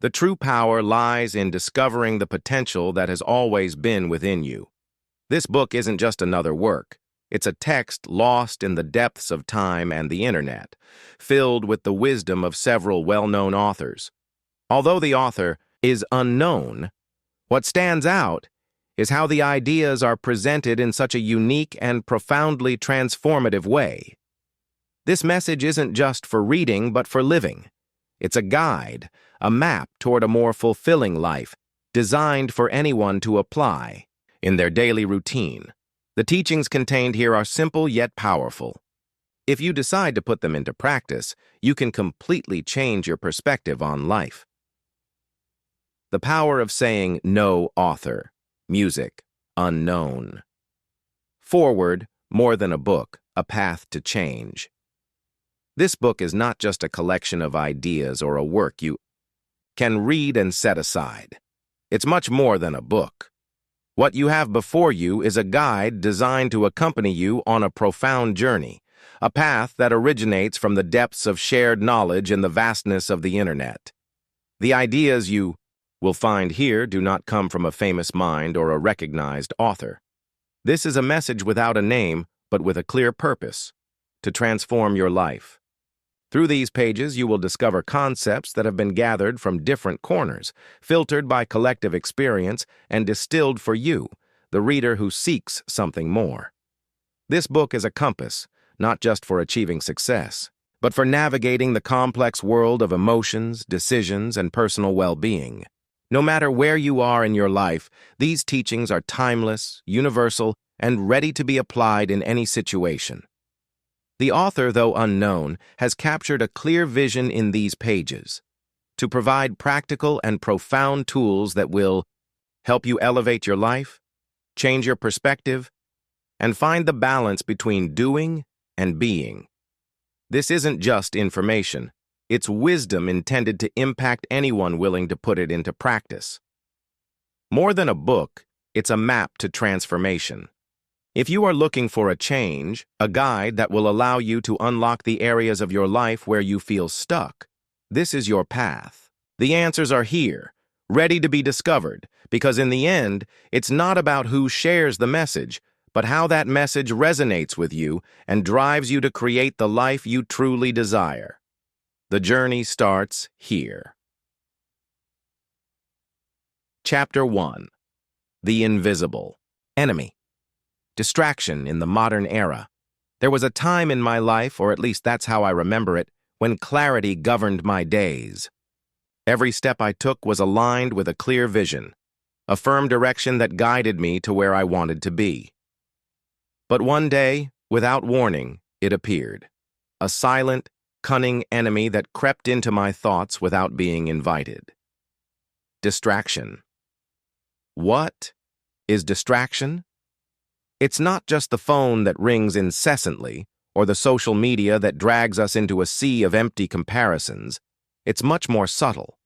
The true power lies in discovering the potential that has always been within you. This book isn't just another work. It's a text lost in the depths of time and the internet, filled with the wisdom of several well-known authors. Although the author is unknown, what stands out is how the ideas are presented in such a unique and profoundly transformative way. This message isn't just for reading, but for living. It's a guide, a map toward a more fulfilling life, designed for anyone to apply in their daily routine. The teachings contained here are simple yet powerful. If you decide to put them into practice, you can completely change your perspective on life. The power of saying no. Author, music, unknown. Forward, more than a book, a path to change. This book is not just a collection of ideas or a work you can read and set aside. It's much more than a book. What you have before you is a guide designed to accompany you on a profound journey, a path that originates from the depths of shared knowledge in the vastness of the internet. The ideas you will find here do not come from a famous mind or a recognized author. This is a message without a name, but with a clear purpose: to transform your life. Through these pages, you will discover concepts that have been gathered from different corners, filtered by collective experience, and distilled for you, the reader who seeks something more. This book is a compass, not just for achieving success, but for navigating the complex world of emotions, decisions, and personal well-being. No matter where you are in your life, these teachings are timeless, universal, and ready to be applied in any situation. The author, though unknown, has captured a clear vision in these pages to provide practical and profound tools that will help you elevate your life, change your perspective, and find the balance between doing and being. This isn't just information. It's wisdom intended to impact anyone willing to put it into practice. More than a book, it's a map to transformation. If you are looking for a change, a guide that will allow you to unlock the areas of your life where you feel stuck, this is your path. The answers are here, ready to be discovered, because in the end, it's not about who shares the message, but how that message resonates with you and drives you to create the life you truly desire. The journey starts here. Chapter 1. The Invisible Enemy. Distraction in the modern era. There was a time in my life, or at least that's how I remember it, when clarity governed my days. Every step I took was aligned with a clear vision, a firm direction that guided me to where I wanted to be. But one day, without warning, it appeared. A silent, cunning enemy that crept into my thoughts without being invited. Distraction. What is distraction? It's not just the phone that rings incessantly, or the social media that drags us into a sea of empty comparisons. It's much more subtle.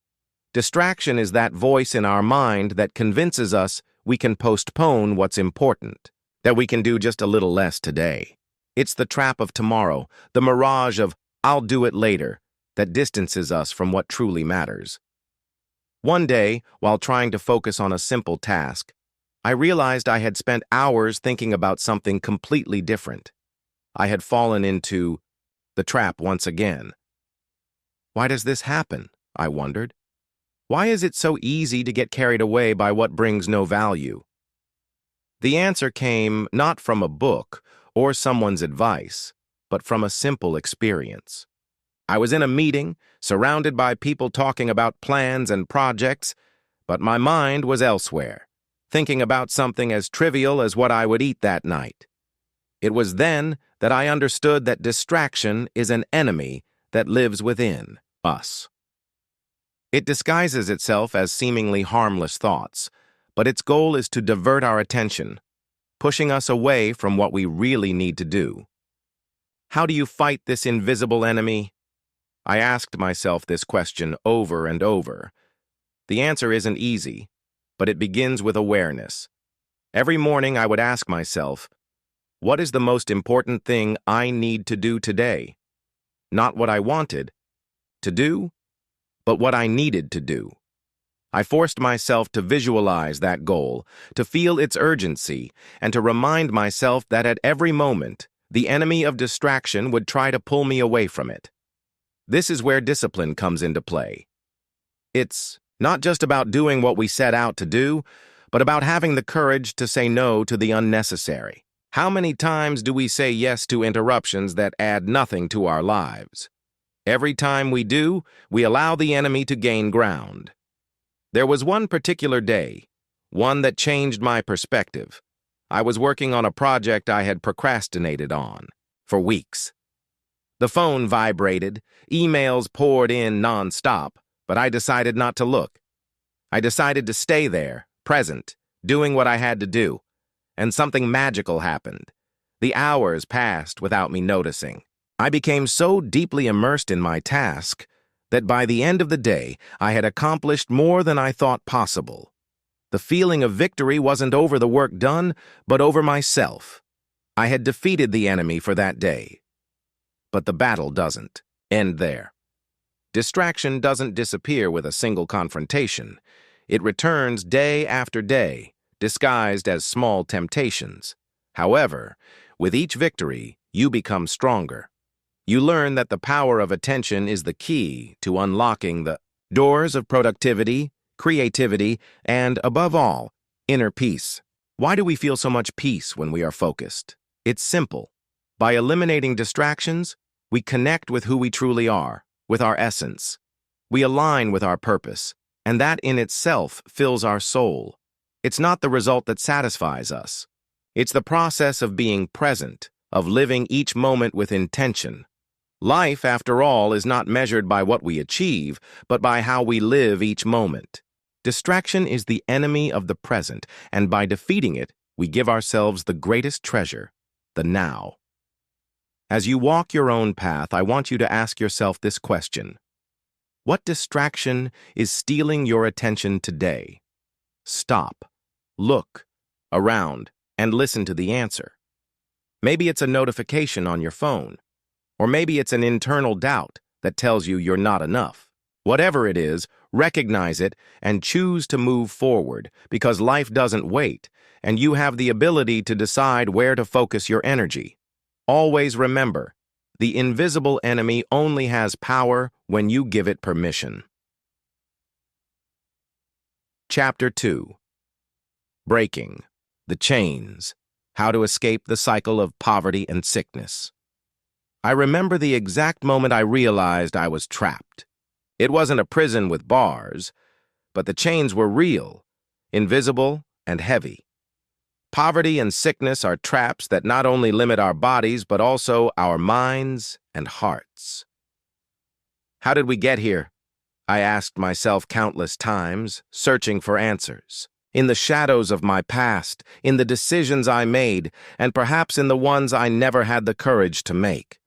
Distraction is that voice in our mind that convinces us we can postpone what's important, that we can do just a little less today. It's the trap of tomorrow, the mirage of "I'll do it later," that distances us from what truly matters. One day, while trying to focus on a simple task, I realized I had spent hours thinking about something completely different. I had fallen into the trap once again. Why does this happen? I wondered. Why is it so easy to get carried away by what brings no value? The answer came not from a book or someone's advice, but from a simple experience. I was in a meeting, surrounded by people talking about plans and projects, but my mind was elsewhere, thinking about something as trivial as what I would eat that night. It was then that I understood that distraction is an enemy that lives within us. It disguises itself as seemingly harmless thoughts, but its goal is to divert our attention, pushing us away from what we really need to do. How do you fight this invisible enemy? I asked myself this question over and over. The answer isn't easy, but it begins with awareness. Every morning I would ask myself, what is the most important thing I need to do today? Not what I wanted to do, but what I needed to do. I forced myself to visualize that goal, to feel its urgency, and to remind myself that at every moment, the enemy of distraction would try to pull me away from it. This is where discipline comes into play. It's not just about doing what we set out to do, but about having the courage to say no to the unnecessary. How many times do we say yes to interruptions that add nothing to our lives? Every time we do, we allow the enemy to gain ground. There was one particular day, one that changed my perspective. I was working on a project I had procrastinated on for weeks. The phone vibrated, emails poured in nonstop, but I decided not to look. I decided to stay there, present, doing what I had to do. And something magical happened. The hours passed without me noticing. I became so deeply immersed in my task that by the end of the day, I had accomplished more than I thought possible. The feeling of victory wasn't over the work done, but over myself. I had defeated the enemy for that day. But the battle doesn't end there. Distraction doesn't disappear with a single confrontation. It returns day after day, disguised as small temptations. However, with each victory, you become stronger. You learn that the power of attention is the key to unlocking the doors of productivity, creativity, and, above all, inner peace. Why do we feel so much peace when we are focused? It's simple. By eliminating distractions, we connect with who we truly are, with our essence. We align with our purpose, and that in itself fills our soul. It's not the result that satisfies us. It's the process of being present, of living each moment with intention. Life, after all, is not measured by what we achieve, but by how we live each moment. Distraction is the enemy of the present, and by defeating it, we give ourselves the greatest treasure, the now. As you walk your own path, I want you to ask yourself this question. What distraction is stealing your attention today? Stop, look around, and listen to the answer. Maybe it's a notification on your phone, or maybe it's an internal doubt that tells you you're not enough. Whatever it is, recognize it and choose to move forward, because life doesn't wait, and you have the ability to decide where to focus your energy. Always remember, the invisible enemy only has power when you give it permission. Chapter 2. Breaking the Chains. How to Escape the Cycle of Poverty and Sickness. I remember the exact moment I realized I was trapped. It wasn't a prison with bars, but the chains were real, invisible, and heavy. Poverty and sickness are traps that not only limit our bodies, but also our minds and hearts. How did we get here? I asked myself countless times, searching for answers. In the shadows of my past, in the decisions I made, and perhaps in the ones I never had the courage to make.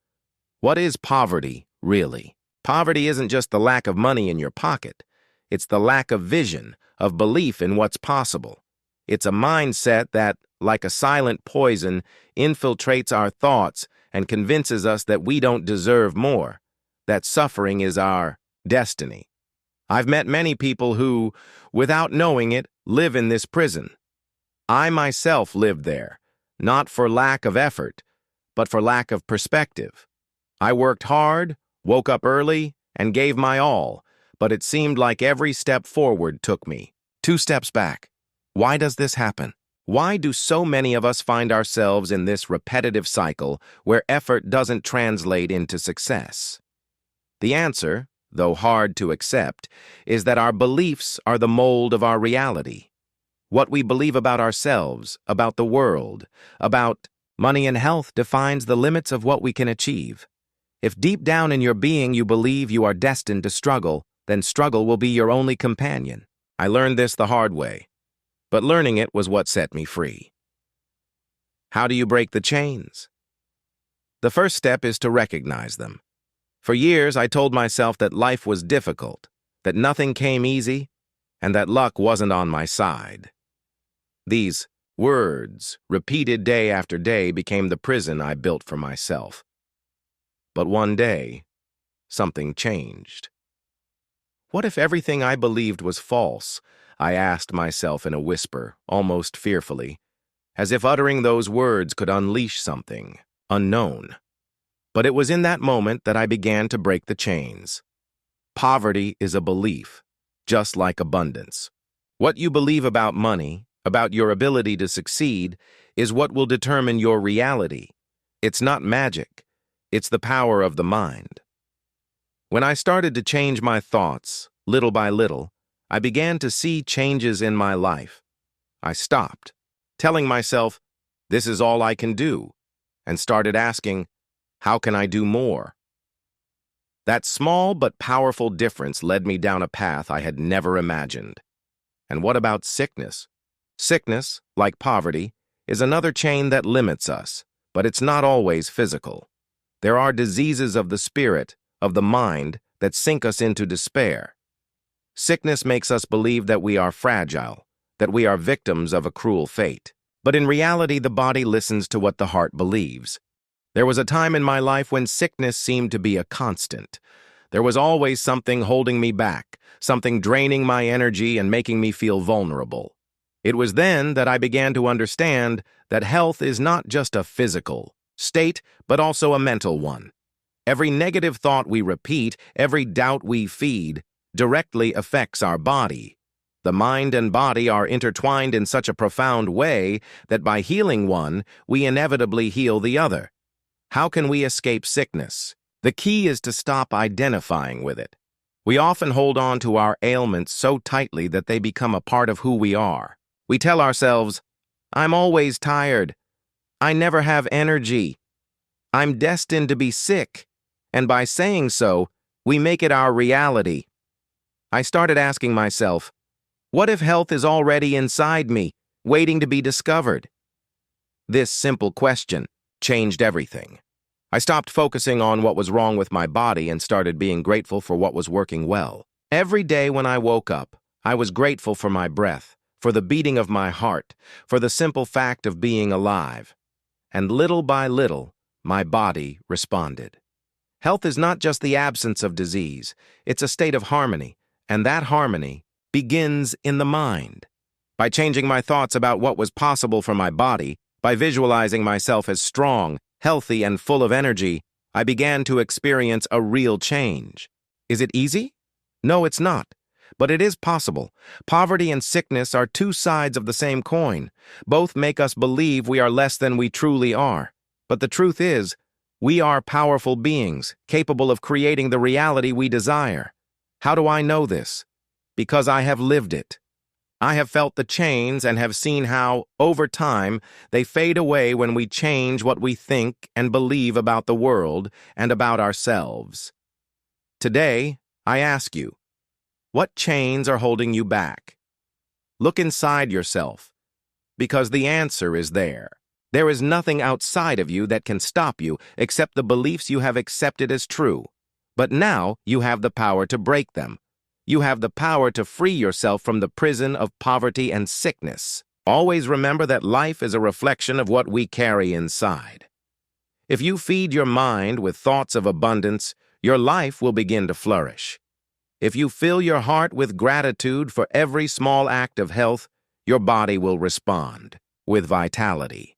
What is poverty, really? Poverty isn't just the lack of money in your pocket. It's the lack of vision, of belief in what's possible. It's a mindset that, like a silent poison, infiltrates our thoughts and convinces us that we don't deserve more, that suffering is our destiny. I've met many people who, without knowing it, live in this prison. I myself lived there, not for lack of effort, but for lack of perspective. I worked hard, woke up early, and gave my all, but it seemed like every step forward took me 2 steps back. Why does this happen? Why do so many of us find ourselves in this repetitive cycle where effort doesn't translate into success? The answer, though hard to accept, is that our beliefs are the mold of our reality. What we believe about ourselves, about the world, about money and health defines the limits of what we can achieve. If deep down in your being you believe you are destined to struggle, then struggle will be your only companion. I learned this the hard way, but learning it was what set me free. How do you break the chains? The first step is to recognize them. For years, I told myself that life was difficult, that nothing came easy, and that luck wasn't on my side. These words, repeated day after day, became the prison I built for myself. But one day, something changed. What if everything I believed was false? I asked myself in a whisper, almost fearfully, as if uttering those words could unleash something unknown. But it was in that moment that I began to break the chains. Poverty is a belief, just like abundance. What you believe about money, about your ability to succeed, is what will determine your reality. It's not magic. It's the power of the mind. When I started to change my thoughts, little by little, I began to see changes in my life. I stopped, telling myself, this is all I can do, and started asking, how can I do more? That small but powerful difference led me down a path I had never imagined. And what about sickness? Sickness, like poverty, is another chain that limits us, but it's not always physical. There are diseases of the spirit, of the mind, that sink us into despair. Sickness makes us believe that we are fragile, that we are victims of a cruel fate. But in reality, the body listens to what the heart believes. There was a time in my life when sickness seemed to be a constant. There was always something holding me back, something draining my energy and making me feel vulnerable. It was then that I began to understand that health is not just a physical state, but also a mental one. Every negative thought we repeat, every doubt we feed, directly affects our body. The mind and body are intertwined in such a profound way that by healing one, we inevitably heal the other. How can we escape sickness? The key is to stop identifying with it. We often hold on to our ailments so tightly that they become a part of who we are. We tell ourselves, I'm always tired. I never have energy. I'm destined to be sick. And by saying so, we make it our reality. I started asking myself, what if health is already inside me, waiting to be discovered? This simple question changed everything. I stopped focusing on what was wrong with my body and started being grateful for what was working well. Every day when I woke up, I was grateful for my breath, for the beating of my heart, for the simple fact of being alive. And little by little, my body responded. Health is not just the absence of disease, it's a state of harmony, and that harmony begins in the mind. By changing my thoughts about what was possible for my body, by visualizing myself as strong, healthy, and full of energy, I began to experience a real change. Is it easy? No, it's not. But it is possible. Poverty and sickness are two sides of the same coin. Both make us believe we are less than we truly are. But the truth is, we are powerful beings, capable of creating the reality we desire. How do I know this? Because I have lived it. I have felt the chains and have seen how, over time, they fade away when we change what we think and believe about the world and about ourselves. Today, I ask you, what chains are holding you back? Look inside yourself, because the answer is there. There is nothing outside of you that can stop you except the beliefs you have accepted as true. But now you have the power to break them. You have the power to free yourself from the prison of poverty and sickness. Always remember that life is a reflection of what we carry inside. If you feed your mind with thoughts of abundance, your life will begin to flourish. If you fill your heart with gratitude for every small act of health, your body will respond with vitality.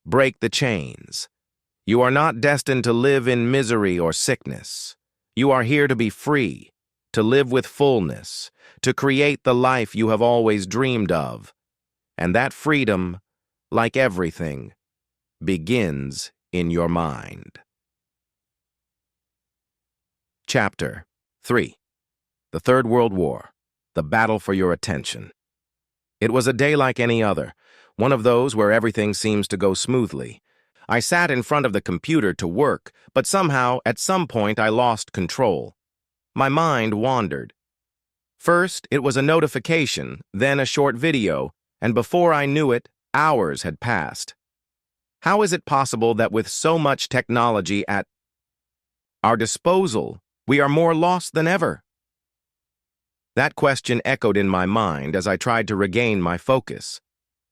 Break the chains. You are not destined to live in misery or sickness. You are here to be free, to live with fullness, to create the life you have always dreamed of. And that freedom, like everything, begins in your mind. Chapter 3. The Third World War, the battle for your attention. It was a day like any other, one of those where everything seems to go smoothly. I sat in front of the computer to work, but somehow, at some point, I lost control. My mind wandered. First, it was a notification, then a short video, and before I knew it, hours had passed. How is it possible that with so much technology at our disposal, we are more lost than ever? That question echoed in my mind as I tried to regain my focus.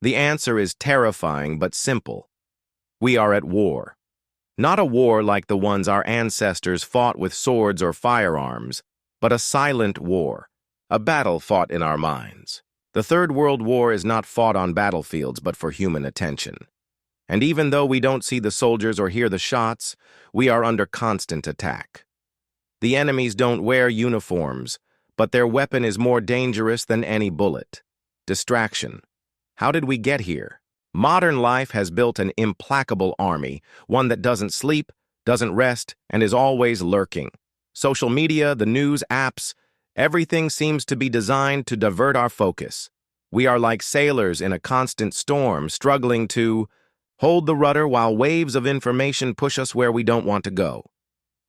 The answer is terrifying but simple. We are at war. Not a war like the ones our ancestors fought with swords or firearms, but a silent war, a battle fought in our minds. The Third World War is not fought on battlefields but for human attention. And even though we don't see the soldiers or hear the shots, we are under constant attack. The enemies don't wear uniforms, but their weapon is more dangerous than any bullet. Distraction. How did we get here? Modern life has built an implacable army, one that doesn't sleep, doesn't rest, and is always lurking. Social media, the news, apps, everything seems to be designed to divert our focus. We are like sailors in a constant storm, struggling to hold the rudder while waves of information push us where we don't want to go.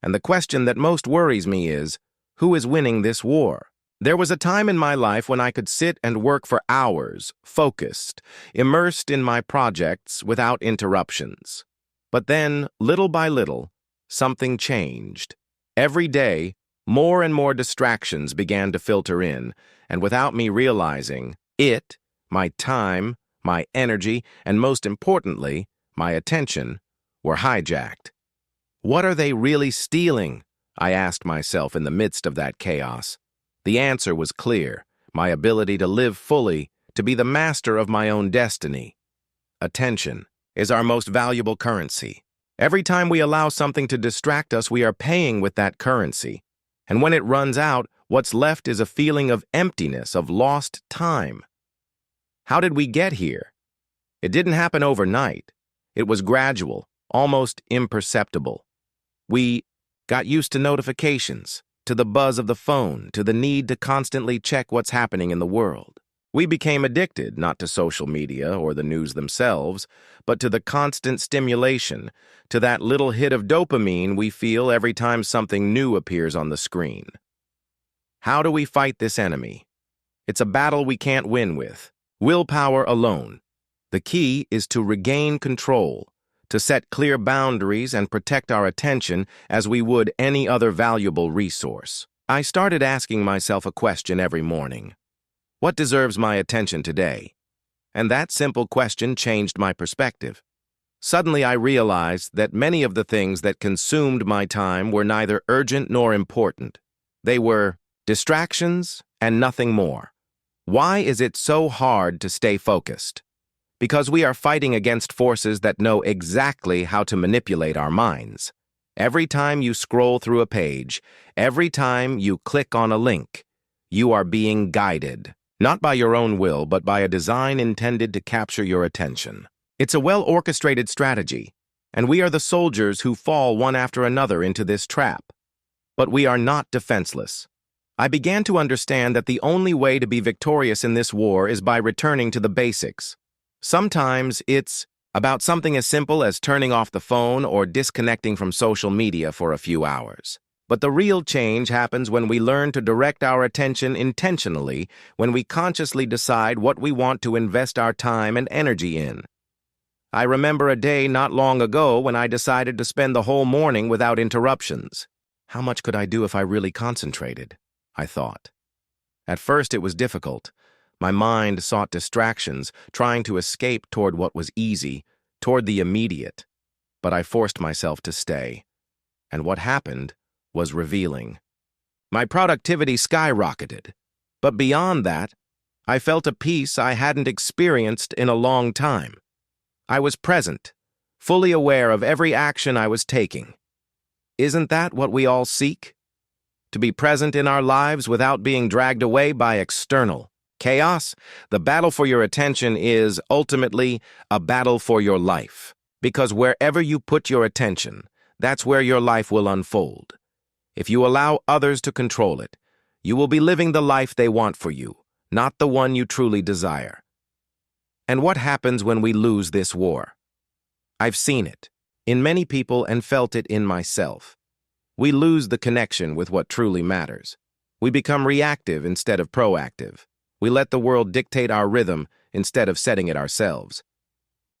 And the question that most worries me is, who is winning this war? There was a time in my life when I could sit and work for hours, focused, immersed in my projects without interruptions. But then, little by little, something changed. Every day, more and more distractions began to filter in, and without me realizing, my time, my energy, and most importantly, my attention, were hijacked. What are they really stealing? I asked myself in the midst of that chaos. The answer was clear: my ability to live fully, to be the master of my own destiny. Attention is our most valuable currency. Every time we allow something to distract us, we are paying with that currency. And when it runs out, what's left is a feeling of emptiness, of lost time. How did we get here? It didn't happen overnight. It was gradual, almost imperceptible. We got used to notifications, to the buzz of the phone, to the need to constantly check what's happening in the world. We became addicted, not to social media or the news themselves, but to the constant stimulation, to that little hit of dopamine we feel every time something new appears on the screen. How do we fight this enemy? It's a battle we can't win with willpower alone. The key is to regain control, to set clear boundaries and protect our attention as we would any other valuable resource. I started asking myself a question every morning. What deserves my attention today? And that simple question changed my perspective. Suddenly I realized that many of the things that consumed my time were neither urgent nor important. They were distractions and nothing more. Why is it so hard to stay focused? Because we are fighting against forces that know exactly how to manipulate our minds. Every time you scroll through a page, every time you click on a link, you are being guided, not by your own will, but by a design intended to capture your attention. It's a well-orchestrated strategy, and we are the soldiers who fall one after another into this trap. But we are not defenseless. I began to understand that the only way to be victorious in this war is by returning to the basics. Sometimes it's about something as simple as turning off the phone or disconnecting from social media for a few hours. But the real change happens when we learn to direct our attention intentionally, when we consciously decide what we want to invest our time and energy in. I remember a day not long ago when I decided to spend the whole morning without interruptions. How much could I do if I really concentrated? I thought. At first it was difficult. My mind sought distractions, trying to escape toward what was easy, toward the immediate. But I forced myself to stay. And what happened was revealing. My productivity skyrocketed. But beyond that, I felt a peace I hadn't experienced in a long time. I was present, fully aware of every action I was taking. Isn't that what we all seek? To be present in our lives without being dragged away by external chaos? The battle for your attention is, ultimately, a battle for your life. Because wherever you put your attention, that's where your life will unfold. If you allow others to control it, you will be living the life they want for you, not the one you truly desire. And what happens when we lose this war? I've seen it in many people and felt it in myself. We lose the connection with what truly matters. We become reactive instead of proactive. We let the world dictate our rhythm instead of setting it ourselves.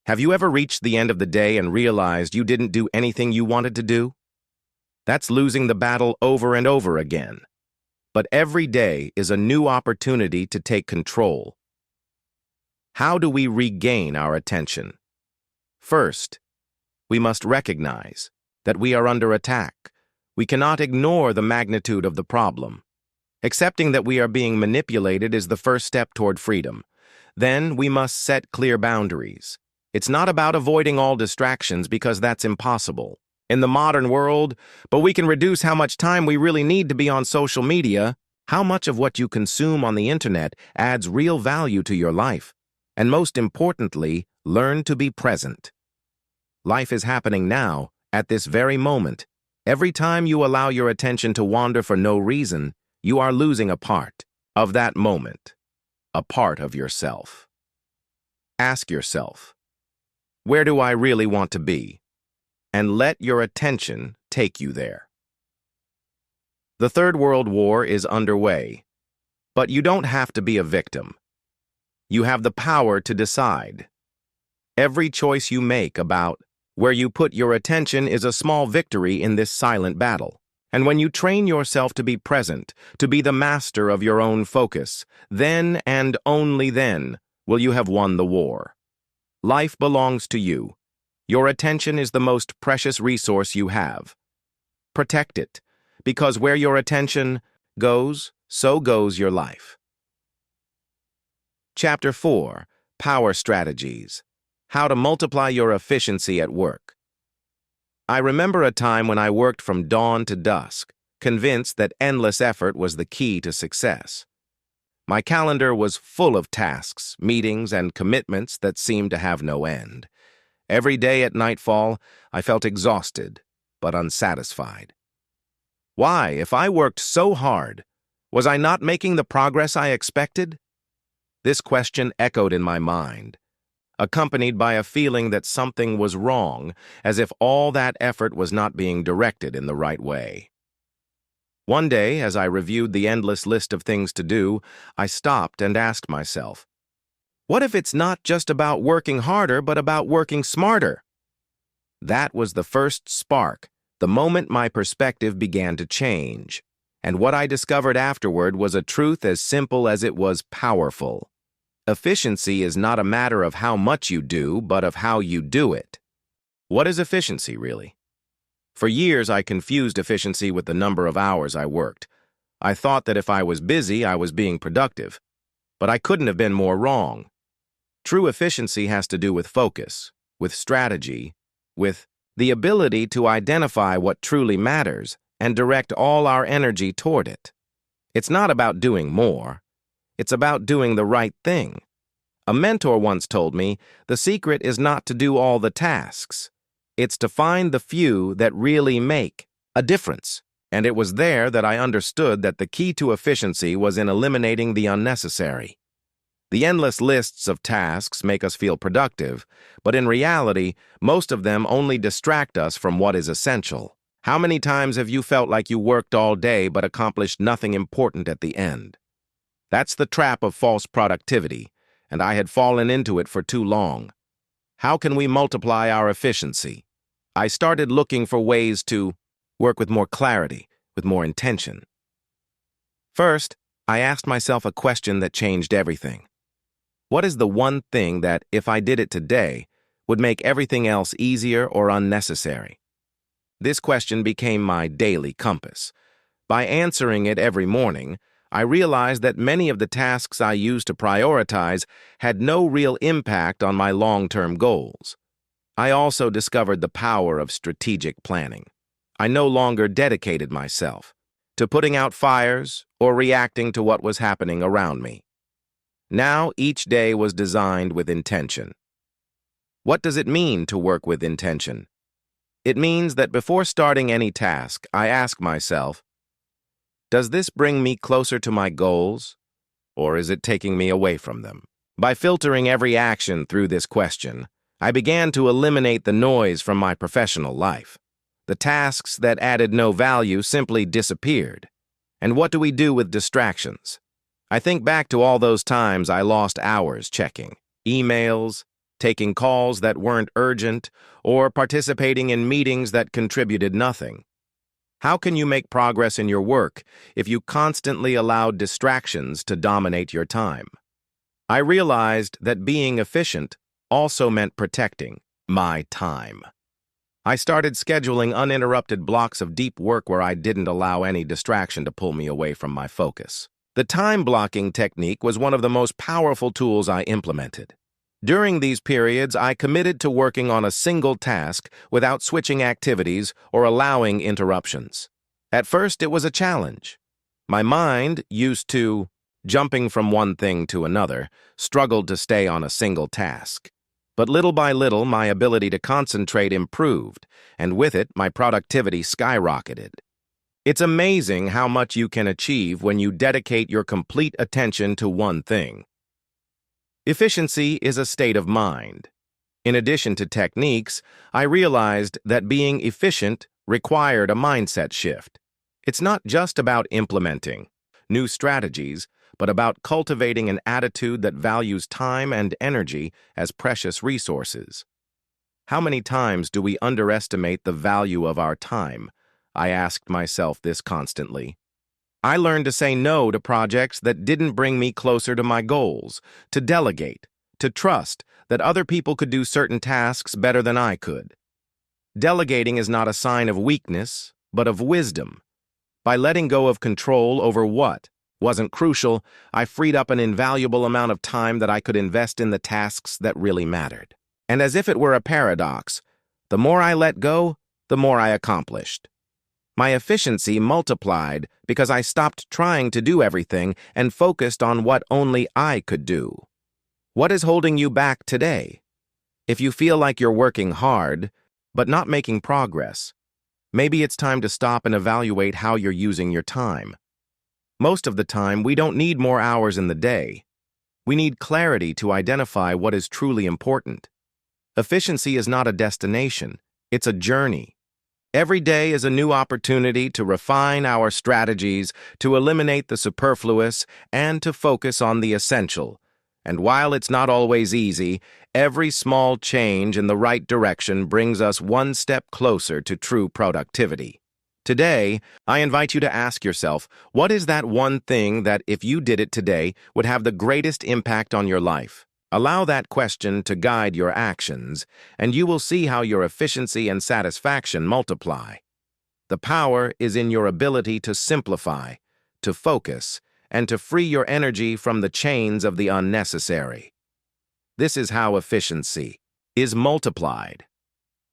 Have you ever reached the end of the day and realized you didn't do anything you wanted to do? That's losing the battle over and over again. But every day is a new opportunity to take control. How do we regain our attention? First, we must recognize that we are under attack. We cannot ignore the magnitude of the problem. Accepting that we are being manipulated is the first step toward freedom. Then we must set clear boundaries. It's not about avoiding all distractions because that's impossible in the modern world, but we can reduce how much time we really need to be on social media. How much of what you consume on the internet adds real value to your life? And most importantly, learn to be present. Life is happening now, at this very moment. Every time you allow your attention to wander for no reason, you are losing a part of that moment, a part of yourself. Ask yourself, where do I really want to be? And let your attention take you there. The Third World War is underway, but you don't have to be a victim. You have the power to decide. Every choice you make about where you put your attention is a small victory in this silent battle. And when you train yourself to be present, to be the master of your own focus, then and only then will you have won the war. Life belongs to you. Your attention is the most precious resource you have. Protect it, because where your attention goes, so goes your life. Chapter 4. Power Strategies. How to multiply your efficiency at work. I remember a time when I worked from dawn to dusk, convinced that endless effort was the key to success. My calendar was full of tasks, meetings, and commitments that seemed to have no end. Every day at nightfall, I felt exhausted, but unsatisfied. Why, if I worked so hard, was I not making the progress I expected? This question echoed in my mind, accompanied by a feeling that something was wrong, as if all that effort was not being directed in the right way. One day, as I reviewed the endless list of things to do, I stopped and asked myself, what if it's not just about working harder, but about working smarter? That was the first spark, the moment my perspective began to change. And what I discovered afterward was a truth as simple as it was powerful. Efficiency is not a matter of how much you do, but of how you do it. What is efficiency, really? For years, I confused efficiency with the number of hours I worked. I thought that if I was busy, I was being productive. But I couldn't have been more wrong. True efficiency has to do with focus, with strategy, with the ability to identify what truly matters and direct all our energy toward it. It's not about doing more. It's about doing the right thing. A mentor once told me, the secret is not to do all the tasks. It's to find the few that really make a difference. And it was there that I understood that the key to efficiency was in eliminating the unnecessary. The endless lists of tasks make us feel productive, but in reality, most of them only distract us from what is essential. How many times have you felt like you worked all day but accomplished nothing important at the end? That's the trap of false productivity, and I had fallen into it for too long. How can we multiply our efficiency? I started looking for ways to work with more clarity, with more intention. First, I asked myself a question that changed everything. What is the one thing that, if I did it today, would make everything else easier or unnecessary? This question became my daily compass. By answering it every morning, I realized that many of the tasks I used to prioritize had no real impact on my long-term goals. I also discovered the power of strategic planning. I no longer dedicated myself to putting out fires or reacting to what was happening around me. Now each day was designed with intention. What does it mean to work with intention? It means that before starting any task, I ask myself, does this bring me closer to my goals, or is it taking me away from them? By filtering every action through this question, I began to eliminate the noise from my professional life. The tasks that added no value simply disappeared. And what do we do with distractions? I think back to all those times I lost hours checking emails, taking calls that weren't urgent, or participating in meetings that contributed nothing. How can you make progress in your work if you constantly allowed distractions to dominate your time? I realized that being efficient also meant protecting my time. I started scheduling uninterrupted blocks of deep work where I didn't allow any distraction to pull me away from my focus. The time blocking technique was one of the most powerful tools I implemented. During these periods, I committed to working on a single task without switching activities or allowing interruptions. At first, it was a challenge. My mind, used to jumping from one thing to another, struggled to stay on a single task. But little by little, my ability to concentrate improved, and with it, my productivity skyrocketed. It's amazing how much you can achieve when you dedicate your complete attention to one thing. Efficiency is a state of mind. In addition to techniques, I realized that being efficient required a mindset shift. It's not just about implementing new strategies, but about cultivating an attitude that values time and energy as precious resources. How many times do we underestimate the value of our time? I asked myself this constantly. I learned to say no to projects that didn't bring me closer to my goals, to delegate, to trust that other people could do certain tasks better than I could. Delegating is not a sign of weakness, but of wisdom. By letting go of control over what wasn't crucial, I freed up an invaluable amount of time that I could invest in the tasks that really mattered. And as if it were a paradox, the more I let go, the more I accomplished. My efficiency multiplied because I stopped trying to do everything and focused on what only I could do. What is holding you back today? If you feel like you're working hard, but not making progress, maybe it's time to stop and evaluate how you're using your time. Most of the time, we don't need more hours in the day. We need clarity to identify what is truly important. Efficiency is not a destination, it's a journey. Every day is a new opportunity to refine our strategies, to eliminate the superfluous, and to focus on the essential. And while it's not always easy, every small change in the right direction brings us one step closer to true productivity. Today, I invite you to ask yourself, what is that one thing that, if you did it today, would have the greatest impact on your life? Allow that question to guide your actions, and you will see how your efficiency and satisfaction multiply. The power is in your ability to simplify, to focus, and to free your energy from the chains of the unnecessary. This is how efficiency is multiplied.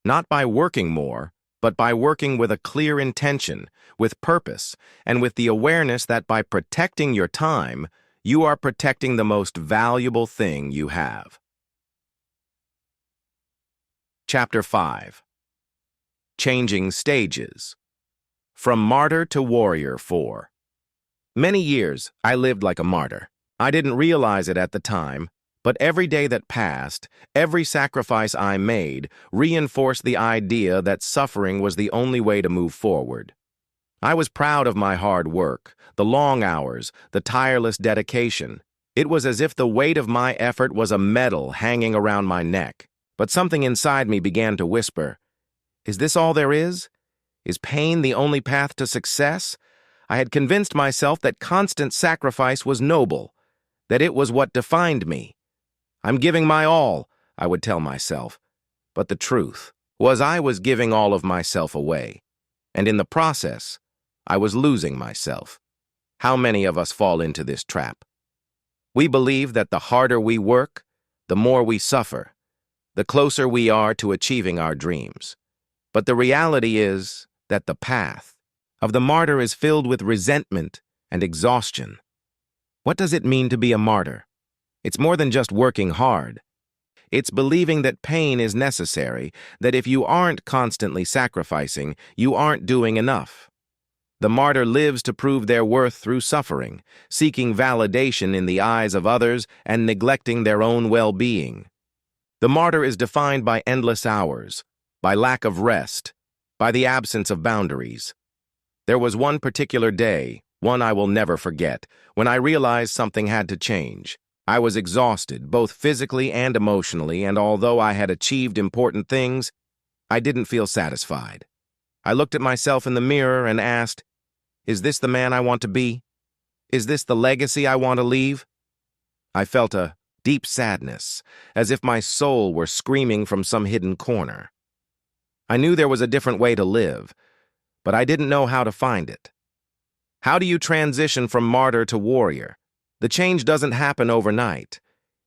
Not by working more, but by working with a clear intention, with purpose, and with the awareness that by protecting your time, you are protecting the most valuable thing you have. Chapter 5. Changing Stages. From Martyr to Warrior 4. Many years, I lived like a martyr. I didn't realize it at the time, but every day that passed, every sacrifice I made, reinforced the idea that suffering was the only way to move forward. I was proud of my hard work, the long hours, the tireless dedication. It was as if the weight of my effort was a medal hanging around my neck. But something inside me began to whisper, "Is this all there is? Is pain the only path to success?" I had convinced myself that constant sacrifice was noble, that it was what defined me. "I'm giving my all," I would tell myself. But the truth was I was giving all of myself away, and in the process, I was losing myself. How many of us fall into this trap? We believe that the harder we work, the more we suffer, the closer we are to achieving our dreams. But the reality is that the path of the martyr is filled with resentment and exhaustion. What does it mean to be a martyr? It's more than just working hard. It's believing that pain is necessary, that if you aren't constantly sacrificing, you aren't doing enough. The martyr lives to prove their worth through suffering, seeking validation in the eyes of others and neglecting their own well-being. The martyr is defined by endless hours, by lack of rest, by the absence of boundaries. There was one particular day, one I will never forget, when I realized something had to change. I was exhausted, both physically and emotionally, and although I had achieved important things, I didn't feel satisfied. I looked at myself in the mirror and asked, "Is this the man I want to be? Is this the legacy I want to leave?" I felt a deep sadness, as if my soul were screaming from some hidden corner. I knew there was a different way to live, but I didn't know how to find it. How do you transition from martyr to warrior? The change doesn't happen overnight.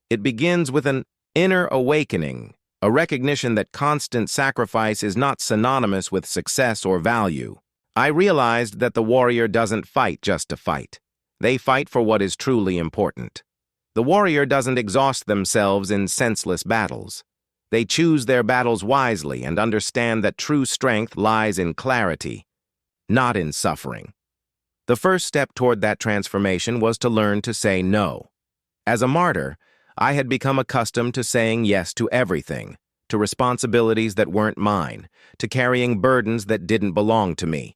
It begins with an inner awakening, a recognition that constant sacrifice is not synonymous with success or value. I realized that the warrior doesn't fight just to fight. They fight for what is truly important. The warrior doesn't exhaust themselves in senseless battles. They choose their battles wisely and understand that true strength lies in clarity, not in suffering. The first step toward that transformation was to learn to say no. As a martyr, I had become accustomed to saying yes to everything, to responsibilities that weren't mine, to carrying burdens that didn't belong to me.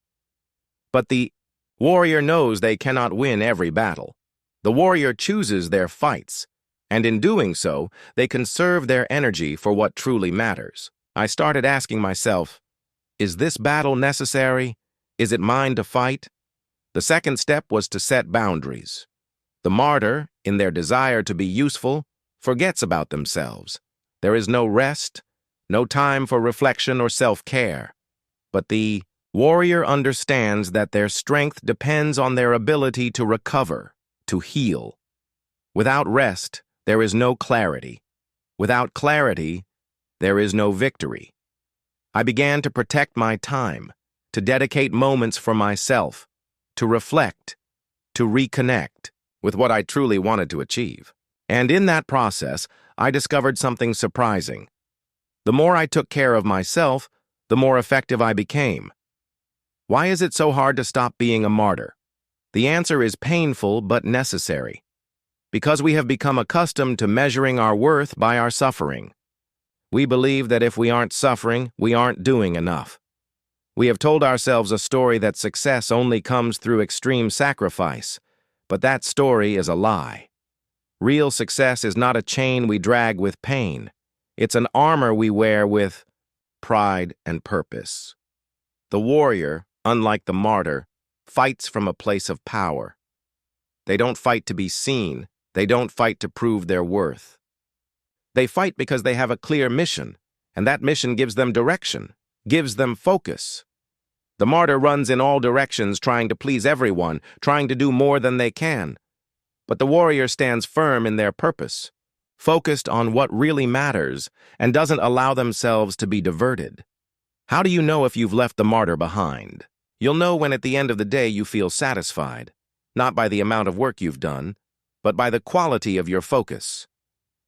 But the warrior knows they cannot win every battle. The warrior chooses their fights, and in doing so, they conserve their energy for what truly matters. I started asking myself, is this battle necessary? Is it mine to fight? The second step was to set boundaries. The martyr, in their desire to be useful, forgets about themselves. There is no rest, no time for reflection or self-care. But the warrior understands that their strength depends on their ability to recover, to heal. Without rest, there is no clarity. Without clarity, there is no victory. I began to protect my time, to dedicate moments for myself, to reflect, to reconnect with what I truly wanted to achieve. And in that process, I discovered something surprising. The more I took care of myself, the more effective I became. Why is it so hard to stop being a martyr? The answer is painful but necessary. Because we have become accustomed to measuring our worth by our suffering. We believe that if we aren't suffering, we aren't doing enough. We have told ourselves a story that success only comes through extreme sacrifice, but that story is a lie. Real success is not a chain we drag with pain. It's an armor we wear with pride and purpose. The warrior, unlike the martyr, fights from a place of power. They don't fight to be seen. They don't fight to prove their worth. They fight because they have a clear mission, and that mission gives them direction, gives them focus. The martyr runs in all directions, trying to please everyone, trying to do more than they can. But the warrior stands firm in their purpose, focused on what really matters, and doesn't allow themselves to be diverted. How do you know if you've left the martyr behind? You'll know when at the end of the day you feel satisfied, not by the amount of work you've done, but by the quality of your focus.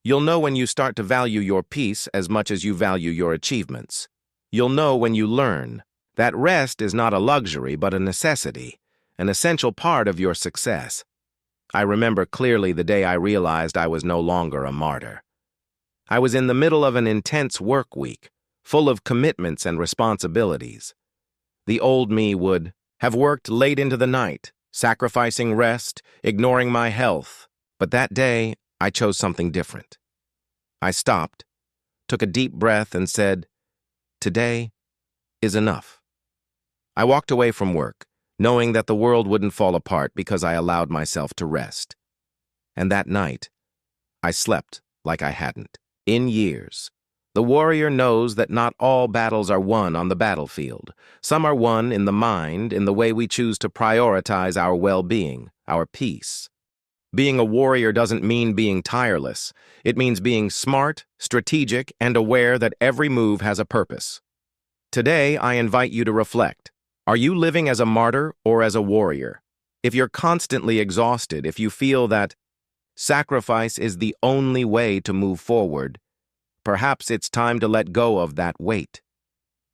You'll know when you start to value your peace as much as you value your achievements. You'll know when you learn that rest is not a luxury but a necessity, an essential part of your success. I remember clearly the day I realized I was no longer a martyr. I was in the middle of an intense work week, full of commitments and responsibilities. The old me would have worked late into the night, sacrificing rest, ignoring my health. But that day, I chose something different. I stopped, took a deep breath, and said, "Today is enough." I walked away from work, knowing that the world wouldn't fall apart because I allowed myself to rest. And that night, I slept like I hadn't in years. The warrior knows that not all battles are won on the battlefield. Some are won in the mind, in the way we choose to prioritize our well-being, our peace. Being a warrior doesn't mean being tireless. It means being smart, strategic, and aware that every move has a purpose. Today, I invite you to reflect. Are you living as a martyr or as a warrior? If you're constantly exhausted, if you feel that sacrifice is the only way to move forward, perhaps it's time to let go of that weight.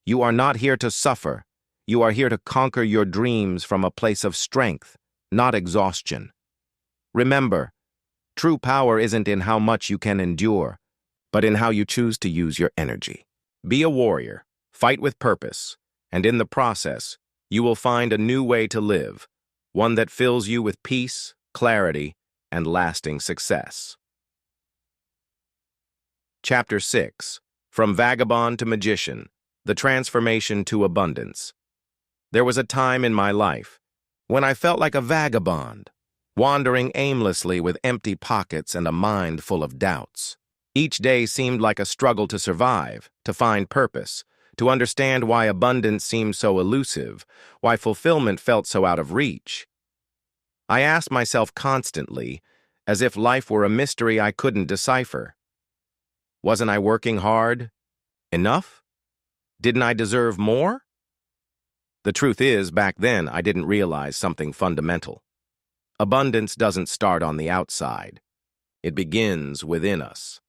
You are not here to suffer. You are here to conquer your dreams from a place of strength, not exhaustion. Remember, true power isn't in how much you can endure, but in how you choose to use your energy. Be a warrior, fight with purpose, and in the process, you will find a new way to live, one that fills you with peace, clarity, and lasting success. Chapter 6. From Vagabond to Magician, The Transformation to Abundance. There was a time in my life when I felt like a vagabond, wandering aimlessly with empty pockets and a mind full of doubts. Each day seemed like a struggle to survive, to find purpose, to understand why abundance seemed so elusive, why fulfillment felt so out of reach. I asked myself constantly, as if life were a mystery I couldn't decipher. Wasn't I working hard enough? Didn't I deserve more? The truth is, back then, I didn't realize something fundamental. Abundance doesn't start on the outside. It begins within us.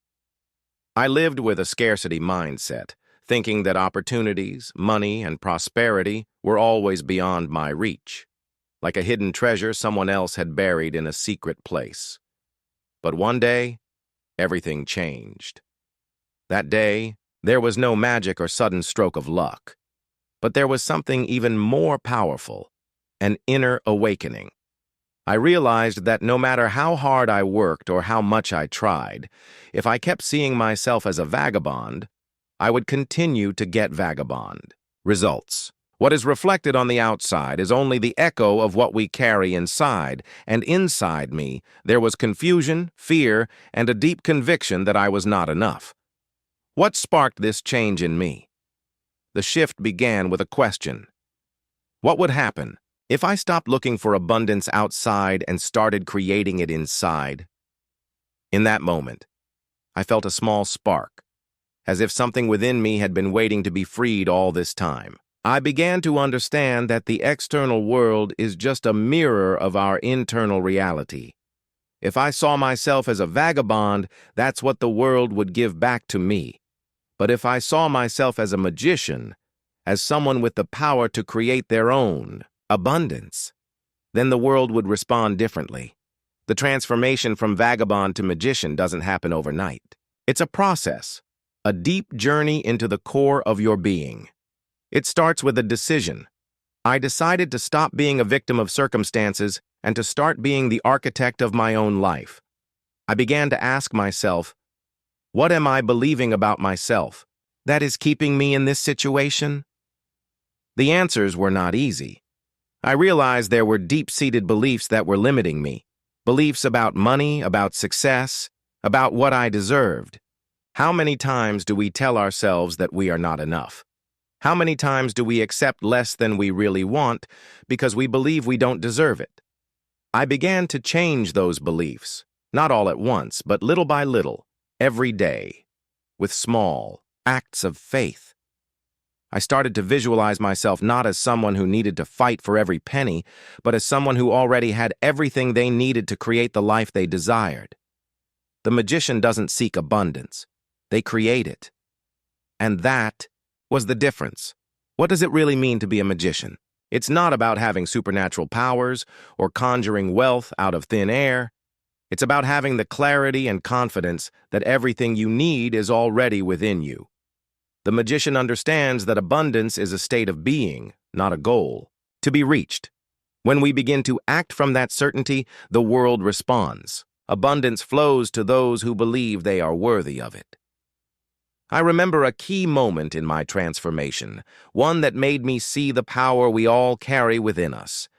I lived with a scarcity mindset, thinking that opportunities, money, and prosperity were always beyond my reach, like a hidden treasure someone else had buried in a secret place. But one day, everything changed. That day, there was no magic or sudden stroke of luck, but there was something even more powerful, an inner awakening. I realized that no matter how hard I worked or how much I tried, if I kept seeing myself as a vagabond, I would continue to get vagabond results. What is reflected on the outside is only the echo of what we carry inside, and inside me there was confusion, fear, and a deep conviction that I was not enough. What sparked this change in me? The shift began with a question. What would happen if I stopped looking for abundance outside and started creating it inside? In that moment, I felt a small spark, as if something within me had been waiting to be freed all this time. I began to understand that the external world is just a mirror of our internal reality. If I saw myself as a vagabond, that's what the world would give back to me. But if I saw myself as a magician, as someone with the power to create their own abundance, then the world would respond differently. The transformation from vagabond to magician doesn't happen overnight. It's a process, a deep journey into the core of your being. It starts with a decision. I decided to stop being a victim of circumstances and to start being the architect of my own life. I began to ask myself, what am I believing about myself that is keeping me in this situation? The answers were not easy. I realized there were deep-seated beliefs that were limiting me. Beliefs about money, about success, about what I deserved. How many times do we tell ourselves that we are not enough? How many times do we accept less than we really want because we believe we don't deserve it? I began to change those beliefs, not all at once, but little by little, every day, with small acts of faith. I started to visualize myself not as someone who needed to fight for every penny, but as someone who already had everything they needed to create the life they desired. The magician doesn't seek abundance. They create it. And that was the difference. What does it really mean to be a magician? It's not about having supernatural powers or conjuring wealth out of thin air. It's about having the clarity and confidence that everything you need is already within you. The magician understands that abundance is a state of being, not a goal, to be reached. When we begin to act from that certainty, the world responds. Abundance flows to those who believe they are worthy of it. I remember a key moment in my transformation, one that made me see the power we all carry within us.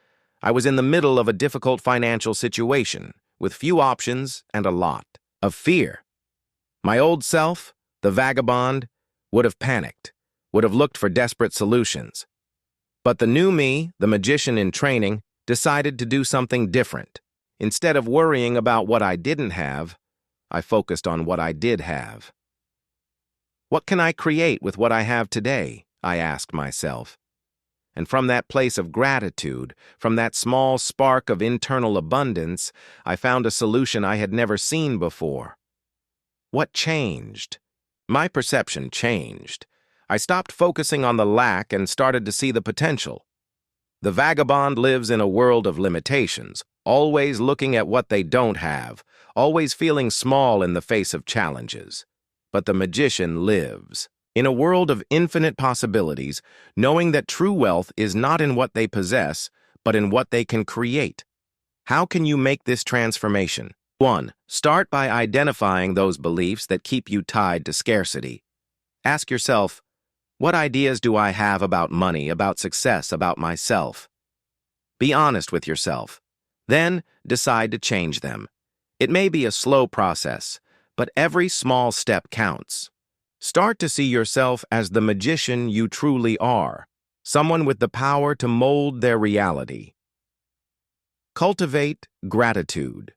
I was in the middle of a difficult financial situation, with few options and a lot of fear. My old self, the vagabond, would have panicked, would have looked for desperate solutions. But the new me, the magician in training, decided to do something different. Instead of worrying about what I didn't have, I focused on what I did have. What can I create with what I have today? I asked myself. And from that place of gratitude, from that small spark of internal abundance, I found a solution I had never seen before. What changed? My perception changed. I stopped focusing on the lack and started to see the potential. The vagabond lives in a world of limitations, always looking at what they don't have, always feeling small in the face of challenges. But the magician lives in a world of infinite possibilities, knowing that true wealth is not in what they possess, but in what they can create. How can you make this transformation? 1. Start by identifying those beliefs that keep you tied to scarcity. Ask yourself, what ideas do I have about money, about success, about myself? Be honest with yourself. Then decide to change them. It may be a slow process, but every small step counts. Start to see yourself as the magician you truly are, someone with the power to mold their reality. Cultivate gratitude.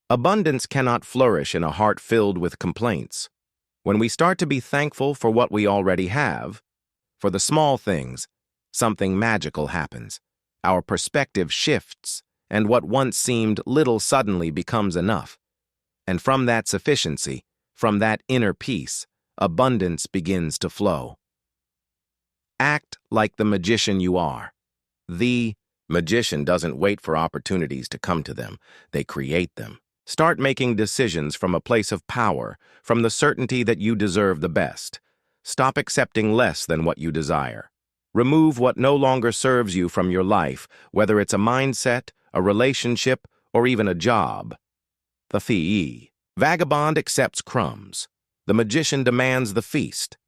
Abundance cannot flourish in a heart filled with complaints. When we start to be thankful for what we already have, for the small things, something magical happens. Our perspective shifts, and what once seemed little suddenly becomes enough. And from that sufficiency, from that inner peace, abundance begins to flow. Act like the magician you are. The magician doesn't wait for opportunities to come to them. They create them. Start making decisions from a place of power, from the certainty that you deserve the best. Stop accepting less than what you desire. Remove what no longer serves you from your life, whether it's a mindset, a relationship, or even a job. The vagabond accepts crumbs. The magician demands the feast.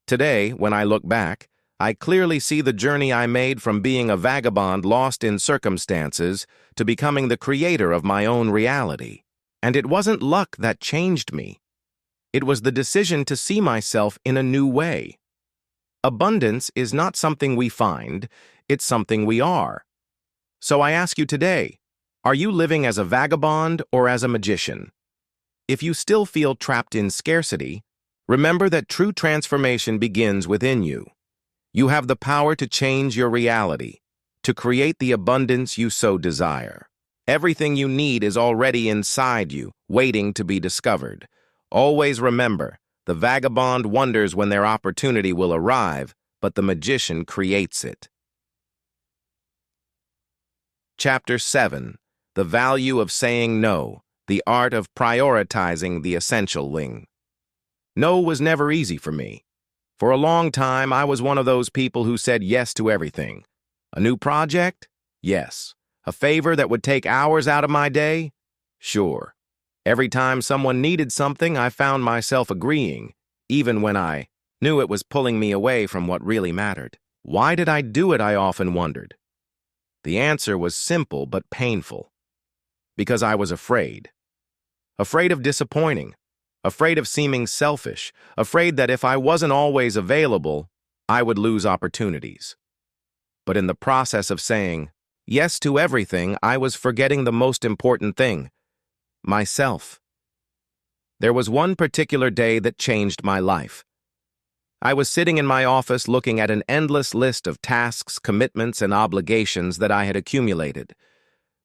Today, when I look back, I clearly see the journey I made from being a vagabond lost in circumstances to becoming the creator of my own reality. And it wasn't luck that changed me. It was the decision to see myself in a new way. Abundance is not something we find, it's something we are. So I ask you today, are you living as a vagabond or as a magician? If you still feel trapped in scarcity, remember that true transformation begins within you. You have the power to change your reality, to create the abundance you so desire. Everything you need is already inside you, waiting to be discovered. Always remember, the vagabond wonders when their opportunity will arrive, but the magician creates it. Chapter 7. The Value of Saying No, the Art of Prioritizing the Essential Thing. No was never easy for me. For a long time, I was one of those people who said yes to everything. A new project? Yes. A favor that would take hours out of my day? Sure. Every time someone needed something, I found myself agreeing, even when I knew it was pulling me away from what really mattered. Why did I do it, I often wondered. The answer was simple but painful. Because I was afraid. Afraid of disappointing. Afraid of seeming selfish, afraid that if I wasn't always available, I would lose opportunities. But in the process of saying yes to everything, I was forgetting the most important thing, myself. There was one particular day that changed my life. I was sitting in my office looking at an endless list of tasks, commitments, and obligations that I had accumulated.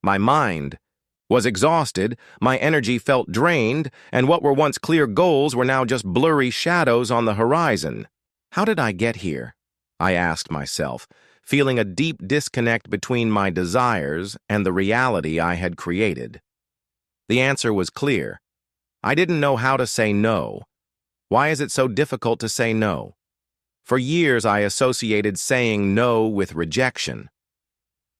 My mind was exhausted, my energy felt drained, and what were once clear goals were now just blurry shadows on the horizon. How did I get here? I asked myself, feeling a deep disconnect between my desires and the reality I had created. The answer was clear. I didn't know how to say no. Why is it so difficult to say no? For years, I associated saying no with rejection.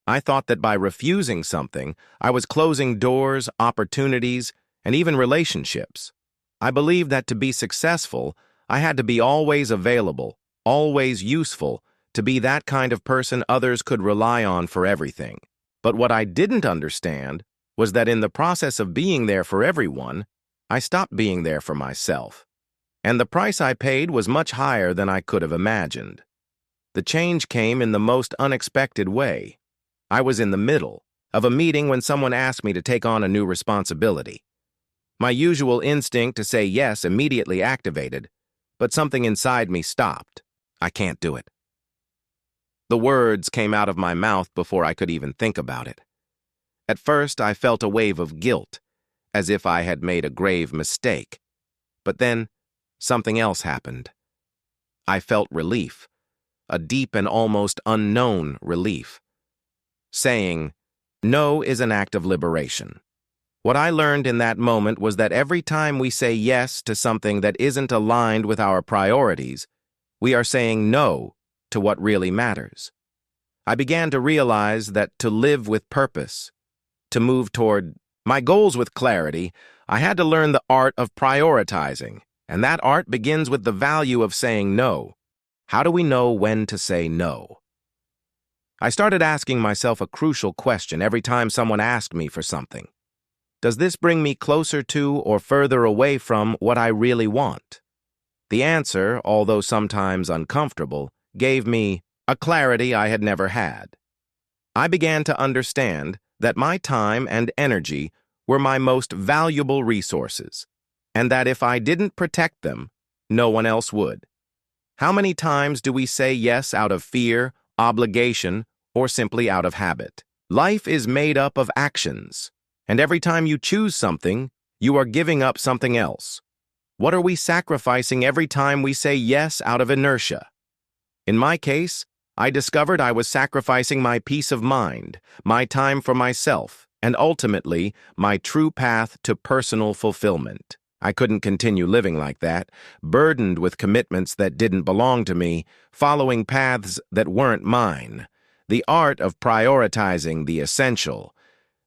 I thought that by refusing something, I was closing doors, opportunities, and even relationships. I believed that to be successful, I had to be always available, always useful, to be that kind of person others could rely on for everything. But what I didn't understand was that in the process of being there for everyone, I stopped being there for myself. And the price I paid was much higher than I could have imagined. The change came in the most unexpected way. I was in the middle of a meeting when someone asked me to take on a new responsibility. My usual instinct to say yes immediately activated, but something inside me stopped. I can't do it. The words came out of my mouth before I could even think about it. At first, I felt a wave of guilt, as if I had made a grave mistake. But then, something else happened. I felt relief, a deep and almost unknown relief. Saying no is an act of liberation. What I learned in that moment was that every time we say yes to something that isn't aligned with our priorities, we are saying no to what really matters. I began to realize that to live with purpose, to move toward my goals with clarity, I had to learn the art of prioritizing, and that art begins with the value of saying no. How do we know when to say no? I started asking myself a crucial question every time someone asked me for something. Does this bring me closer to or further away from what I really want? The answer, although sometimes uncomfortable, gave me a clarity I had never had. I began to understand that my time and energy were my most valuable resources, and that if I didn't protect them, no one else would. How many times do we say yes out of fear, obligation, or simply out of habit? Life is made up of actions, and every time you choose something, you are giving up something else. What are we sacrificing every time we say yes out of inertia? In my case, I discovered I was sacrificing my peace of mind, my time for myself, and ultimately, my true path to personal fulfillment. I couldn't continue living like that, burdened with commitments that didn't belong to me, following paths that weren't mine. The art of prioritizing the essential.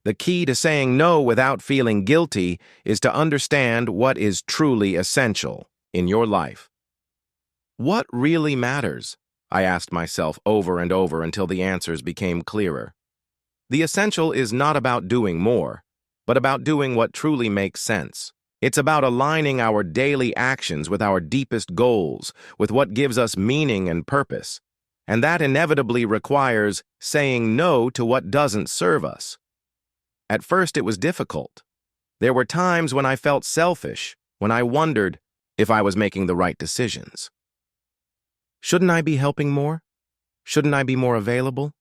The key to saying no without feeling guilty is to understand what is truly essential in your life. What really matters? I asked myself over and over until the answers became clearer. The essential is not about doing more, but about doing what truly makes sense. It's about aligning our daily actions with our deepest goals, with what gives us meaning and purpose. And that inevitably requires saying no to what doesn't serve us. At first, it was difficult. There were times when I felt selfish, when I wondered if I was making the right decisions. Shouldn't I be helping more? Shouldn't I be more available?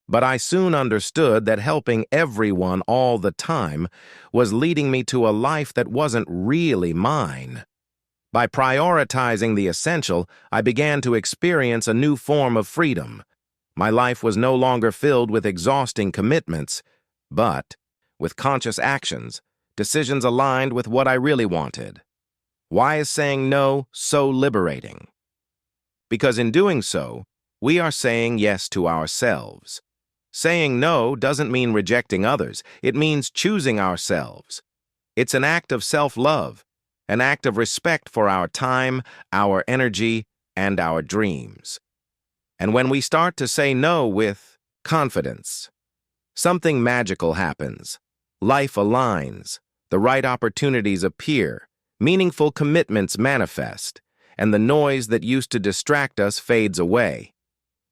But I soon understood that helping everyone all the time was leading me to a life that wasn't really mine. By prioritizing the essential, I began to experience a new form of freedom. My life was no longer filled with exhausting commitments, but with conscious actions, decisions aligned with what I really wanted. Why is saying no so liberating? Because in doing so, we are saying yes to ourselves. Saying no doesn't mean rejecting others. It means choosing ourselves. It's an act of self-love, an act of respect for our time, our energy, and our dreams. And when we start to say no with confidence, something magical happens. Life aligns, the right opportunities appear, meaningful commitments manifest, and the noise that used to distract us fades away.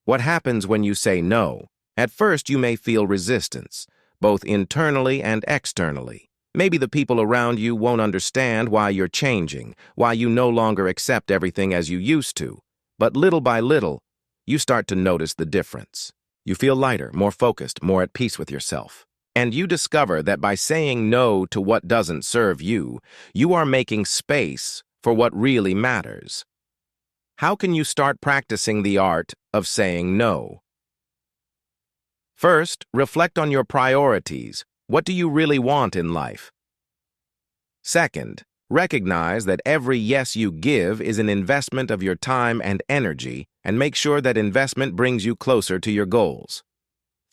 What happens when you say no? At first, you may feel resistance, both internally and externally. Maybe the people around you won't understand why you're changing, why you no longer accept everything as you used to. But little by little, you start to notice the difference. You feel lighter, more focused, more at peace with yourself. And you discover that by saying no to what doesn't serve you, you are making space for what really matters. How can you start practicing the art of saying no? First, reflect on your priorities. What do you really want in life? Second, recognize that every yes you give is an investment of your time and energy, and make sure that investment brings you closer to your goals.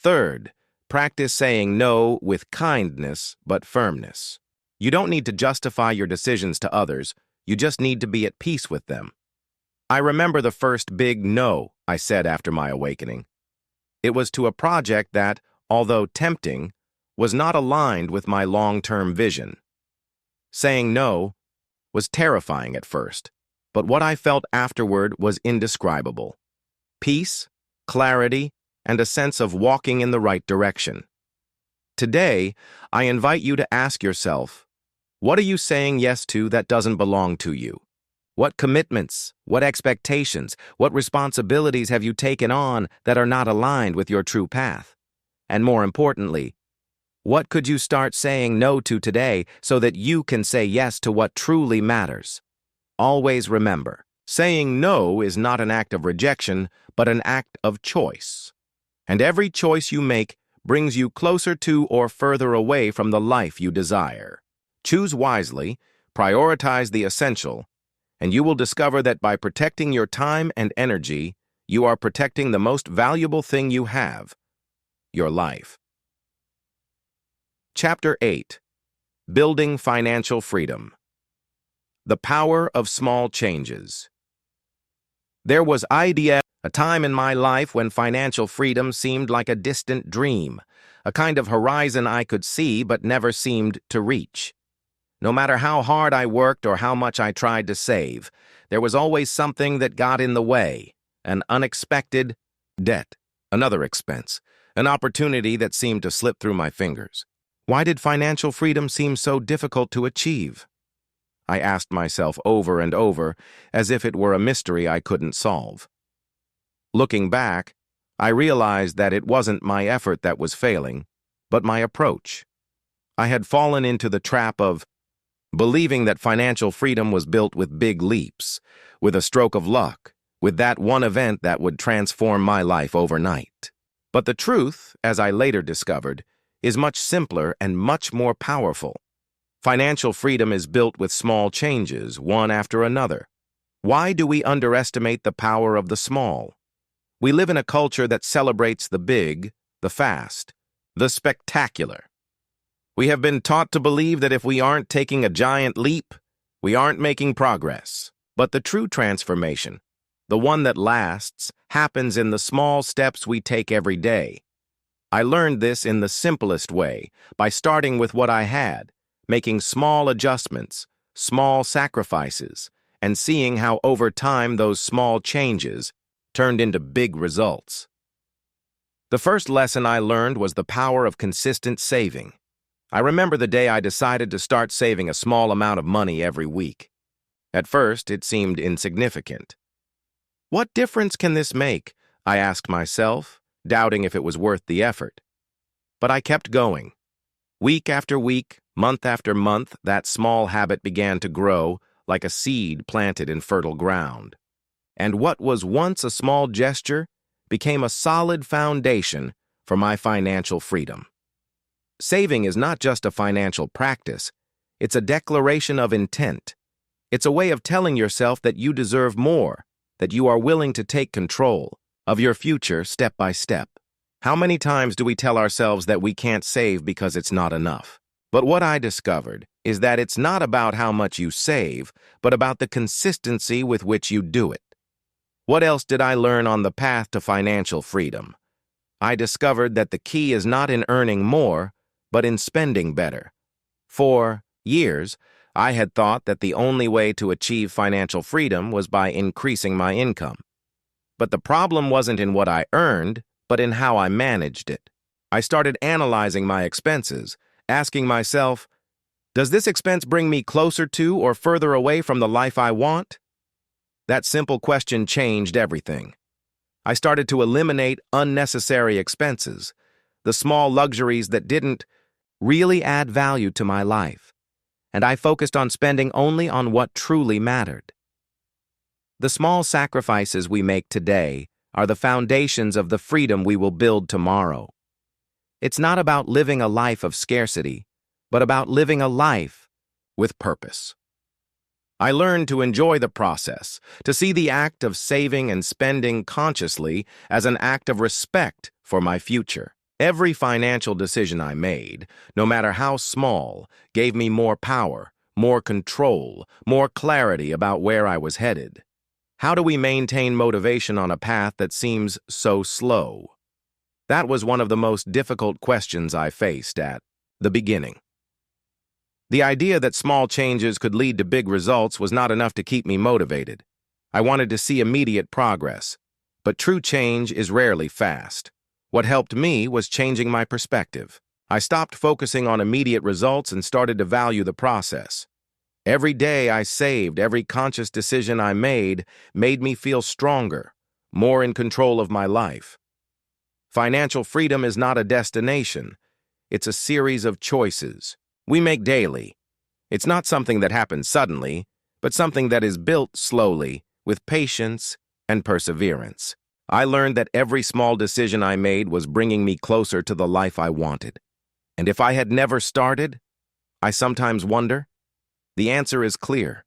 Third, practice saying no with kindness but firmness. You don't need to justify your decisions to others, you just need to be at peace with them. I remember the first big no I said after my awakening. It was to a project that, although tempting, was not aligned with my long-term vision. Saying no was terrifying at first, but what I felt afterward was indescribable. Peace, clarity, and a sense of walking in the right direction. Today, I invite you to ask yourself, what are you saying yes to that doesn't belong to you? What commitments, what expectations, what responsibilities have you taken on that are not aligned with your true path? And more importantly, what could you start saying no to today so that you can say yes to what truly matters? Always remember, saying no is not an act of rejection, but an act of choice. And every choice you make brings you closer to or further away from the life you desire. Choose wisely, prioritize the essential, and you will discover that by protecting your time and energy, you are protecting the most valuable thing you have, your life. Chapter 8. Building Financial Freedom. The Power of Small Changes. There was a time in my life when financial freedom seemed like a distant dream, a kind of horizon I could see but never seemed to reach. No matter how hard I worked or how much I tried to save, there was always something that got in the way, an unexpected debt, another expense, an opportunity that seemed to slip through my fingers. Why did financial freedom seem so difficult to achieve? I asked myself over and over, as if it were a mystery I couldn't solve. Looking back, I realized that it wasn't my effort that was failing, but my approach. I had fallen into the trap of believing that financial freedom was built with big leaps, with a stroke of luck, with that one event that would transform my life overnight. But the truth, as I later discovered, is much simpler and much more powerful. Financial freedom is built with small changes, one after another. Why do we underestimate the power of the small? We live in a culture that celebrates the big, the fast, the spectacular. We have been taught to believe that if we aren't taking a giant leap, we aren't making progress. But the true transformation, the one that lasts, happens in the small steps we take every day. I learned this in the simplest way, by starting with what I had, making small adjustments, small sacrifices, and seeing how over time those small changes turned into big results. The first lesson I learned was the power of consistent saving. I remember the day I decided to start saving a small amount of money every week. At first, it seemed insignificant. What difference can this make? I asked myself, doubting if it was worth the effort. But I kept going. Week after week, month after month, that small habit began to grow like a seed planted in fertile ground. And what was once a small gesture became a solid foundation for my financial freedom. Saving is not just a financial practice, it's a declaration of intent. It's a way of telling yourself that you deserve more, that you are willing to take control of your future step by step. How many times do we tell ourselves that we can't save because it's not enough? But what I discovered is that it's not about how much you save, but about the consistency with which you do it. What else did I learn on the path to financial freedom? I discovered that the key is not in earning more, but in spending better. For years, I had thought that the only way to achieve financial freedom was by increasing my income. But the problem wasn't in what I earned, but in how I managed it. I started analyzing my expenses, asking myself, does this expense bring me closer to or further away from the life I want? That simple question changed everything. I started to eliminate unnecessary expenses, the small luxuries that didn't really add value to my life, and I focused on spending only on what truly mattered. The small sacrifices we make today are the foundations of the freedom we will build tomorrow. It's not about living a life of scarcity, but about living a life with purpose. I learned to enjoy the process, to see the act of saving and spending consciously as an act of respect for my future. Every financial decision I made, no matter how small, gave me more power, more control, more clarity about where I was headed. How do we maintain motivation on a path that seems so slow? That was one of the most difficult questions I faced at the beginning. The idea that small changes could lead to big results was not enough to keep me motivated. I wanted to see immediate progress, but true change is rarely fast. What helped me was changing my perspective. I stopped focusing on immediate results and started to value the process. Every day I saved, every conscious decision I made me feel stronger, more in control of my life. Financial freedom is not a destination. It's a series of choices we make daily. It's not something that happens suddenly, but something that is built slowly, with patience and perseverance. I learned that every small decision I made was bringing me closer to the life I wanted. And if I had never started, I sometimes wonder, the answer is clear.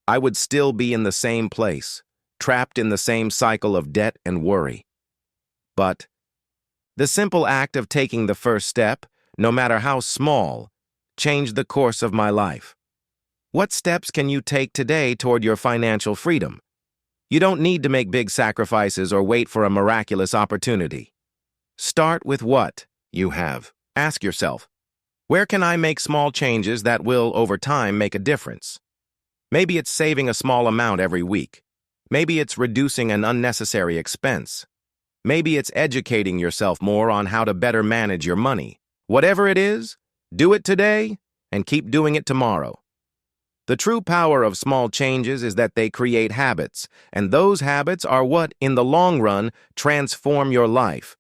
I would still be in the same place, trapped in the same cycle of debt and worry. But the simple act of taking the first step, no matter how small, changed the course of my life. What steps can you take today toward your financial freedom? You don't need to make big sacrifices or wait for a miraculous opportunity. Start with what you have. Ask yourself, Where can I make small changes that will, over time, make a difference? Maybe it's saving a small amount every week. Maybe it's reducing an unnecessary expense. Maybe it's educating yourself more on how to better manage your money. Whatever it is, do it today and keep doing it tomorrow. The true power of small changes is that they create habits, and those habits are what, in the long run, transform your life.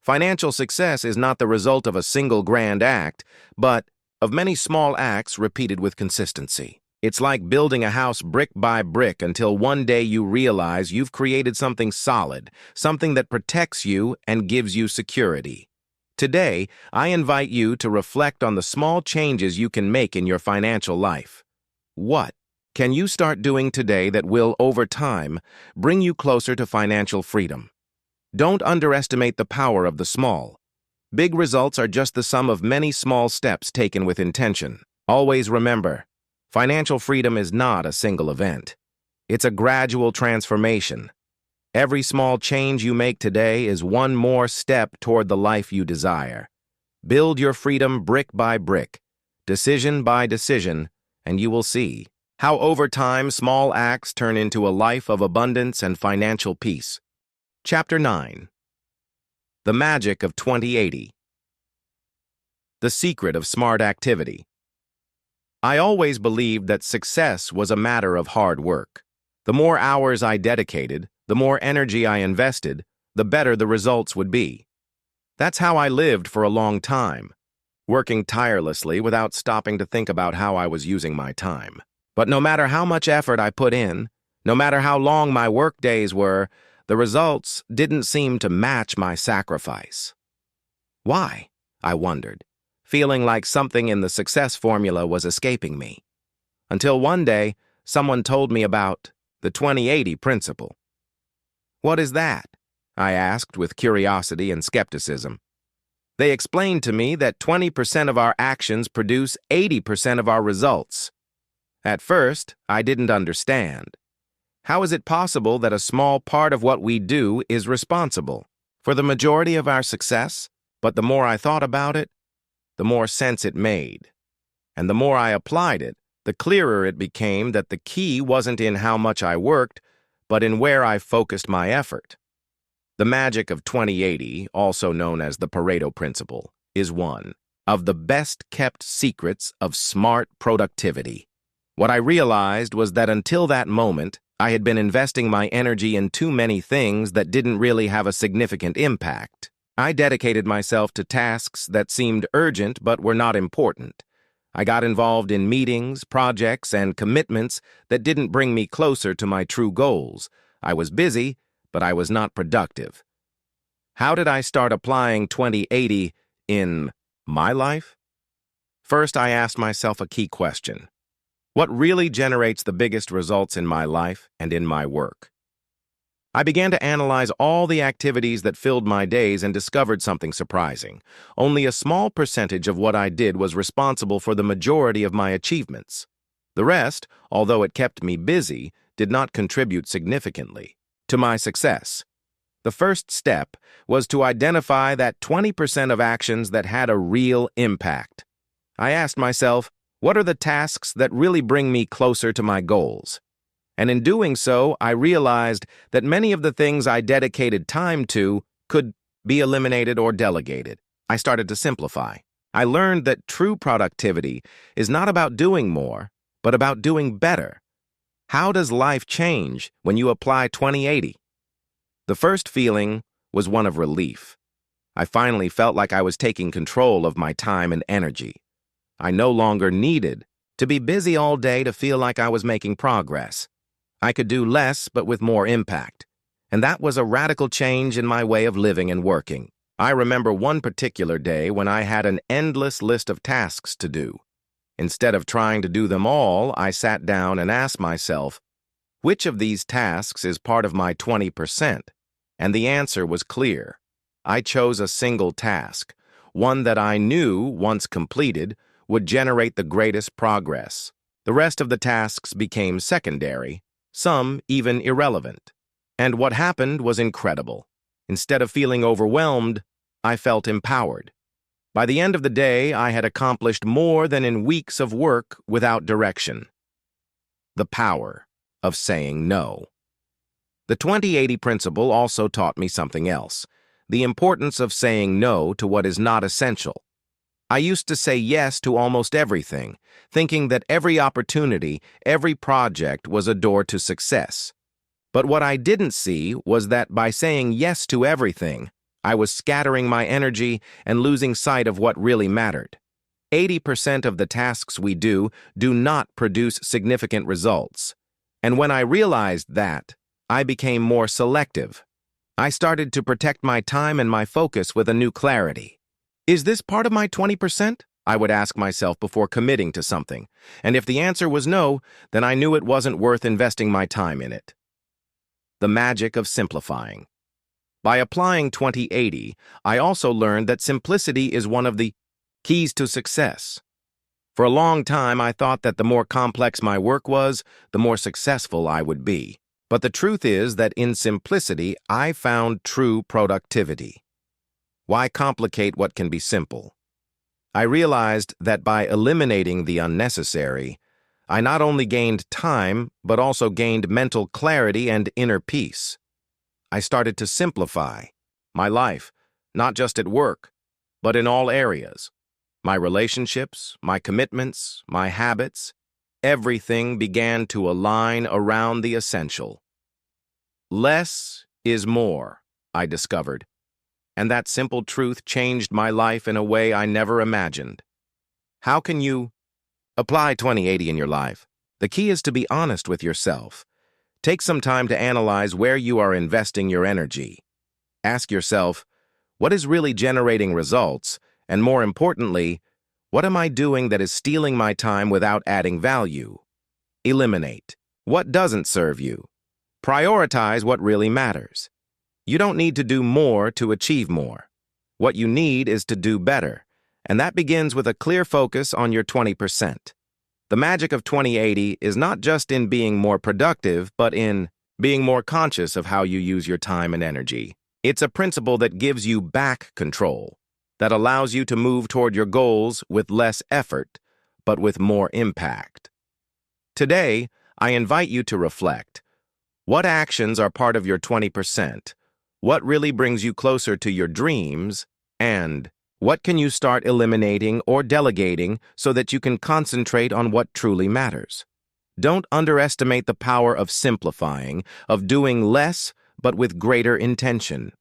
Financial success is not the result of a single grand act, but of many small acts repeated with consistency. It's like building a house brick by brick until one day you realize you've created something solid, something that protects you and gives you security. Today, I invite you to reflect on the small changes you can make in your financial life. What can you start doing today that will, over time, bring you closer to financial freedom? Don't underestimate the power of the small. Big results are just the sum of many small steps taken with intention. Always remember, financial freedom is not a single event. It's a gradual transformation. Every small change you make today is one more step toward the life you desire. Build your freedom brick by brick, decision by decision, and you will see how over time small acts turn into a life of abundance and financial peace. Chapter 9. The Magic of 2080. The Secret of Smart Activity. I always believed that success was a matter of hard work. The more hours I dedicated, the more energy I invested, the better the results would be. That's how I lived for a long time, working tirelessly without stopping to think about how I was using my time. But no matter how much effort I put in, no matter how long my work days were, the results didn't seem to match my sacrifice. Why? I wondered, feeling like something in the success formula was escaping me. Until one day, someone told me about the 2080 principle. What is that? I asked with curiosity and skepticism. They explained to me that 20% of our actions produce 80% of our results. At first, I didn't understand. How is it possible that a small part of what we do is responsible for the majority of our success? But the more I thought about it, the more sense it made. And the more I applied it, the clearer it became that the key wasn't in how much I worked, but in where I focused my effort. The magic of 2080, also known as the Pareto principle, is one of the best-kept secrets of smart productivity. What I realized was that until that moment, I had been investing my energy in too many things that didn't really have a significant impact. I dedicated myself to tasks that seemed urgent but were not important. I got involved in meetings, projects, and commitments that didn't bring me closer to my true goals. I was busy, but I was not productive. How did I start applying 2080 in my life? First, I asked myself a key question. What really generates the biggest results in my life and in my work? I began to analyze all the activities that filled my days and discovered something surprising. Only a small percentage of what I did was responsible for the majority of my achievements. The rest, although it kept me busy, did not contribute significantly to my success. The first step was to identify that 20% of actions that had a real impact. I asked myself, what are the tasks that really bring me closer to my goals? And in doing so, I realized that many of the things I dedicated time to could be eliminated or delegated. I started to simplify. I learned that true productivity is not about doing more, but about doing better. How does life change when you apply 2080? The first feeling was one of relief. I finally felt like I was taking control of my time and energy. I no longer needed to be busy all day to feel like I was making progress. I could do less but with more impact. And that was a radical change in my way of living and working. I remember one particular day when I had an endless list of tasks to do. Instead of trying to do them all, I sat down and asked myself, which of these tasks is part of my 20%? And the answer was clear. I chose a single task, one that I knew, once completed, would generate the greatest progress. The rest of the tasks became secondary, some even irrelevant. And what happened was incredible. Instead of feeling overwhelmed, I felt empowered. By the end of the day, I had accomplished more than in weeks of work without direction. The power of saying no. The 20/80 principle also taught me something else: the importance of saying no to what is not essential. I used to say yes to almost everything, thinking that every opportunity, every project was a door to success. But what I didn't see was that by saying yes to everything, I was scattering my energy and losing sight of what really mattered. 80% of the tasks we do not produce significant results. And when I realized that, I became more selective. I started to protect my time and my focus with a new clarity. Is this part of my 20%? I would ask myself before committing to something. And if the answer was no, then I knew it wasn't worth investing my time in it. The magic of simplifying. By applying 20/80, I also learned that simplicity is one of the keys to success. For a long time, I thought that the more complex my work was, the more successful I would be. But the truth is that in simplicity, I found true productivity. Why complicate what can be simple? I realized that by eliminating the unnecessary, I not only gained time, but also gained mental clarity and inner peace. I started to simplify my life, not just at work, but in all areas. My relationships, my commitments, my habits, everything began to align around the essential. Less is more, I discovered. And that simple truth changed my life in a way I never imagined. How can you apply 20/80 in your life? The key is to be honest with yourself. Take some time to analyze where you are investing your energy. Ask yourself, what is really generating results? And more importantly, what am I doing that is stealing my time without adding value? Eliminate what doesn't serve you. Prioritize what really matters. You don't need to do more to achieve more. What you need is to do better, and that begins with a clear focus on your 20%. The magic of 20/80 is not just in being more productive, but in being more conscious of how you use your time and energy. It's a principle that gives you back control, that allows you to move toward your goals with less effort, but with more impact. Today, I invite you to reflect. What actions are part of your 20%? What really brings you closer to your dreams? And what can you start eliminating or delegating so that you can concentrate on what truly matters? Don't underestimate the power of simplifying, of doing less but with greater intention.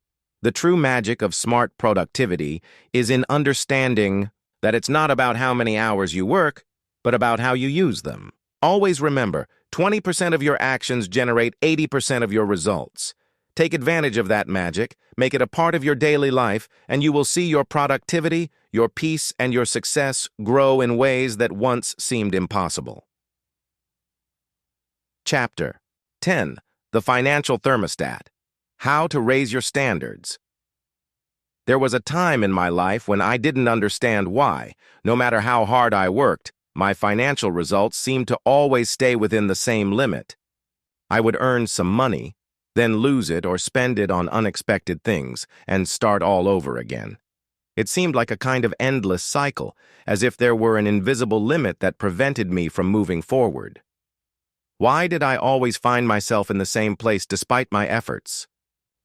The true magic of smart productivity is in understanding that it's not about how many hours you work, but about how you use them. Always remember, 20% of your actions generate 80% of your results. Take advantage of that magic, make it a part of your daily life, and you will see your productivity, your peace, and your success grow in ways that once seemed impossible. Chapter 10. The Financial Thermostat. How to Raise Your Standards. There was a time in my life when I didn't understand why, no matter how hard I worked, my financial results seemed to always stay within the same limit. I would earn some money, then lose it or spend it on unexpected things, and start all over again. It seemed like a kind of endless cycle, as if there were an invisible limit that prevented me from moving forward. Why did I always find myself in the same place despite my efforts?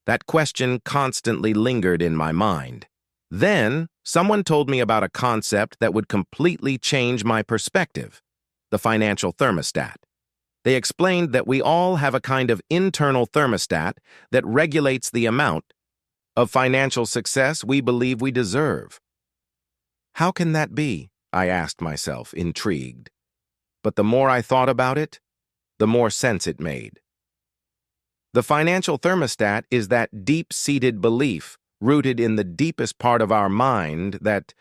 That question constantly lingered in my mind. Then, someone told me about a concept that would completely change my perspective: the financial thermostat. They explained that we all have a kind of internal thermostat that regulates the amount of financial success we believe we deserve. How can that be? I asked myself, intrigued. But the more I thought about it, the more sense it made. The financial thermostat is that deep-seated belief, rooted in the deepest part of our mind, that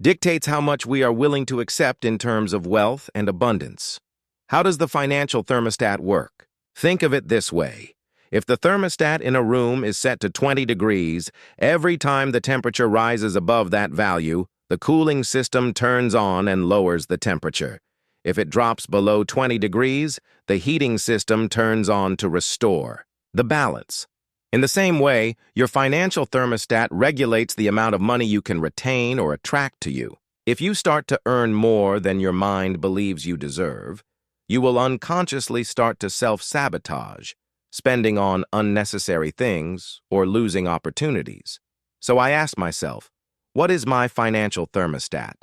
dictates how much we are willing to accept in terms of wealth and abundance. How does the financial thermostat work? Think of it this way. If the thermostat in a room is set to 20 degrees, every time the temperature rises above that value, the cooling system turns on and lowers the temperature. If it drops below 20 degrees, the heating system turns on to restore the balance. In the same way, your financial thermostat regulates the amount of money you can retain or attract to you. If you start to earn more than your mind believes you deserve, you will unconsciously start to self-sabotage, spending on unnecessary things or losing opportunities. So I asked myself, what is my financial thermostat?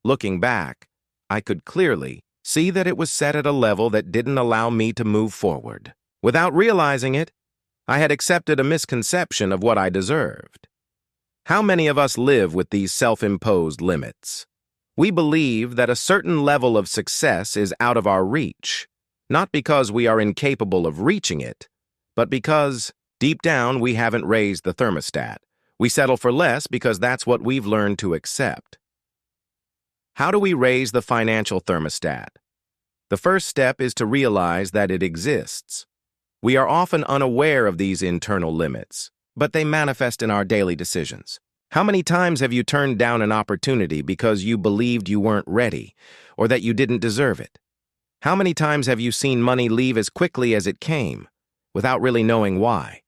Looking back, I could clearly see that it was set at a level that didn't allow me to move forward. Without realizing it, I had accepted a misconception of what I deserved. How many of us live with these self-imposed limits? We believe that a certain level of success is out of our reach, not because we are incapable of reaching it, but because, deep down, we haven't raised the thermostat. We settle for less because that's what we've learned to accept. How do we raise the financial thermostat? The first step is to realize that it exists. We are often unaware of these internal limits, but they manifest in our daily decisions. How many times have you turned down an opportunity because you believed you weren't ready, or that you didn't deserve it? How many times have you seen money leave as quickly as it came, without really knowing why?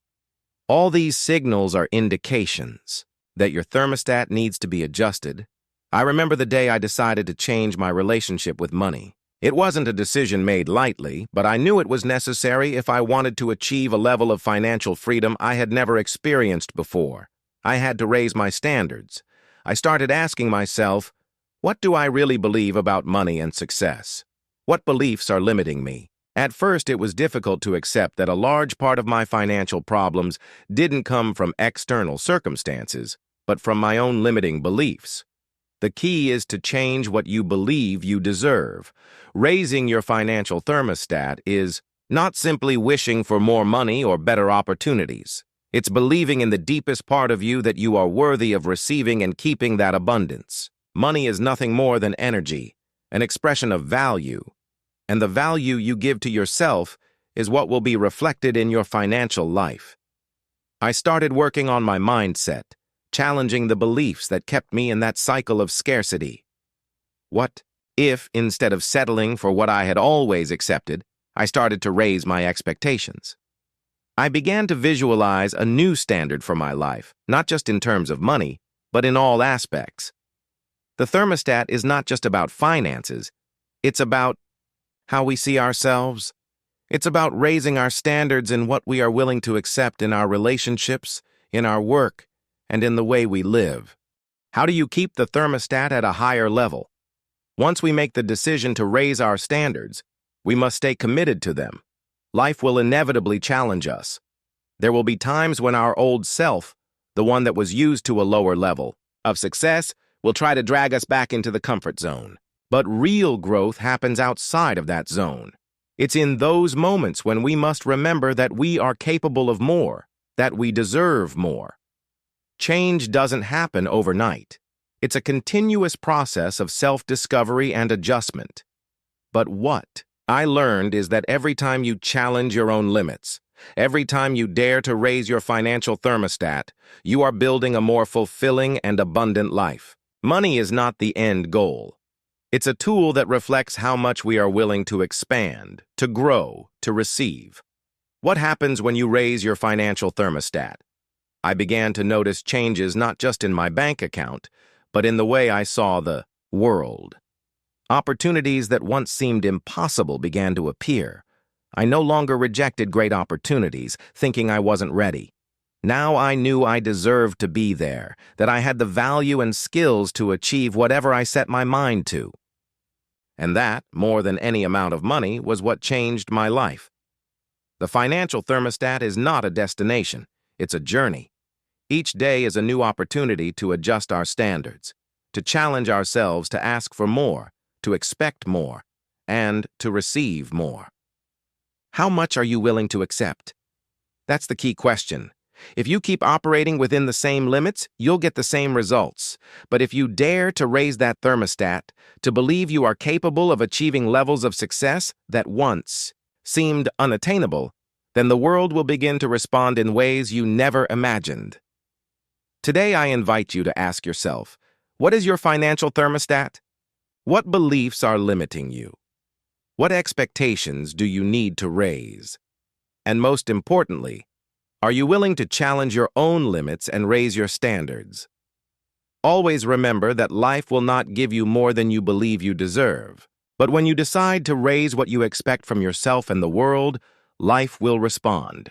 All these signals are indications that your thermostat needs to be adjusted. I remember the day I decided to change my relationship with money. It wasn't a decision made lightly, but I knew it was necessary if I wanted to achieve a level of financial freedom I had never experienced before. I had to raise my standards. I started asking myself, what do I really believe about money and success? What beliefs are limiting me? At first, it was difficult to accept that a large part of my financial problems didn't come from external circumstances, but from my own limiting beliefs. The key is to change what you believe you deserve. Raising your financial thermostat is not simply wishing for more money or better opportunities. It's believing in the deepest part of you that you are worthy of receiving and keeping that abundance. Money is nothing more than energy, an expression of value. And the value you give to yourself is what will be reflected in your financial life. I started working on my mindset, challenging the beliefs that kept me in that cycle of scarcity. What if, instead of settling for what I had always accepted, I started to raise my expectations? I began to visualize a new standard for my life, not just in terms of money, but in all aspects. The thermostat is not just about finances, it's about how we see ourselves. It's about raising our standards in what we are willing to accept in our relationships, in our work, and in the way we live. How do you keep the thermostat at a higher level? Once we make the decision to raise our standards, we must stay committed to them. Life will inevitably challenge us. There will be times when our old self, the one that was used to a lower level of success, will try to drag us back into the comfort zone. But real growth happens outside of that zone. It's in those moments when we must remember that we are capable of more, that we deserve more. Change doesn't happen overnight. It's a continuous process of self-discovery and adjustment. But what I learned is that every time you challenge your own limits, every time you dare to raise your financial thermostat, you are building a more fulfilling and abundant life. Money is not the end goal. It's a tool that reflects how much we are willing to expand, to grow, to receive. What happens when you raise your financial thermostat? I began to notice changes not just in my bank account, but in the way I saw the world. Opportunities that once seemed impossible began to appear. I no longer rejected great opportunities, thinking I wasn't ready. Now I knew I deserved to be there, that I had the value and skills to achieve whatever I set my mind to. And that, more than any amount of money, was what changed my life. The financial thermostat is not a destination, it's a journey. Each day is a new opportunity to adjust our standards, to challenge ourselves to ask for more, to expect more, and to receive more. How much are you willing to accept? That's the key question. If you keep operating within the same limits, you'll get the same results. But if you dare to raise that thermostat, to believe you are capable of achieving levels of success that once seemed unattainable, then the world will begin to respond in ways you never imagined. Today, I invite you to ask yourself, what is your financial thermostat? What beliefs are limiting you? What expectations do you need to raise? And most importantly, Are you willing to challenge your own limits and raise your standards? Always remember that life will not give you more than you believe you deserve. But when you decide to raise what you expect from yourself and the world, life will respond.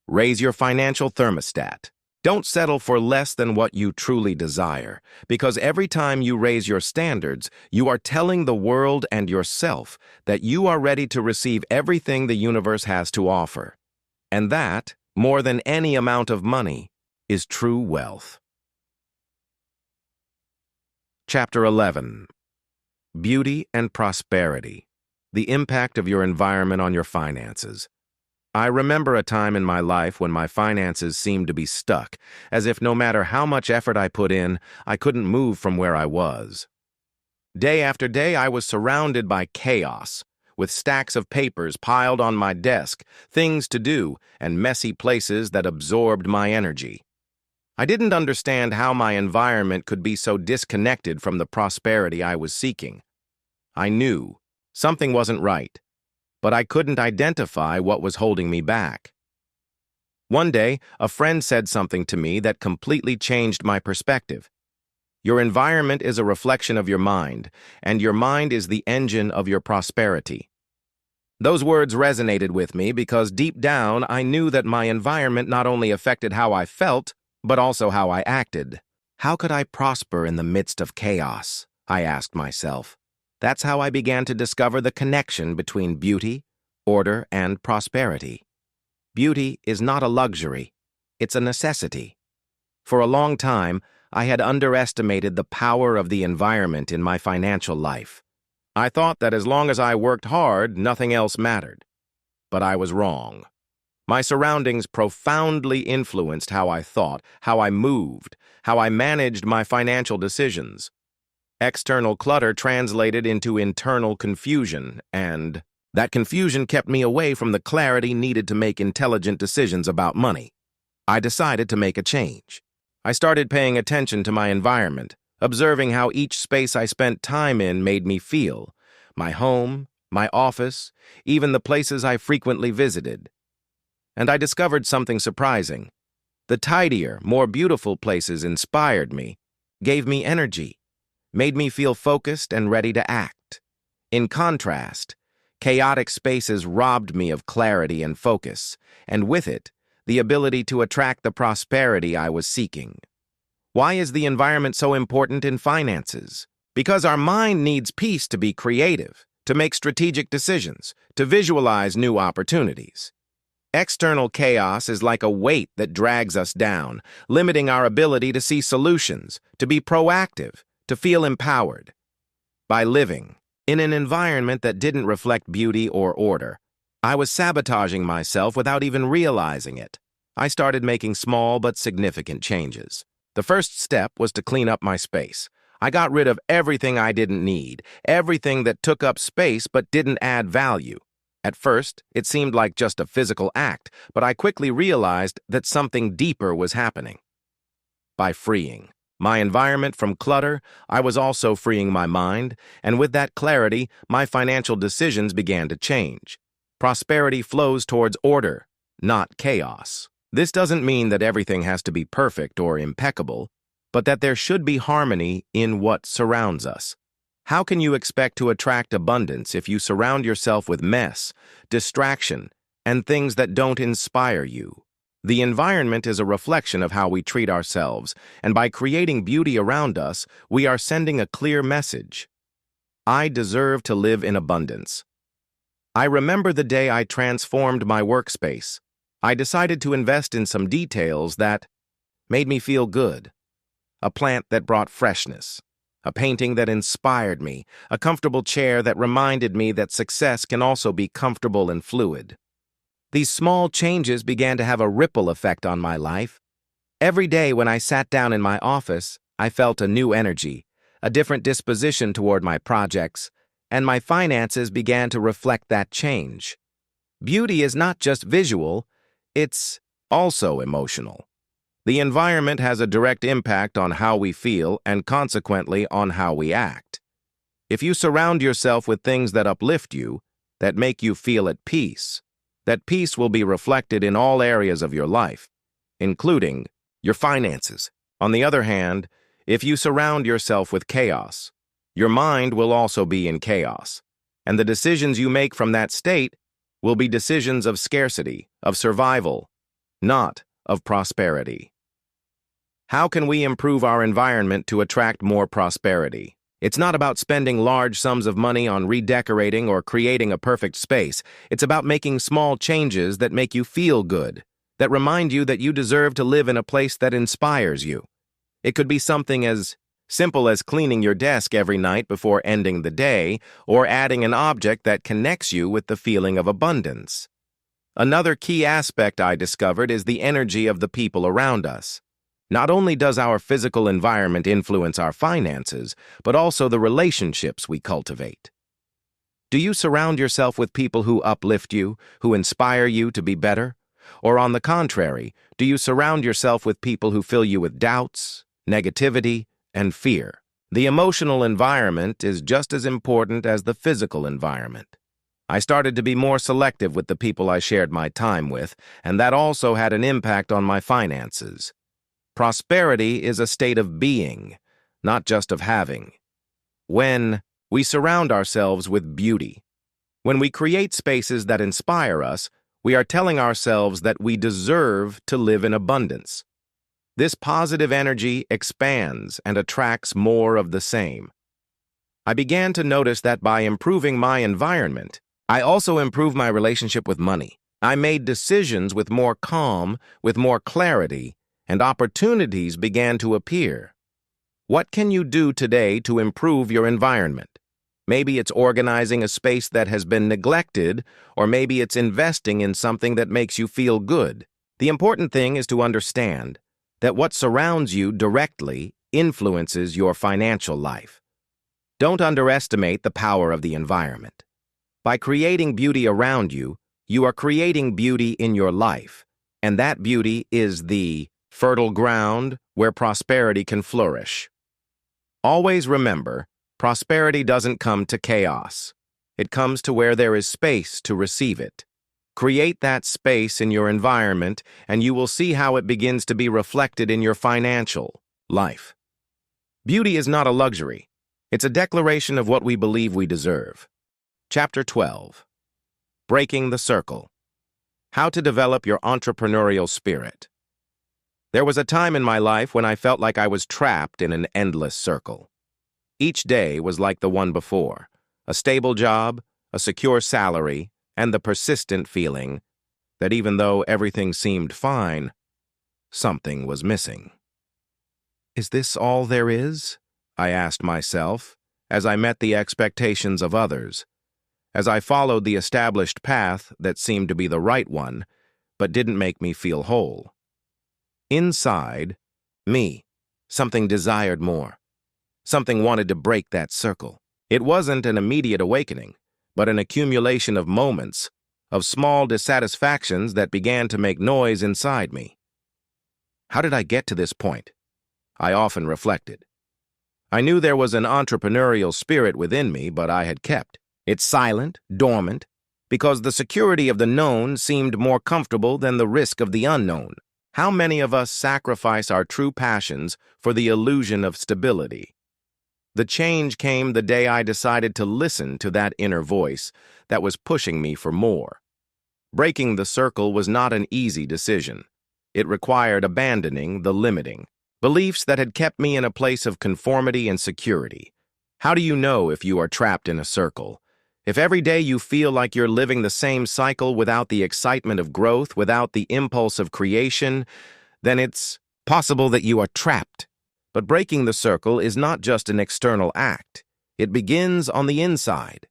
Raise your financial thermostat. Don't settle for less than what you truly desire, because every time you raise your standards, you are telling the world and yourself that you are ready to receive everything the universe has to offer. And that, more than any amount of money, is true wealth. Chapter 11. Beauty and Prosperity. The Impact of Your Environment on Your Finances. I remember a time in my life when my finances seemed to be stuck, as if no matter how much effort I put in, I couldn't move from where I was. Day after day, I was surrounded by chaos, with stacks of papers piled on my desk, things to do, and messy places that absorbed my energy. I didn't understand how my environment could be so disconnected from the prosperity I was seeking. I knew something wasn't right, but I couldn't identify what was holding me back. One day, a friend said something to me that completely changed my perspective. Your environment is a reflection of your mind, and your mind is the engine of your prosperity. Those words resonated with me because deep down I knew that my environment not only affected how I felt, but also how I acted. How could I prosper in the midst of chaos? I asked myself. That's how I began to discover the connection between beauty, order, and prosperity. Beauty is not a luxury, it's a necessity. For a long time, I had underestimated the power of the environment in my financial life. I thought that as long as I worked hard, nothing else mattered. But I was wrong. My surroundings profoundly influenced how I thought, how I moved, how I managed my financial decisions. External clutter translated into internal confusion, and that confusion kept me away from the clarity needed to make intelligent decisions about money. I decided to make a change. I started paying attention to my environment, observing how each space I spent time in made me feel, my home, my office, even the places I frequently visited. And I discovered something surprising. The tidier, more beautiful places inspired me, gave me energy, made me feel focused and ready to act. In contrast, chaotic spaces robbed me of clarity and focus, and with it, the ability to attract the prosperity I was seeking. Why is the environment so important in finances? Because our mind needs peace to be creative, to make strategic decisions, to visualize new opportunities. External chaos is like a weight that drags us down, limiting our ability to see solutions, to be proactive, to feel empowered. By living in an environment that didn't reflect beauty or order, I was sabotaging myself without even realizing it. I started making small but significant changes. The first step was to clean up my space. I got rid of everything I didn't need, everything that took up space but didn't add value. At first, it seemed like just a physical act, but I quickly realized that something deeper was happening. By freeing my environment from clutter, I was also freeing my mind, and with that clarity, my financial decisions began to change. Prosperity flows towards order, not chaos. This doesn't mean that everything has to be perfect or impeccable, but that there should be harmony in what surrounds us. How can you expect to attract abundance if you surround yourself with mess, distraction, and things that don't inspire you? The environment is a reflection of how we treat ourselves, and by creating beauty around us, we are sending a clear message. I deserve to live in abundance. I remember the day I transformed my workspace. I decided to invest in some details that made me feel good. A plant that brought freshness. A painting that inspired me, a comfortable chair that reminded me that success can also be comfortable and fluid. These small changes began to have a ripple effect on my life. Every day when I sat down in my office, I felt a new energy, a different disposition toward my projects, and my finances began to reflect that change. Beauty is not just visual, it's also emotional. The environment has a direct impact on how we feel and consequently on how we act. If you surround yourself with things that uplift you, that make you feel at peace, that peace will be reflected in all areas of your life, including your finances. On the other hand, if you surround yourself with chaos, your mind will also be in chaos, and the decisions you make from that state will be decisions of scarcity, of survival, not of prosperity. How can we improve our environment to attract more prosperity? It's not about spending large sums of money on redecorating or creating a perfect space. It's about making small changes that make you feel good, that remind you that you deserve to live in a place that inspires you. It could be something as simple as cleaning your desk every night before ending the day, or adding an object that connects you with the feeling of abundance. Another key aspect I discovered is the energy of the people around us. Not only does our physical environment influence our finances, but also the relationships we cultivate. Do you surround yourself with people who uplift you, who inspire you to be better? Or on the contrary, do you surround yourself with people who fill you with doubts, negativity, and fear? The emotional environment is just as important as the physical environment. I started to be more selective with the people I shared my time with, and that also had an impact on my finances. Prosperity is a state of being, not just of having. When we surround ourselves with beauty, when we create spaces that inspire us, we are telling ourselves that we deserve to live in abundance. This positive energy expands and attracts more of the same. I began to notice that by improving my environment, I also improved my relationship with money. I made decisions with more calm, with more clarity, and opportunities began to appear. What can you do today to improve your environment? Maybe it's organizing a space that has been neglected, or maybe it's investing in something that makes you feel good. The important thing is to understand that what surrounds you directly influences your financial life. Don't underestimate the power of the environment. By creating beauty around you, you are creating beauty in your life, and that beauty is the fertile ground where prosperity can flourish. Always remember, prosperity doesn't come to chaos. It comes to where there is space to receive it. Create that space in your environment, and you will see how it begins to be reflected in your financial life. Beauty is not a luxury. It's a declaration of what we believe we deserve. Chapter 12. Breaking the Circle. How to develop your entrepreneurial spirit. There was a time in my life when I felt like I was trapped in an endless circle. Each day was like the one before, a stable job, a secure salary, and the persistent feeling that even though everything seemed fine, something was missing. Is this all there is? I asked myself, as I met the expectations of others, as I followed the established path that seemed to be the right one, but didn't make me feel whole. Inside me, something desired more. Something wanted to break that circle. It wasn't an immediate awakening, but an accumulation of moments, of small dissatisfactions that began to make noise inside me. How did I get to this point? I often reflected. I knew there was an entrepreneurial spirit within me, but I had kept it silent, dormant, because the security of the known seemed more comfortable than the risk of the unknown. How many of us sacrifice our true passions for the illusion of stability? The change came the day I decided to listen to that inner voice that was pushing me for more. Breaking the circle was not an easy decision. It required abandoning the limiting beliefs that had kept me in a place of conformity and security. How do you know if you are trapped in a circle? If every day you feel like you're living the same cycle without the excitement of growth, without the impulse of creation, then it's possible that you are trapped. But breaking the circle is not just an external act. It begins on the inside.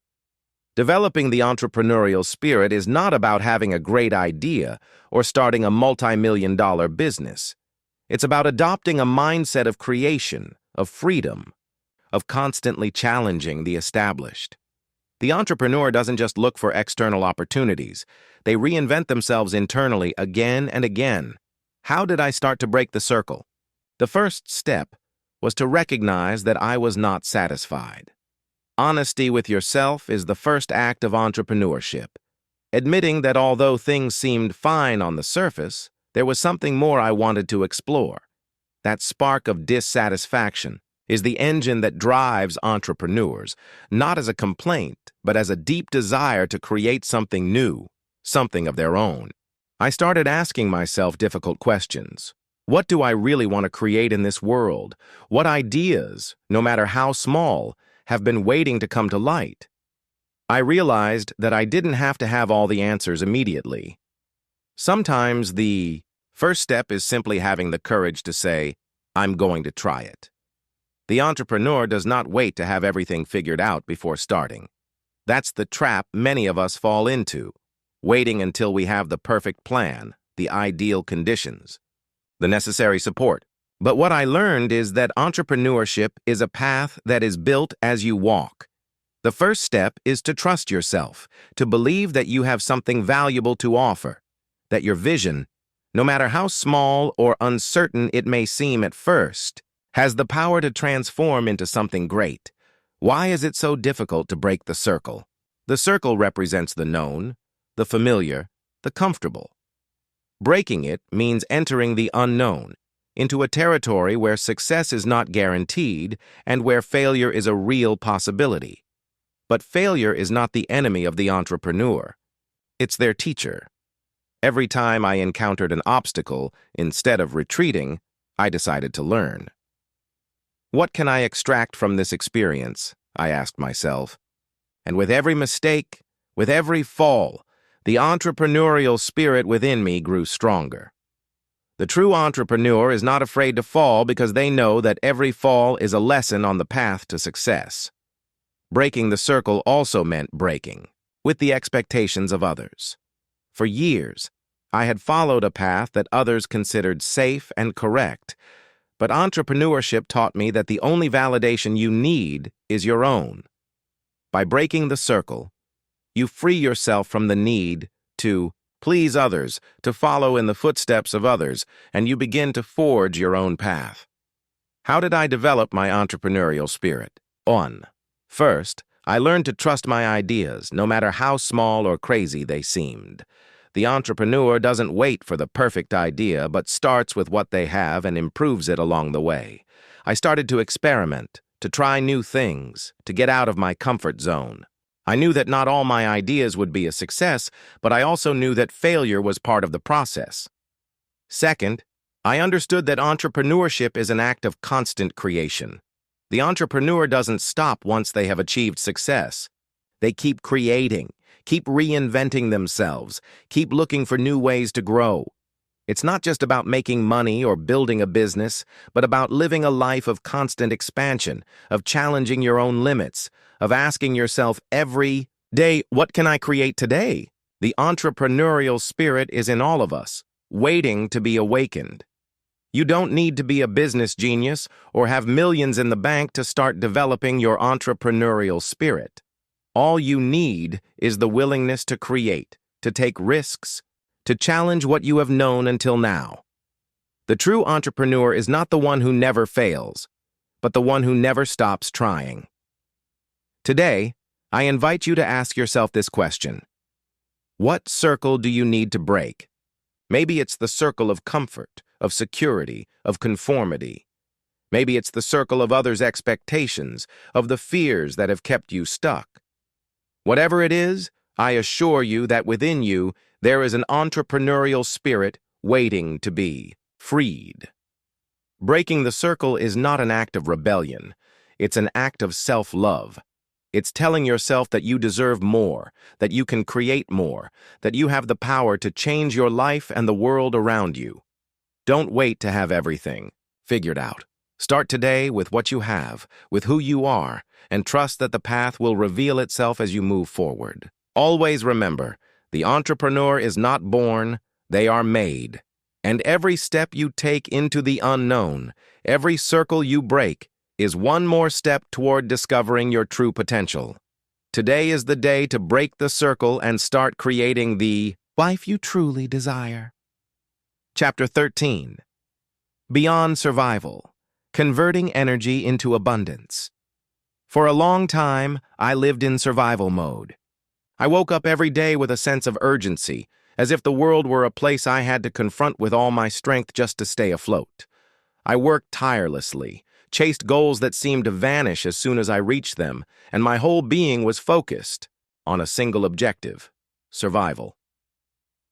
Developing the entrepreneurial spirit is not about having a great idea or starting a multi-million-dollar business. It's about adopting a mindset of creation, of freedom, of constantly challenging the established. The entrepreneur doesn't just look for external opportunities. They reinvent themselves internally again and again. How did I start to break the circle? The first step was to recognize that I was not satisfied. Honesty with yourself is the first act of entrepreneurship. admitting that although things seemed fine on the surface, there was something more I wanted to explore. That spark of dissatisfaction is the engine that drives entrepreneurs, not as a complaint, but as a deep desire to create something new, something of their own. I started asking myself difficult questions. What do I really want to create in this world? What ideas, no matter how small, have been waiting to come to light? I realized that I didn't have to have all the answers immediately. Sometimes the first step is simply having the courage to say, I'm going to try it. The entrepreneur does not wait to have everything figured out before starting. That's the trap many of us fall into, waiting until we have the perfect plan, the ideal conditions, the necessary support. But what I learned is that entrepreneurship is a path that is built as you walk. The first step is to trust yourself, to believe that you have something valuable to offer, that your vision, no matter how small or uncertain it may seem at first, has the power to transform into something great. Why is it so difficult to break the circle? The circle represents the known, the familiar, the comfortable. Breaking it means entering the unknown, into a territory where success is not guaranteed and where failure is a real possibility. But failure is not the enemy of the entrepreneur. It's their teacher. Every time I encountered an obstacle, instead of retreating, I decided to learn. What can I extract from this experience? I asked myself. And with every mistake, with every fall, the entrepreneurial spirit within me grew stronger. The true entrepreneur is not afraid to fall because they know that every fall is a lesson on the path to success. Breaking the circle also meant breaking with the expectations of others. For years, I had followed a path that others considered safe and correct, but entrepreneurship taught me that the only validation you need is your own. By breaking the circle, you free yourself from the need to please others, to follow in the footsteps of others, and you begin to forge your own path. How did I develop my entrepreneurial spirit? First, I learned to trust my ideas, no matter how small or crazy they seemed. The entrepreneur doesn't wait for the perfect idea, but starts with what they have and improves it along the way. I started to experiment, to try new things, to get out of my comfort zone. I knew that not all my ideas would be a success, but I also knew that failure was part of the process. Second, I understood that entrepreneurship is an act of constant creation. The entrepreneur doesn't stop once they have achieved success. They keep creating, keep reinventing themselves, keep looking for new ways to grow. It's not just about making money or building a business, but about living a life of constant expansion, of challenging your own limits, of asking yourself every day, what can I create today? The entrepreneurial spirit is in all of us, waiting to be awakened. You don't need to be a business genius or have millions in the bank to start developing your entrepreneurial spirit. All you need is the willingness to create, to take risks, to challenge what you have known until now. The true entrepreneur is not the one who never fails, but the one who never stops trying. Today, I invite you to ask yourself this question. What circle do you need to break? Maybe it's the circle of comfort, of security, of conformity. Maybe it's the circle of others' expectations, of the fears that have kept you stuck. Whatever it is, I assure you that within you there is an entrepreneurial spirit waiting to be freed. Breaking the circle is not an act of rebellion. It's an act of self-love. It's telling yourself that you deserve more, that you can create more, that you have the power to change your life and the world around you. Don't wait to have everything figured out. Start today with what you have, with who you are, and trust that the path will reveal itself as you move forward. Always remember, the entrepreneur is not born, they are made. And every step you take into the unknown, every circle you break, is one more step toward discovering your true potential. Today is the day to break the circle and start creating the life you truly desire. Chapter 13. Beyond Survival. Converting Energy into Abundance. For a long time, I lived in survival mode. I woke up every day with a sense of urgency, as if the world were a place I had to confront with all my strength just to stay afloat. I worked tirelessly, chased goals that seemed to vanish as soon as I reached them, and my whole being was focused on a single objective: survival.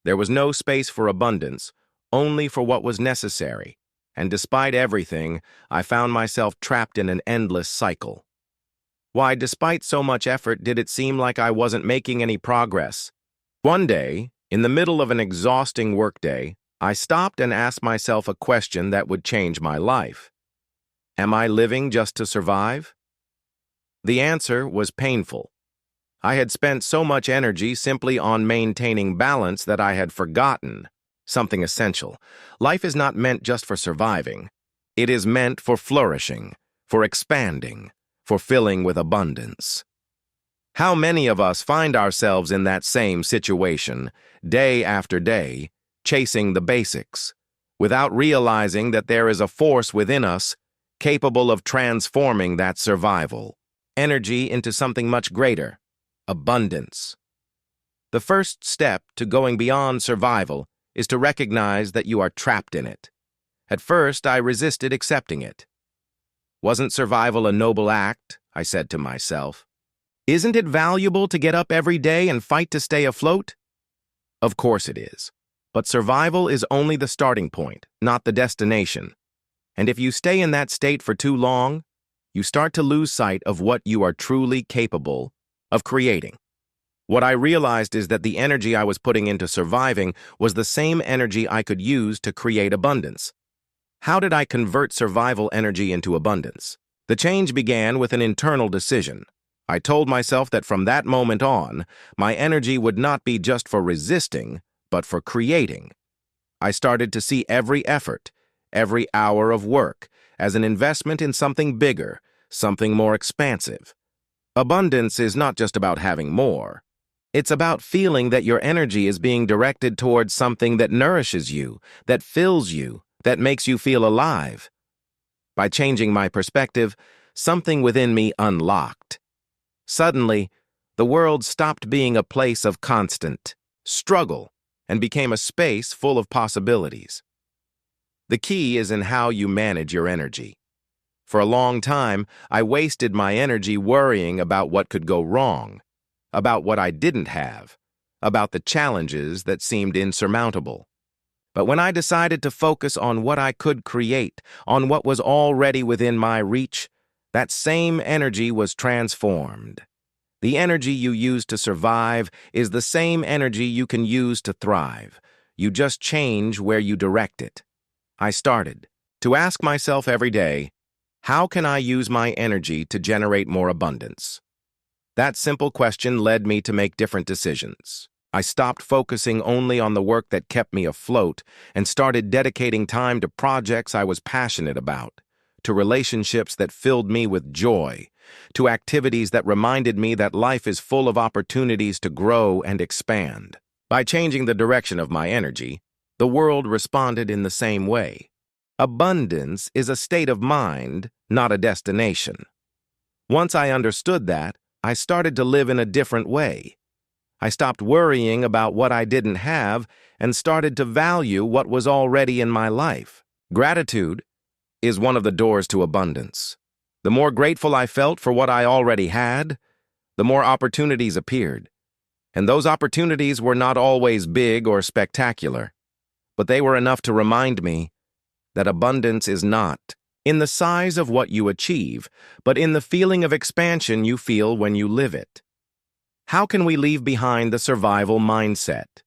There was no space for abundance, only for what was necessary, and despite everything, I found myself trapped in an endless cycle. Why, despite so much effort, did it seem like I wasn't making any progress? One day, in the middle of an exhausting workday, I stopped and asked myself a question that would change my life. Am I living just to survive? The answer was painful. I had spent so much energy simply on maintaining balance that I had forgotten something essential. Life is not meant just for surviving. It is meant for flourishing, for expanding, for filling with abundance. How many of us find ourselves in that same situation, day after day, chasing the basics, without realizing that there is a force within us capable of transforming that survival energy into something much greater: abundance. The first step to going beyond survival is to recognize that you are trapped in it. At first, I resisted accepting it. Wasn't survival a noble act? I said to myself. Isn't it valuable to get up every day and fight to stay afloat? Of course it is. But survival is only the starting point, not the destination. And if you stay in that state for too long, you start to lose sight of what you are truly capable of creating. What I realized is that the energy I was putting into surviving was the same energy I could use to create abundance. How did I convert survival energy into abundance? The change began with an internal decision. I told myself that from that moment on, my energy would not be just for resisting, but for creating. I started to see every effort, every hour of work, as an investment in something bigger, something more expansive. Abundance is not just about having more. It's about feeling that your energy is being directed towards something that nourishes you, that fills you, that makes you feel alive. By changing my perspective, something within me unlocked. Suddenly, the world stopped being a place of constant struggle and became a space full of possibilities. The key is in how you manage your energy. For a long time, I wasted my energy worrying about what could go wrong, about what I didn't have, about the challenges that seemed insurmountable. But when I decided to focus on what I could create, on what was already within my reach, that same energy was transformed. The energy you use to survive is the same energy you can use to thrive. You just change where you direct it. I started to ask myself every day, how can I use my energy to generate more abundance? That simple question led me to make different decisions. I stopped focusing only on the work that kept me afloat and started dedicating time to projects I was passionate about, to relationships that filled me with joy, to activities that reminded me that life is full of opportunities to grow and expand. By changing the direction of my energy, the world responded in the same way. Abundance is a state of mind, not a destination. Once I understood that, I started to live in a different way. I stopped worrying about what I didn't have and started to value what was already in my life. Gratitude is one of the doors to abundance. The more grateful I felt for what I already had, the more opportunities appeared. And those opportunities were not always big or spectacular, but they were enough to remind me that abundance is not in the size of what you achieve, but in the feeling of expansion you feel when you live it. How can we leave behind the survival mindset?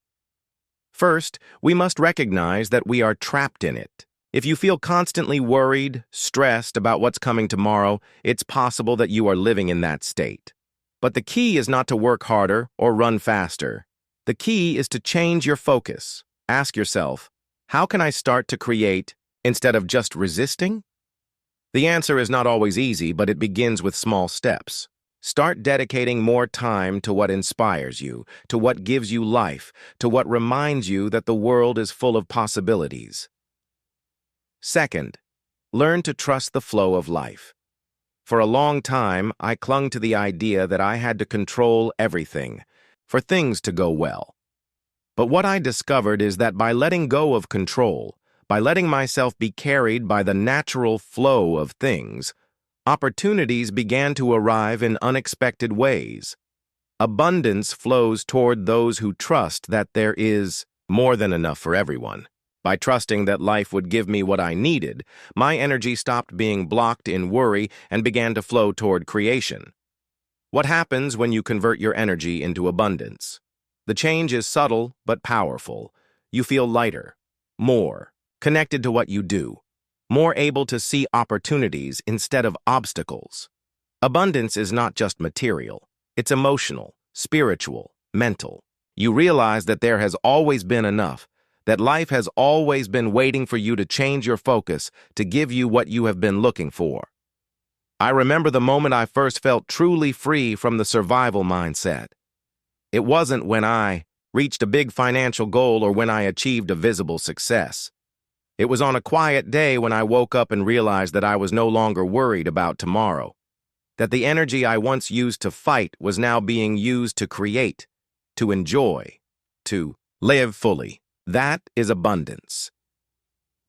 First, we must recognize that we are trapped in it. If you feel constantly worried, stressed about what's coming tomorrow, it's possible that you are living in that state. But the key is not to work harder or run faster. The key is to change your focus. Ask yourself, how can I start to create instead of just resisting? The answer is not always easy, but it begins with small steps. Start dedicating more time to what inspires you, to what gives you life, to what reminds you that the world is full of possibilities. Second, learn to trust the flow of life. For a long time, I clung to the idea that I had to control everything, for things to go well. But what I discovered is that by letting go of control, by letting myself be carried by the natural flow of things, opportunities began to arrive in unexpected ways. Abundance flows toward those who trust that there is more than enough for everyone. By trusting that life would give me what I needed, my energy stopped being blocked in worry and began to flow toward creation. What happens when you convert your energy into abundance? The change is subtle but powerful. You feel lighter, more connected to what you do, more able to see opportunities instead of obstacles. Abundance is not just material. It's emotional, spiritual, mental. You realize that there has always been enough, that life has always been waiting for you to change your focus to give you what you have been looking for. I remember the moment I first felt truly free from the survival mindset. It wasn't when I reached a big financial goal or when I achieved a visible success. It was on a quiet day when I woke up and realized that I was no longer worried about tomorrow, that the energy I once used to fight was now being used to create, to enjoy, to live fully. That is abundance.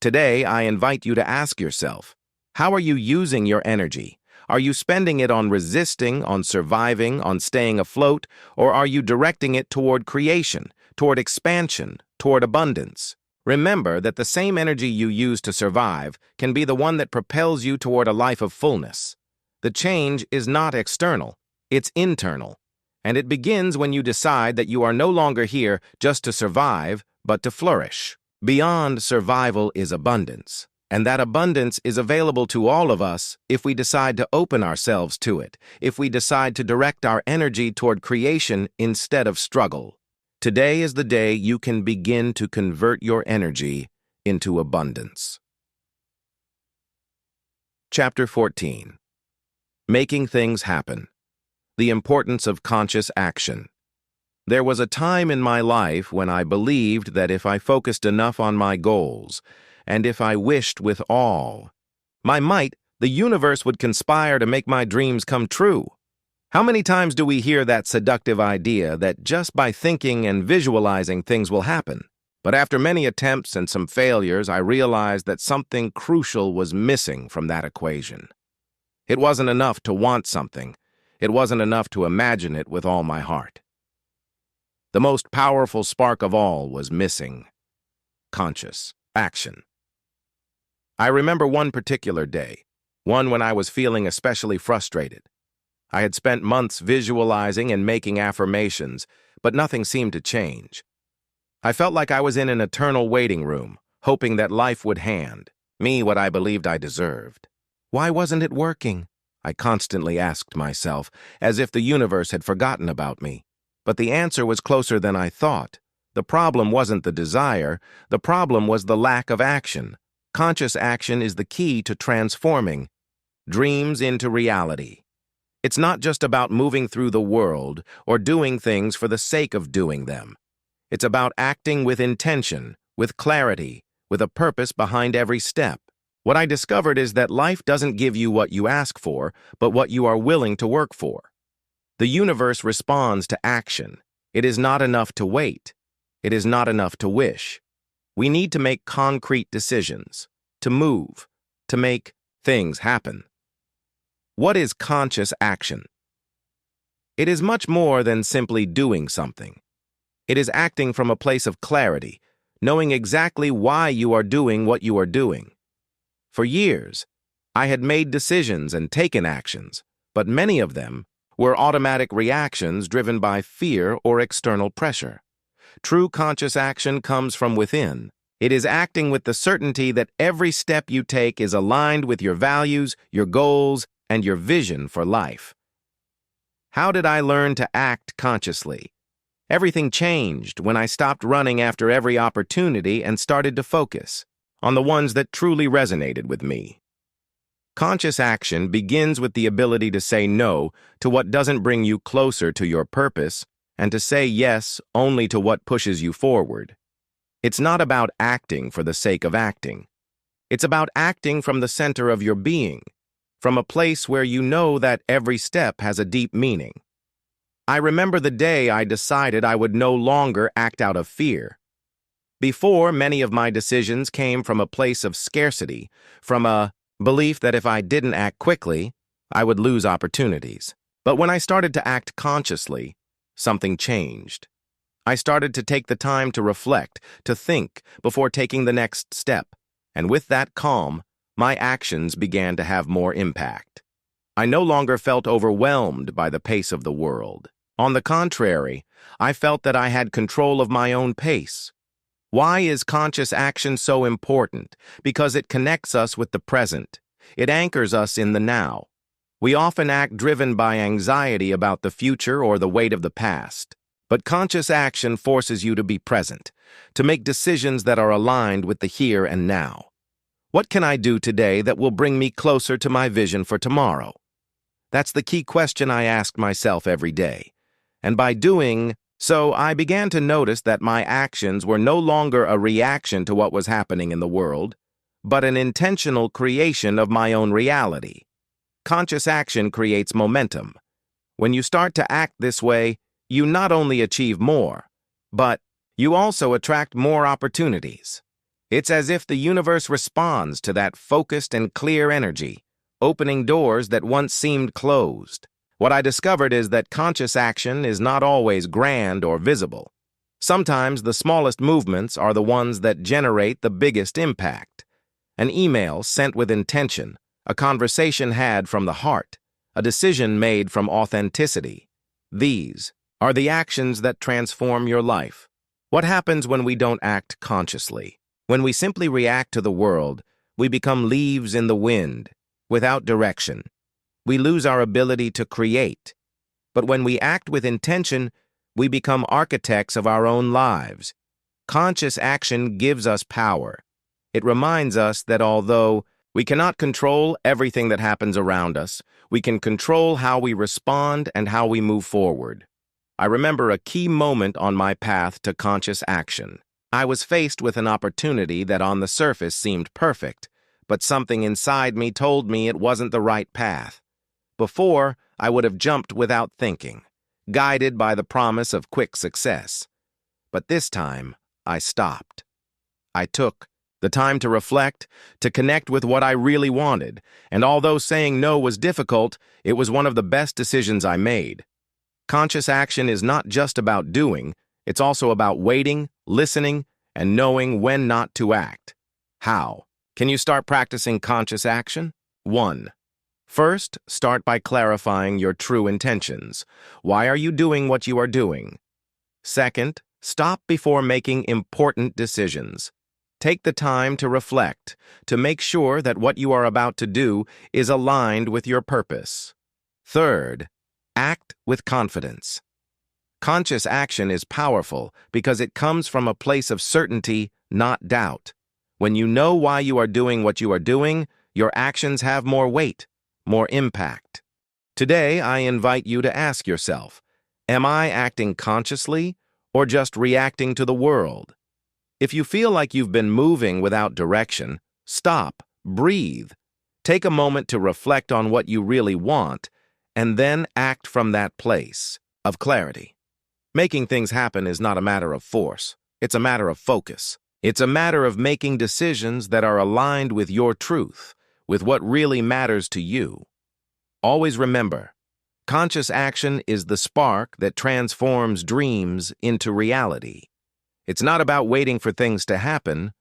Today, I invite you to ask yourself, how are you using your energy? Are you spending it on resisting, on surviving, on staying afloat, or are you directing it toward creation, toward expansion, toward abundance? Remember that the same energy you use to survive can be the one that propels you toward a life of fullness. The change is not external, it's internal, and it begins when you decide that you are no longer here just to survive, but to flourish. Beyond survival is abundance, and that abundance is available to all of us if we decide to open ourselves to it, if we decide to direct our energy toward creation instead of struggle. Today is the day you can begin to convert your energy into abundance. Chapter 14. Making Things Happen. The Importance of Conscious Action. There was a time in my life when I believed that if I focused enough on my goals, and if I wished with all my might, the universe would conspire to make my dreams come true. How many times do we hear that seductive idea that just by thinking and visualizing things will happen? But after many attempts and some failures, I realized that something crucial was missing from that equation. It wasn't enough to want something. It wasn't enough to imagine it with all my heart. The most powerful spark of all was missing: conscious action. I remember one particular day, one when I was feeling especially frustrated. I had spent months visualizing and making affirmations, but nothing seemed to change. I felt like I was in an eternal waiting room, hoping that life would hand me what I believed I deserved. Why wasn't it working? I constantly asked myself, as if the universe had forgotten about me. But the answer was closer than I thought. The problem wasn't the desire, the problem was the lack of action. Conscious action is the key to transforming dreams into reality. It's not just about moving through the world or doing things for the sake of doing them. It's about acting with intention, with clarity, with a purpose behind every step. What I discovered is that life doesn't give you what you ask for, but what you are willing to work for. The universe responds to action. It is not enough to wait. It is not enough to wish. We need to make concrete decisions, to move, to make things happen. What is conscious action? It is much more than simply doing something. It is acting from a place of clarity, knowing exactly why you are doing what you are doing. For years, I had made decisions and taken actions, but many of them were automatic reactions driven by fear or external pressure. True conscious action comes from within. It is acting with the certainty that every step you take is aligned with your values, your goals, and your vision for life. How did I learn to act consciously? Everything changed when I stopped running after every opportunity and started to focus on the ones that truly resonated with me. Conscious action begins with the ability to say no to what doesn't bring you closer to your purpose and to say yes only to what pushes you forward. It's not about acting for the sake of acting. It's about acting from the center of your being, from a place where you know that every step has a deep meaning. I remember the day I decided I would no longer act out of fear. Before, many of my decisions came from a place of scarcity, from a belief that if I didn't act quickly, I would lose opportunities. But when I started to act consciously, something changed. I started to take the time to reflect, to think, before taking the next step. And with that calm, my actions began to have more impact. I no longer felt overwhelmed by the pace of the world. On the contrary, I felt that I had control of my own pace. Why is conscious action so important? Because it connects us with the present. It anchors us in the now. We often act driven by anxiety about the future or the weight of the past. But conscious action forces you to be present, to make decisions that are aligned with the here and now. What can I do today that will bring me closer to my vision for tomorrow? That's the key question I ask myself every day. And by doing so, I began to notice that my actions were no longer a reaction to what was happening in the world, but an intentional creation of my own reality. Conscious action creates momentum. When you start to act this way, you not only achieve more, but you also attract more opportunities. It's as if the universe responds to that focused and clear energy, opening doors that once seemed closed. What I discovered is that conscious action is not always grand or visible. Sometimes the smallest movements are the ones that generate the biggest impact. An email sent with intention, a conversation had from the heart, a decision made from authenticity. These are the actions that transform your life. What happens when we don't act consciously? When we simply react to the world, we become leaves in the wind, without direction. We lose our ability to create. But when we act with intention, we become architects of our own lives. Conscious action gives us power. It reminds us that although we cannot control everything that happens around us, we can control how we respond and how we move forward. I remember a key moment on my path to conscious action. I was faced with an opportunity that on the surface seemed perfect, but something inside me told me it wasn't the right path. Before, I would have jumped without thinking, guided by the promise of quick success. But this time, I stopped. I took the time to reflect, to connect with what I really wanted, and although saying no was difficult, it was one of the best decisions I made. Conscious action is not just about doing, it's also about waiting, listening, and knowing when not to act. How? Can you start practicing conscious action? 1. First, start by clarifying your true intentions. Why are you doing what you are doing? Second, stop before making important decisions. Take the time to reflect, to make sure that what you are about to do is aligned with your purpose. Third, act with confidence. Conscious action is powerful because it comes from a place of certainty, not doubt. When you know why you are doing what you are doing, your actions have more weight, more impact. Today, I invite you to ask yourself, am I acting consciously or just reacting to the world? If you feel like you've been moving without direction, stop, breathe. Take a moment to reflect on what you really want, and then act from that place of clarity. Making things happen is not a matter of force. It's a matter of focus. It's a matter of making decisions that are aligned with your truth, with what really matters to you. Always remember, conscious action is the spark that transforms dreams into reality. It's not about waiting for things to happen,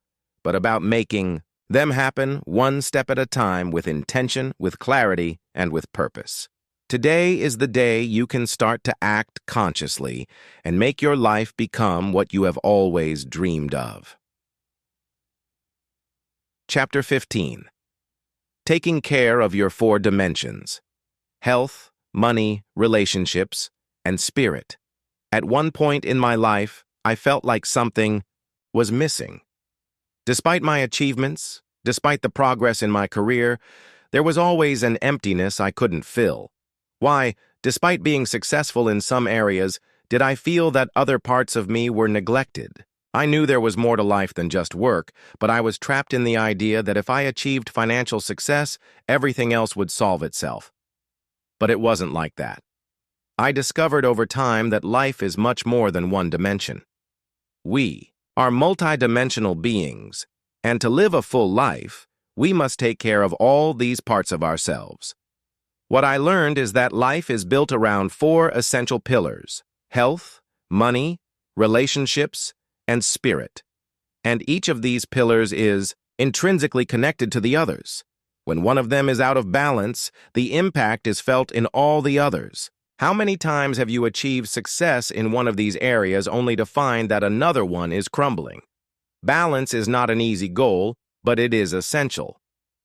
but about making them happen one step at a time with intention, with clarity, and with purpose. Today is the day you can start to act consciously and make your life become what you have always dreamed of. Chapter 15. Taking care of your 4 dimensions: health, money, relationships, and spirit. At one point in my life, I felt like something was missing. Despite my achievements, despite the progress in my career, there was always an emptiness I couldn't fill. Why, despite being successful in some areas, did I feel that other parts of me were neglected? I knew there was more to life than just work, but I was trapped in the idea that if I achieved financial success, everything else would solve itself. But it wasn't like that. I discovered over time that life is much more than one dimension. We are multidimensional beings, and to live a full life, we must take care of all these parts of ourselves. What I learned is that life is built around four essential pillars: health, money, relationships, and spirit. And each of these pillars is intrinsically connected to the others. When one of them is out of balance, the impact is felt in all the others. How many times have you achieved success in one of these areas only to find that another one is crumbling? Balance is not an easy goal, but it is essential.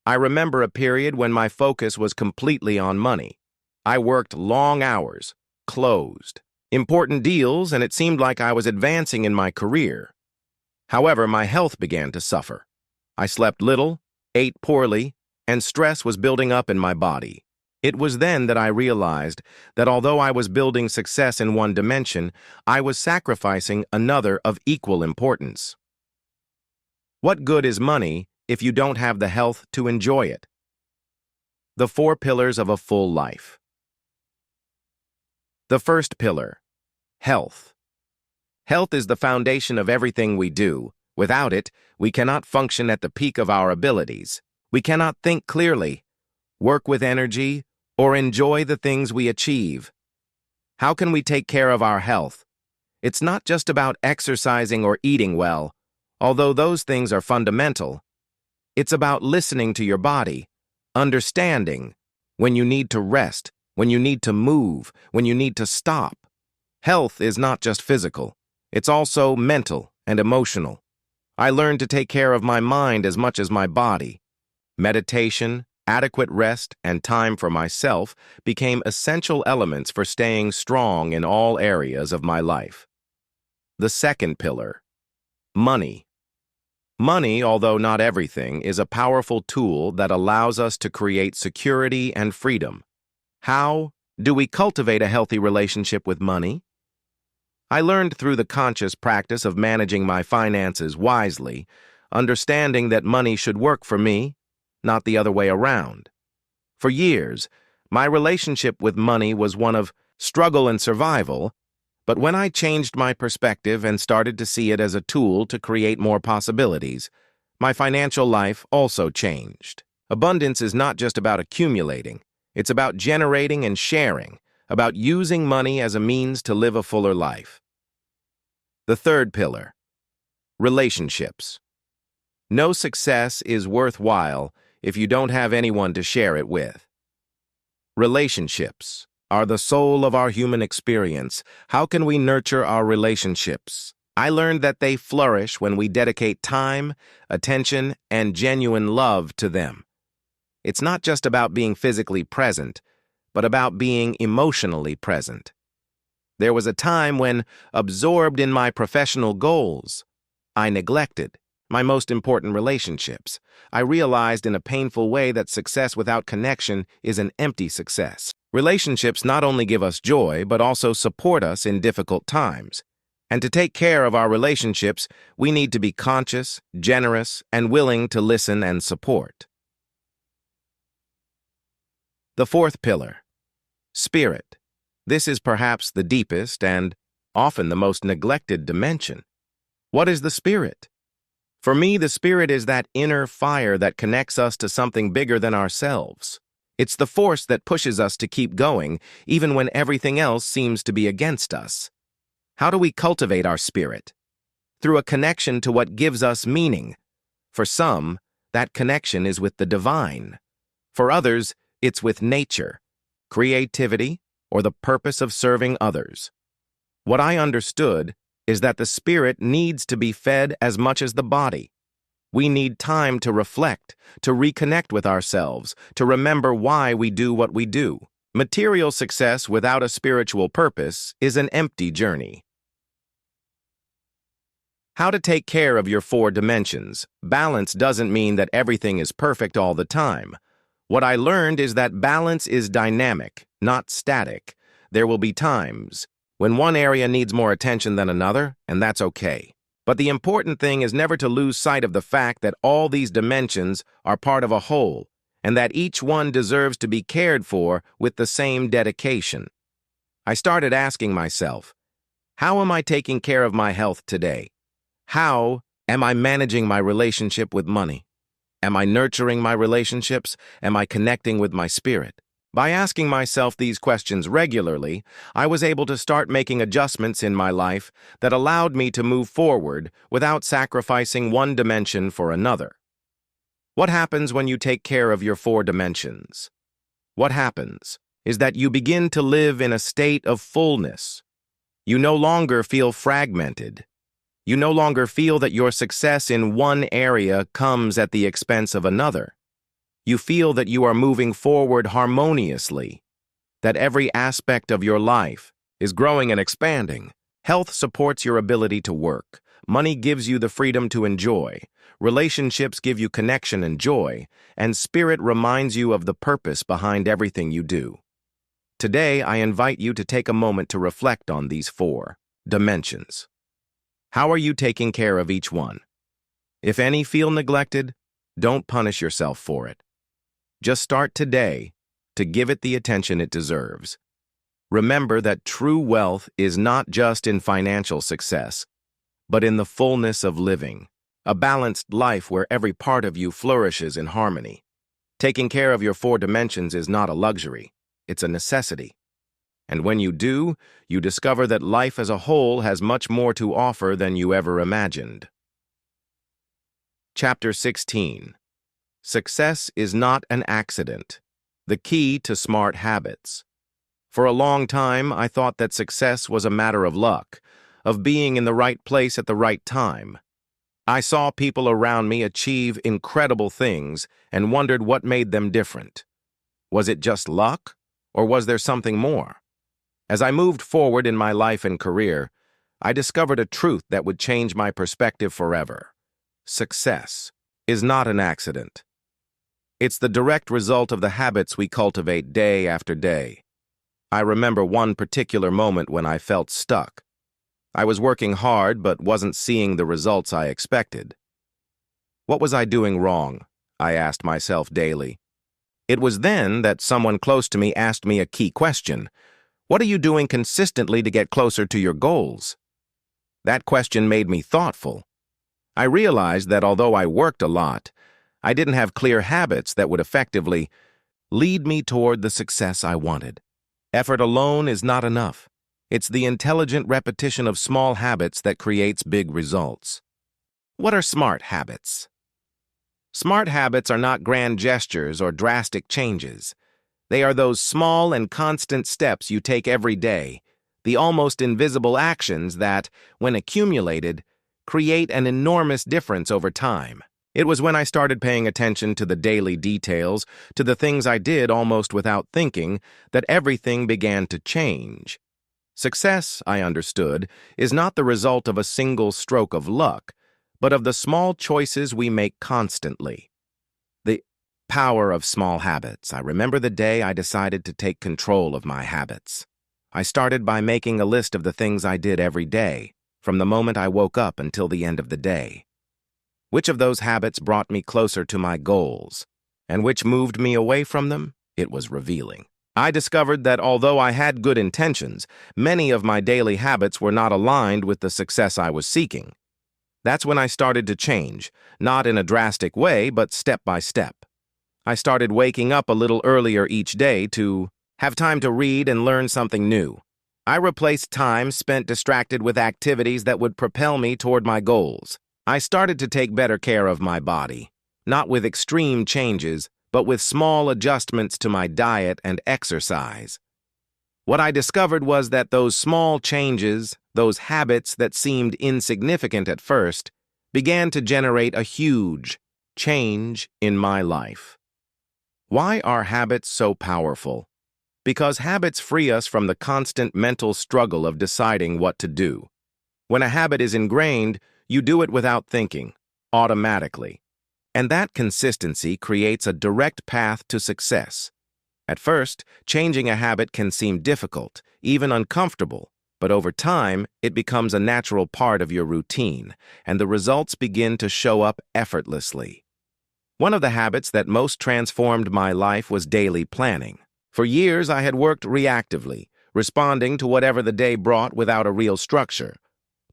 I remember a period when my focus was completely on money. I worked long hours, closed important deals, and it seemed like I was advancing in my career. However, my health began to suffer. I slept little, ate poorly, and stress was building up in my body. It was then that I realized that although I was building success in one dimension, I was sacrificing another of equal importance. What good is money if you don't have the health to enjoy it? The four pillars of a full life. The first pillar, health. Health is the foundation of everything we do. Without it, we cannot function at the peak of our abilities. We cannot think clearly, work with energy, or enjoy the things we achieve. How can we take care of our health? It's not just about exercising or eating well, although those things are fundamental. It's about listening to your body, understanding when you need to rest, when you need to move, when you need to stop. Health is not just physical, it's also mental and emotional. I learned to take care of my mind as much as my body. Meditation, adequate rest, and time for myself became essential elements for staying strong in all areas of my life. The second pillar, money. Money, although not everything, is a powerful tool that allows us to create security and freedom. How do we cultivate a healthy relationship with money? I learned through the conscious practice of managing my finances wisely, understanding that money should work for me, not the other way around. For years, my relationship with money was one of struggle and survival, but when I changed my perspective and started to see it as a tool to create more possibilities, my financial life also changed. Abundance is not just about accumulating, it's about generating and sharing, about using money as a means to live a fuller life. The third pillar, relationships. No success is worthwhile if you don't have anyone to share it with. Relationships are the soul of our human experience. How can we nurture our relationships? I learned that they flourish when we dedicate time, attention, and genuine love to them. It's not just about being physically present, but about being emotionally present. There was a time when, absorbed in my professional goals, I neglected my most important relationships. I realized in a painful way that success without connection is an empty success. Relationships not only give us joy, but also support us in difficult times. And to take care of our relationships, we need to be conscious, generous, and willing to listen and support. The fourth pillar, spirit. This is perhaps the deepest and often the most neglected dimension. What is the spirit? For me, the spirit is that inner fire that connects us to something bigger than ourselves. It's the force that pushes us to keep going, even when everything else seems to be against us. How do we cultivate our spirit? Through a connection to what gives us meaning. For some, that connection is with the divine. For others, it's with nature, creativity, or the purpose of serving others. What I understood is that the spirit needs to be fed as much as the body. We need time to reflect, to reconnect with ourselves, to remember why we do what we do. Material success without a spiritual purpose is an empty journey. How to take care of your four dimensions. Balance doesn't mean that everything is perfect all the time. What I learned is that balance is dynamic, not static. There will be times when one area needs more attention than another, and that's okay. But the important thing is never to lose sight of the fact that all these dimensions are part of a whole, and that each one deserves to be cared for with the same dedication. I started asking myself, how am I taking care of my health today? How am I managing my relationship with money? Am I nurturing my relationships? Am I connecting with my spirit? By asking myself these questions regularly, I was able to start making adjustments in my life that allowed me to move forward without sacrificing one dimension for another. What happens when you take care of your 4 dimensions? What happens is that you begin to live in a state of fullness. You no longer feel fragmented. You no longer feel that your success in one area comes at the expense of another. You feel that you are moving forward harmoniously, that every aspect of your life is growing and expanding. Health supports your ability to work. Money gives you the freedom to enjoy. Relationships give you connection and joy, and spirit reminds you of the purpose behind everything you do. Today, I invite you to take a moment to reflect on these 4 dimensions. How are you taking care of each one? If any feel neglected, don't punish yourself for it. Just start today to give it the attention it deserves. Remember that true wealth is not just in financial success, but in the fullness of living, a balanced life where every part of you flourishes in harmony. Taking care of your 4 dimensions is not a luxury, it's a necessity. And when you do, you discover that life as a whole has much more to offer than you ever imagined. Chapter 16. Success is not an accident. The key to smart habits. For a long time, I thought that success was a matter of luck, of being in the right place at the right time. I saw people around me achieve incredible things and wondered what made them different. Was it just luck, or was there something more? As I moved forward in my life and career, I discovered a truth that would change my perspective forever. Success is not an accident. It's the direct result of the habits we cultivate day after day. I remember one particular moment when I felt stuck. I was working hard but wasn't seeing the results I expected. What was I doing wrong? I asked myself daily. It was then that someone close to me asked me a key question. What are you doing consistently to get closer to your goals? That question made me thoughtful. I realized that although I worked a lot, I didn't have clear habits that would effectively lead me toward the success I wanted. Effort alone is not enough. It's the intelligent repetition of small habits that creates big results. What are smart habits? Smart habits are not grand gestures or drastic changes. They are those small and constant steps you take every day, the almost invisible actions that, when accumulated, create an enormous difference over time. It was when I started paying attention to the daily details, to the things I did almost without thinking, that everything began to change. Success, I understood, is not the result of a single stroke of luck, but of the small choices we make constantly. The power of small habits. I remember the day I decided to take control of my habits. I started by making a list of the things I did every day, from the moment I woke up until the end of the day. Which of those habits brought me closer to my goals, and which moved me away from them? It was revealing. I discovered that although I had good intentions, many of my daily habits were not aligned with the success I was seeking. That's when I started to change, not in a drastic way, but step by step. I started waking up a little earlier each day to have time to read and learn something new. I replaced time spent distracted with activities that would propel me toward my goals. I started to take better care of my body, not with extreme changes, but with small adjustments to my diet and exercise. What I discovered was that those small changes, those habits that seemed insignificant at first, began to generate a huge change in my life. Why are habits so powerful? Because habits free us from the constant mental struggle of deciding what to do. When a habit is ingrained, you do it without thinking, automatically. And that consistency creates a direct path to success. At first, changing a habit can seem difficult, even uncomfortable, but over time, it becomes a natural part of your routine, and the results begin to show up effortlessly. One of the habits that most transformed my life was daily planning. For years, I had worked reactively, responding to whatever the day brought without a real structure.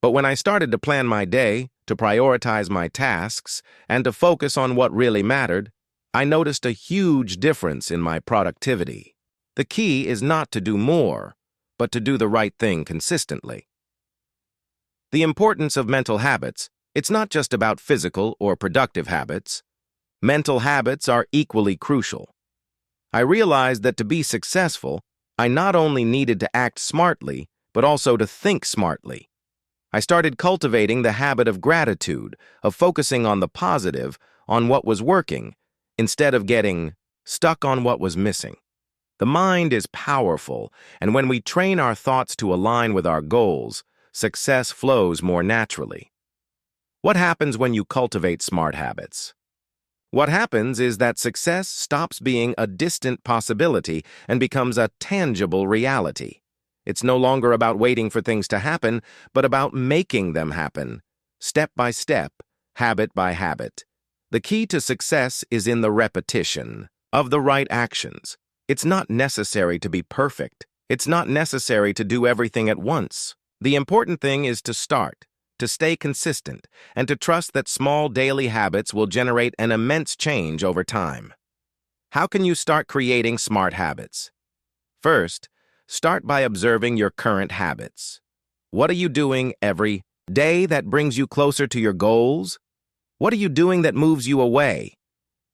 But when I started to plan my day, to prioritize my tasks, and to focus on what really mattered, I noticed a huge difference in my productivity. The key is not to do more, but to do the right thing consistently. The importance of mental habits, it's not just about physical or productive habits. Mental habits are equally crucial. I realized that to be successful, I not only needed to act smartly, but also to think smartly. I started cultivating the habit of gratitude, of focusing on the positive, on what was working, instead of getting stuck on what was missing. The mind is powerful, and when we train our thoughts to align with our goals, success flows more naturally. What happens when you cultivate smart habits? What happens is that success stops being a distant possibility and becomes a tangible reality. It's no longer about waiting for things to happen, but about making them happen, step by step, habit by habit. The key to success is in the repetition of the right actions. It's not necessary to be perfect. It's not necessary to do everything at once. The important thing is to start, to stay consistent, and to trust that small daily habits will generate an immense change over time. How can you start creating smart habits? First, start by observing your current habits. What are you doing every day that brings you closer to your goals? What are you doing that moves you away?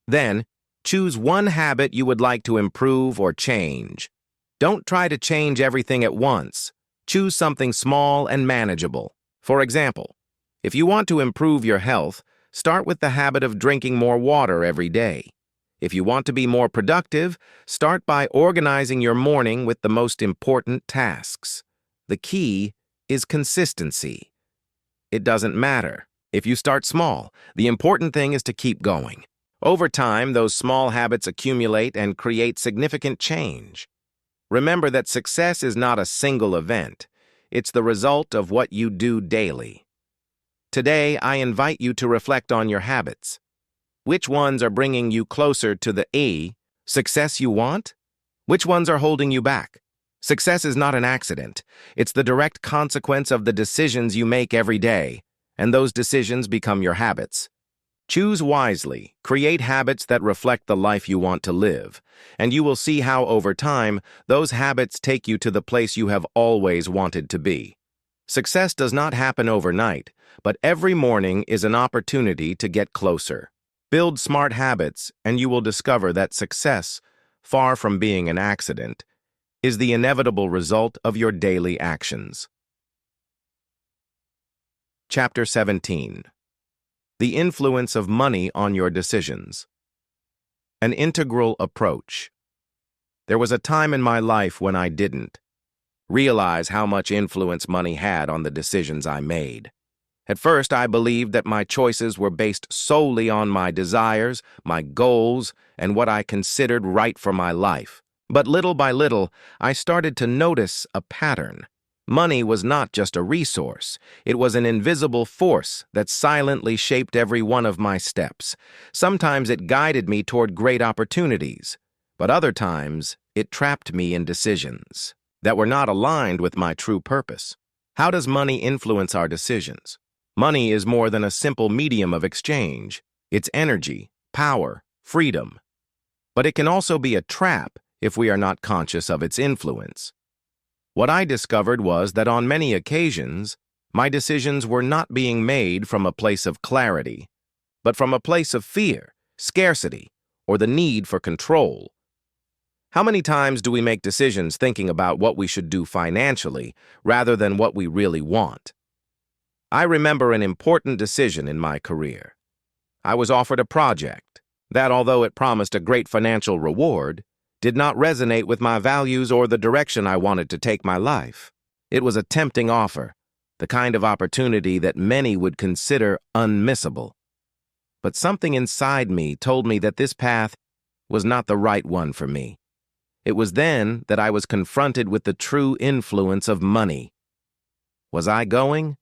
Then, choose one habit you would like to improve or change. Don't try to change everything at once. Choose something small and manageable. For example, if you want to improve your health, start with the habit of drinking more water every day. If you want to be more productive, start by organizing your morning with the most important tasks. The key is consistency. It doesn't matter if you start small. The important thing is to keep going. Over time, those small habits accumulate and create significant change. Remember that success is not a single event. It's the result of what you do daily. Today, I invite you to reflect on your habits. Which ones are bringing you closer to the success you want? Which ones are holding you back? Success is not an accident. It's the direct consequence of the decisions you make every day, and those decisions become your habits. Choose wisely, create habits that reflect the life you want to live, and you will see how over time, those habits take you to the place you have always wanted to be. Success does not happen overnight, but every morning is an opportunity to get closer. Build smart habits, and you will discover that success, far from being an accident, is the inevitable result of your daily actions. Chapter 17. The Influence of Money on Your Decisions. An Integral Approach. There was a time in my life when I didn't realize how much influence money had on the decisions I made. At first, I believed that my choices were based solely on my desires, my goals, and what I considered right for my life. But little by little, I started to notice a pattern. Money was not just a resource. It was an invisible force that silently shaped every one of my steps. Sometimes it guided me toward great opportunities, but other times it trapped me in decisions that were not aligned with my true purpose. How does money influence our decisions? Money is more than a simple medium of exchange. It's energy, power, freedom. But it can also be a trap if we are not conscious of its influence. What I discovered was that on many occasions, my decisions were not being made from a place of clarity, but from a place of fear, scarcity, or the need for control. How many times do we make decisions thinking about what we should do financially rather than what we really want? I remember an important decision in my career. I was offered a project that, although it promised a great financial reward, did not resonate with my values or the direction I wanted to take my life. It was a tempting offer, the kind of opportunity that many would consider unmissable. But something inside me told me that this path was not the right one for me. It was then that I was confronted with the true influence of money. Was I going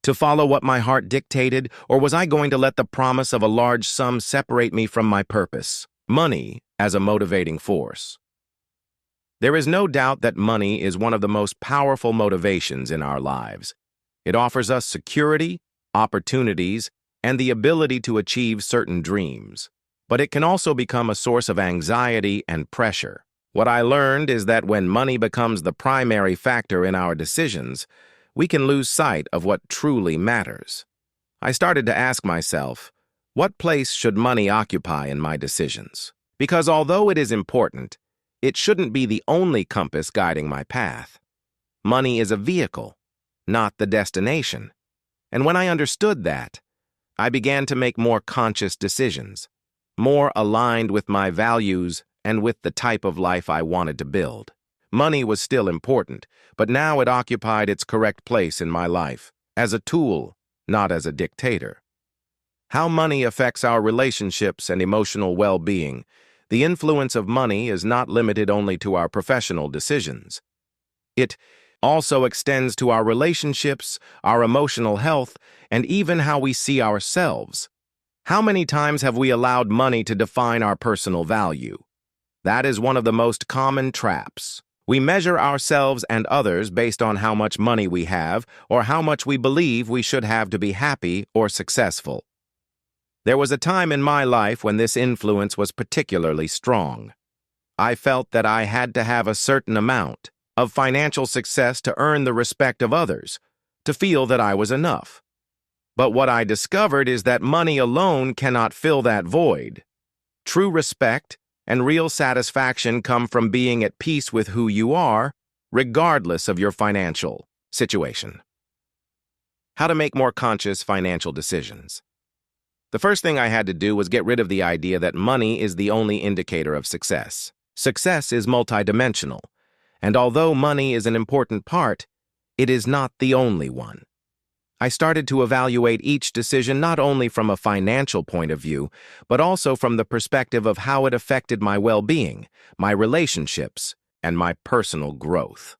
to follow what my heart dictated, or was I going to let the promise of a large sum separate me from my purpose? Money as a motivating force. There is no doubt that money is one of the most powerful motivations in our lives. It offers us security, opportunities, and the ability to achieve certain dreams. But it can also become a source of anxiety and pressure. What I learned is that when money becomes the primary factor in our decisions, we can lose sight of what truly matters. I started to ask myself, what place should money occupy in my decisions? Because although it is important, it shouldn't be the only compass guiding my path. Money is a vehicle, not the destination. And when I understood that, I began to make more conscious decisions, more aligned with my values and with the type of life I wanted to build. Money was still important, but now it occupied its correct place in my life, as a tool, not as a dictator. How money affects our relationships and emotional well-being. The influence of money is not limited only to our professional decisions. It also extends to our relationships, our emotional health, and even how we see ourselves. How many times have we allowed money to define our personal value? That is one of the most common traps. We measure ourselves and others based on how much money we have or how much we believe we should have to be happy or successful. There was a time in my life when this influence was particularly strong. I felt that I had to have a certain amount of financial success to earn the respect of others, to feel that I was enough. But what I discovered is that money alone cannot fill that void. True respect and real satisfaction come from being at peace with who you are, regardless of your financial situation. How to make more conscious financial decisions. The first thing I had to do was get rid of the idea that money is the only indicator of success. Success is multidimensional, and although money is an important part, it is not the only one. I started to evaluate each decision not only from a financial point of view, but also from the perspective of how it affected my well-being, my relationships, and my personal growth.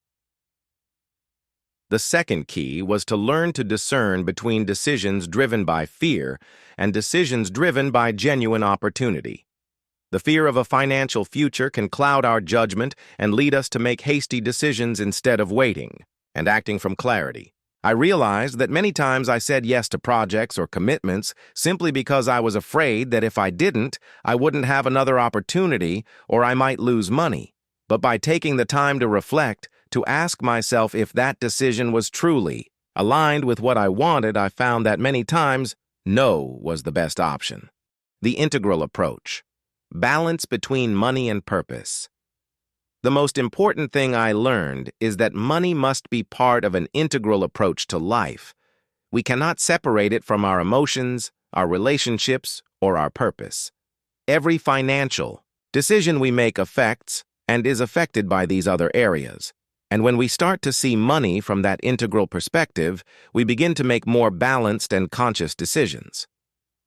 The second key was to learn to discern between decisions driven by fear and decisions driven by genuine opportunity. The fear of a financial future can cloud our judgment and lead us to make hasty decisions instead of waiting and acting from clarity. I realized that many times I said yes to projects or commitments simply because I was afraid that if I didn't, I wouldn't have another opportunity or I might lose money. But by taking the time to reflect, to ask myself if that decision was truly aligned with what I wanted, I found that many times, no was the best option. The integral approach. Balance between money and purpose. The most important thing I learned is that money must be part of an integral approach to life. We cannot separate it from our emotions, our relationships, or our purpose. Every financial decision we make affects and is affected by these other areas. And when we start to see money from that integral perspective, we begin to make more balanced and conscious decisions.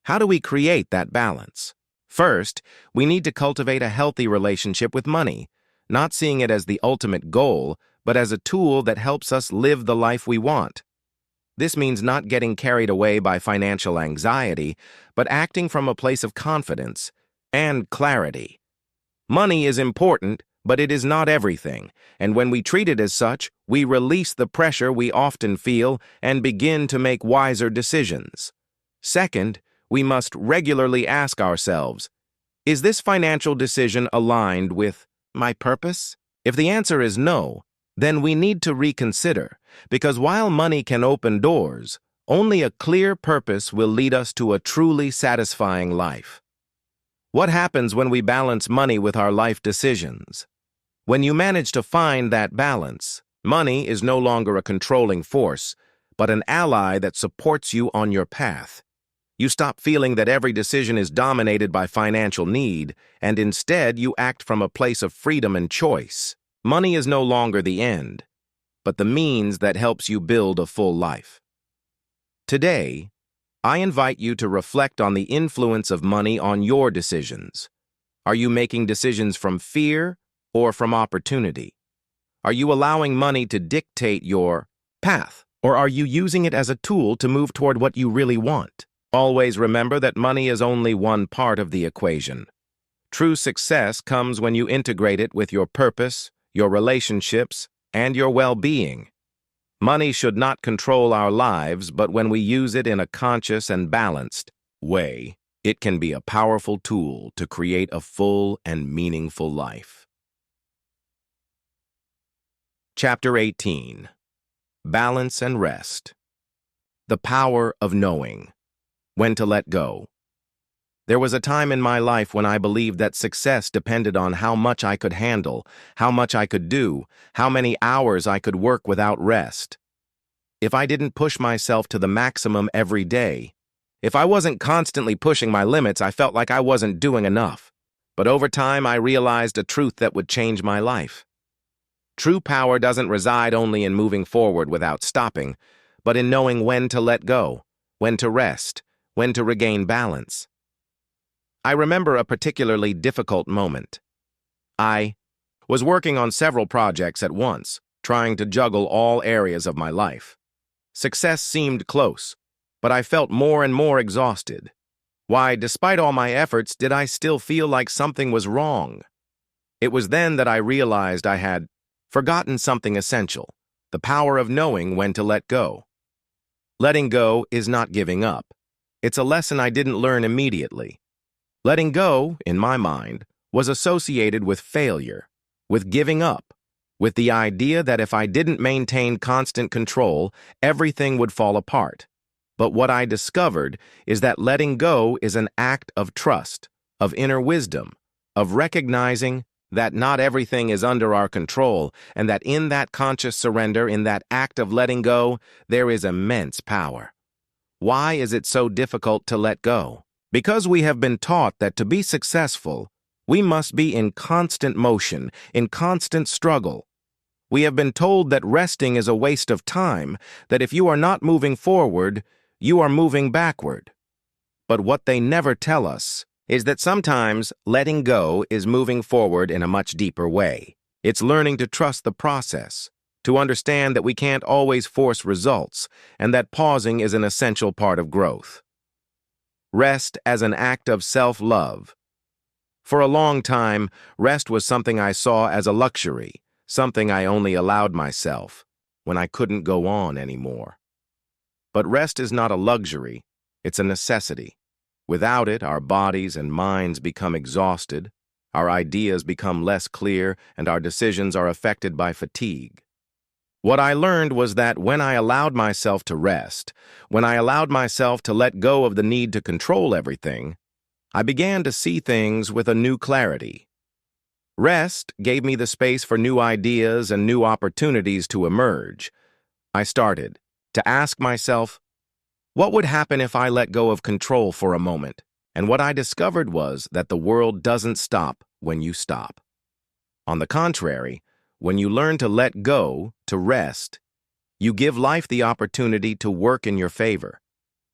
How do we create that balance? First, we need to cultivate a healthy relationship with money, not seeing it as the ultimate goal, but as a tool that helps us live the life we want. This means not getting carried away by financial anxiety, but acting from a place of confidence and clarity. Money is important, but it is not everything, and when we treat it as such, we release the pressure we often feel and begin to make wiser decisions. Second, we must regularly ask ourselves, is this financial decision aligned with my purpose? If the answer is no, then we need to reconsider, because while money can open doors, only a clear purpose will lead us to a truly satisfying life. What happens when we balance money with our life decisions? When you manage to find that balance, money is no longer a controlling force, but an ally that supports you on your path. You stop feeling that every decision is dominated by financial need, and instead you act from a place of freedom and choice. Money is no longer the end, but the means that helps you build a full life. Today, I invite you to reflect on the influence of money on your decisions. Are you making decisions from fear or from opportunity? Are you allowing money to dictate your path, or are you using it as a tool to move toward what you really want? Always remember that money is only one part of the equation. True success comes when you integrate it with your purpose, your relationships, and your well-being. Money should not control our lives, but when we use it in a conscious and balanced way, it can be a powerful tool to create a full and meaningful life. Chapter 18. Balance and Rest. The Power of Knowing. When to Let Go. There was a time in my life when I believed that success depended on how much I could handle, how much I could do, how many hours I could work without rest. If I didn't push myself to the maximum every day, if I wasn't constantly pushing my limits, I felt like I wasn't doing enough. But over time, I realized a truth that would change my life. True power doesn't reside only in moving forward without stopping, but in knowing when to let go, when to rest, when to regain balance. I remember a particularly difficult moment. I was working on several projects at once, trying to juggle all areas of my life. Success seemed close, but I felt more and more exhausted. Why, despite all my efforts, did I still feel like something was wrong? It was then that I realized I had forgotten something essential, the power of knowing when to let go. Letting go is not giving up. It's a lesson I didn't learn immediately. Letting go, in my mind, was associated with failure, with giving up, with the idea that if I didn't maintain constant control, everything would fall apart. But what I discovered is that letting go is an act of trust, of inner wisdom, of recognizing that not everything is under our control, and that in that conscious surrender, in that act of letting go, there is immense power. Why is it so difficult to let go? Because we have been taught that to be successful, we must be in constant motion, in constant struggle. We have been told that resting is a waste of time, that if you are not moving forward, you are moving backward. But what they never tell us is that sometimes letting go is moving forward in a much deeper way. It's learning to trust the process, to understand that we can't always force results, and that pausing is an essential part of growth. Rest as an act of self-love. For a long time, rest was something I saw as a luxury, something I only allowed myself when I couldn't go on anymore. But rest is not a luxury, it's a necessity. Without it, our bodies and minds become exhausted, our ideas become less clear, and our decisions are affected by fatigue. What I learned was that when I allowed myself to rest, when I allowed myself to let go of the need to control everything, I began to see things with a new clarity. Rest gave me the space for new ideas and new opportunities to emerge. I started to ask myself, what would happen if I let go of control for a moment? And what I discovered was that the world doesn't stop when you stop. On the contrary, when you learn to let go, to rest, you give life the opportunity to work in your favor.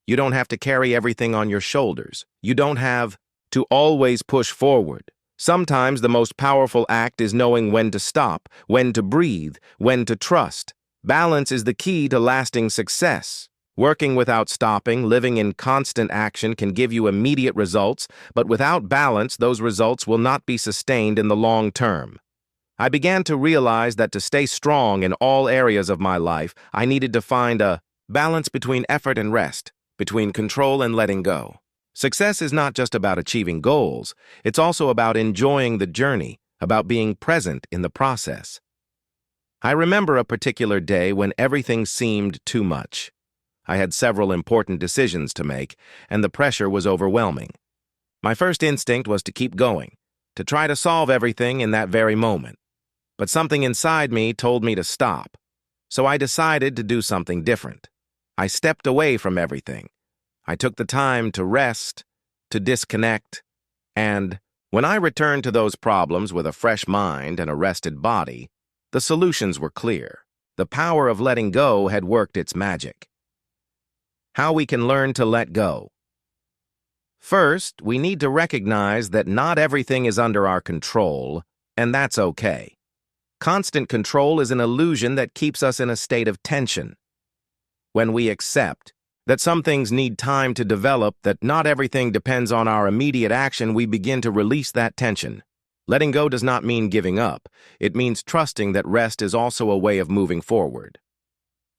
You don't have to carry everything on your shoulders. You don't have to always push forward. Sometimes the most powerful act is knowing when to stop, when to breathe, when to trust. Balance is the key to lasting success. Working without stopping, living in constant action can give you immediate results, but without balance, those results will not be sustained in the long term. I began to realize that to stay strong in all areas of my life, I needed to find a balance between effort and rest, between control and letting go. Success is not just about achieving goals, it's also about enjoying the journey, about being present in the process. I remember a particular day when everything seemed too much. I had several important decisions to make, and the pressure was overwhelming. My first instinct was to keep going, to try to solve everything in that very moment. But something inside me told me to stop, so I decided to do something different. I stepped away from everything. I took the time to rest, to disconnect, and when I returned to those problems with a fresh mind and a rested body, the solutions were clear. The power of letting go had worked its magic. How we can learn to let go. First, we need to recognize that not everything is under our control, and that's okay. Constant control is an illusion that keeps us in a state of tension. When we accept that some things need time to develop, that not everything depends on our immediate action, we begin to release that tension. Letting go does not mean giving up. It means trusting that rest is also a way of moving forward.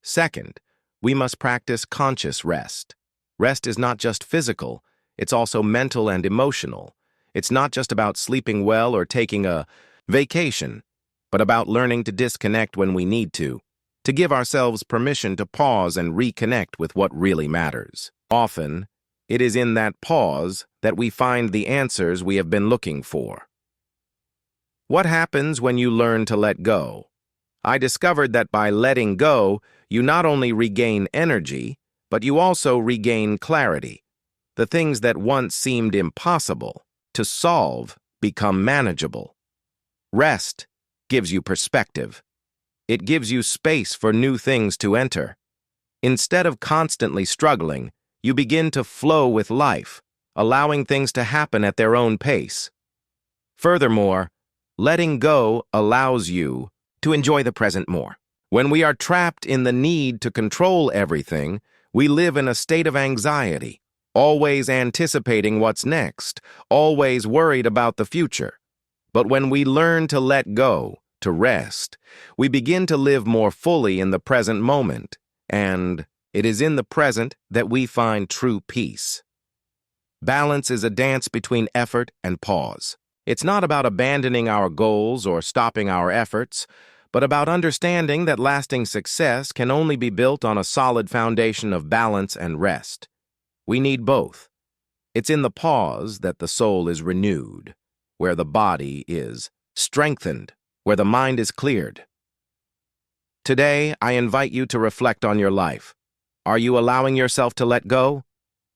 Second, we must practice conscious rest. Rest is not just physical, it's also mental and emotional. It's not just about sleeping well or taking a vacation, but about learning to disconnect when we need to give ourselves permission to pause and reconnect with what really matters. Often, it is in that pause that we find the answers we have been looking for. What happens when you learn to let go? I discovered that by letting go, you not only regain energy, but you also regain clarity. The things that once seemed impossible to solve become manageable. Rest gives you perspective. It gives you space for new things to enter. Instead of constantly struggling, you begin to flow with life, allowing things to happen at their own pace. Furthermore, letting go allows you to enjoy the present more. When we are trapped in the need to control everything, we live in a state of anxiety, always anticipating what's next, always worried about the future. But when we learn to let go, to rest, we begin to live more fully in the present moment, and it is in the present that we find true peace. Balance is a dance between effort and pause. It's not about abandoning our goals or stopping our efforts, but about understanding that lasting success can only be built on a solid foundation of balance and rest. We need both. It's in the pause that the soul is renewed, where the body is strengthened, where the mind is cleared. Today, I invite you to reflect on your life. Are you allowing yourself to let go?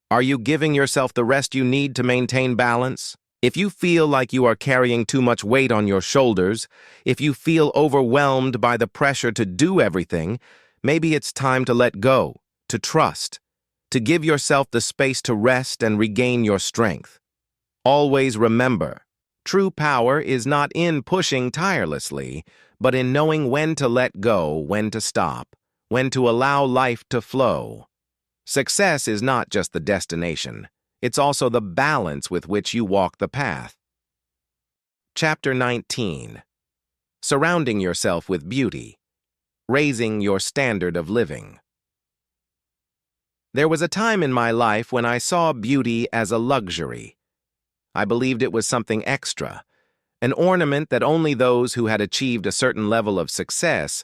Are you giving yourself the rest you need to maintain balance? If you feel like you are carrying too much weight on your shoulders, if you feel overwhelmed by the pressure to do everything, maybe it's time to let go, to trust, to give yourself the space to rest and regain your strength. Always remember, true power is not in pushing tirelessly, but in knowing when to let go, when to stop, when to allow life to flow. Success is not just the destination. It's also the balance with which you walk the path. Chapter 19. Surrounding yourself with beauty. Raising your standard of living. There was a time in my life when I saw beauty as a luxury. I believed it was something extra, an ornament that only those who had achieved a certain level of success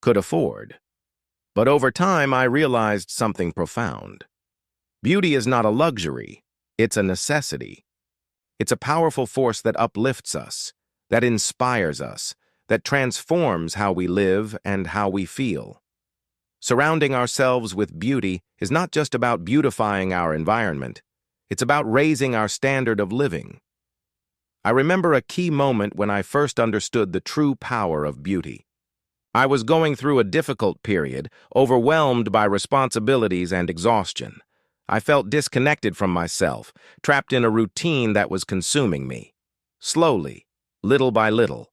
could afford. But over time, I realized something profound. Beauty is not a luxury, it's a necessity. It's a powerful force that uplifts us, that inspires us, that transforms how we live and how we feel. Surrounding ourselves with beauty is not just about beautifying our environment, it's about raising our standard of living. I remember a key moment when I first understood the true power of beauty. I was going through a difficult period, overwhelmed by responsibilities and exhaustion. I felt disconnected from myself, trapped in a routine that was consuming me. Slowly, little by little,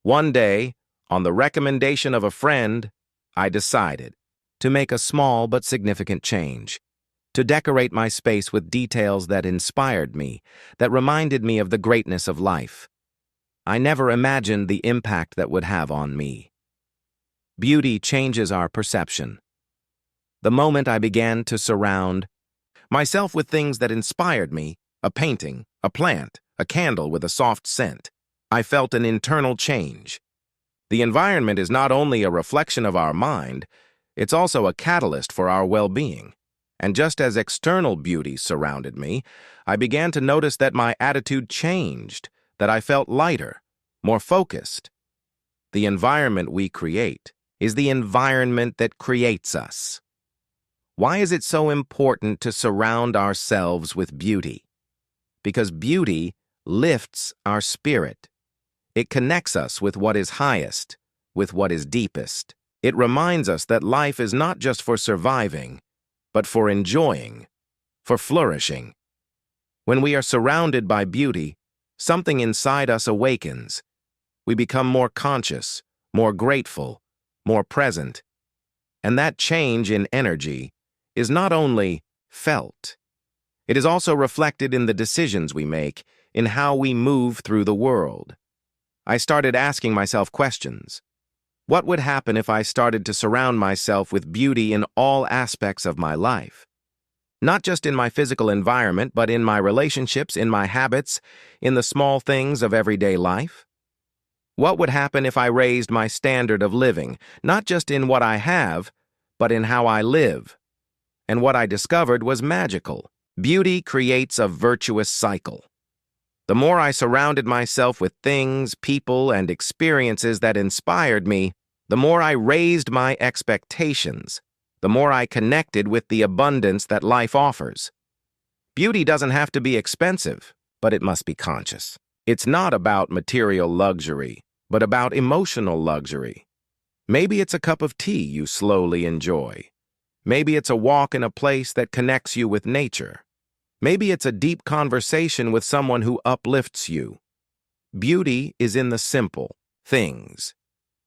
one day, on the recommendation of a friend, I decided to make a small but significant change, to decorate my space with details that inspired me, that reminded me of the greatness of life. I never imagined the impact that would have on me. Beauty changes our perception. The moment I began to surround myself with things that inspired me, a painting, a plant, a candle with a soft scent, I felt an internal change. The environment is not only a reflection of our mind, it's also a catalyst for our well-being. And just as external beauty surrounded me, I began to notice that my attitude changed, that I felt lighter, more focused. The environment we create is the environment that creates us. Why is it so important to surround ourselves with beauty? Because beauty lifts our spirit. It connects us with what is highest, with what is deepest. It reminds us that life is not just for surviving, but for enjoying, for flourishing. When we are surrounded by beauty, something inside us awakens. We become more conscious, more grateful, more present. And that change in energy is not only felt, it is also reflected in the decisions we make, in how we move through the world. I started asking myself questions. What would happen if I started to surround myself with beauty in all aspects of my life? Not just in my physical environment, but in my relationships, in my habits, in the small things of everyday life? What would happen if I raised my standard of living, not just in what I have, but in how I live? And what I discovered was magical. Beauty creates a virtuous cycle. The more I surrounded myself with things, people, and experiences that inspired me, the more I raised my expectations, the more I connected with the abundance that life offers. Beauty doesn't have to be expensive, but it must be conscious. It's not about material luxury, but about emotional luxury. Maybe it's a cup of tea you slowly enjoy. Maybe it's a walk in a place that connects you with nature. Maybe it's a deep conversation with someone who uplifts you. Beauty is in the simple things,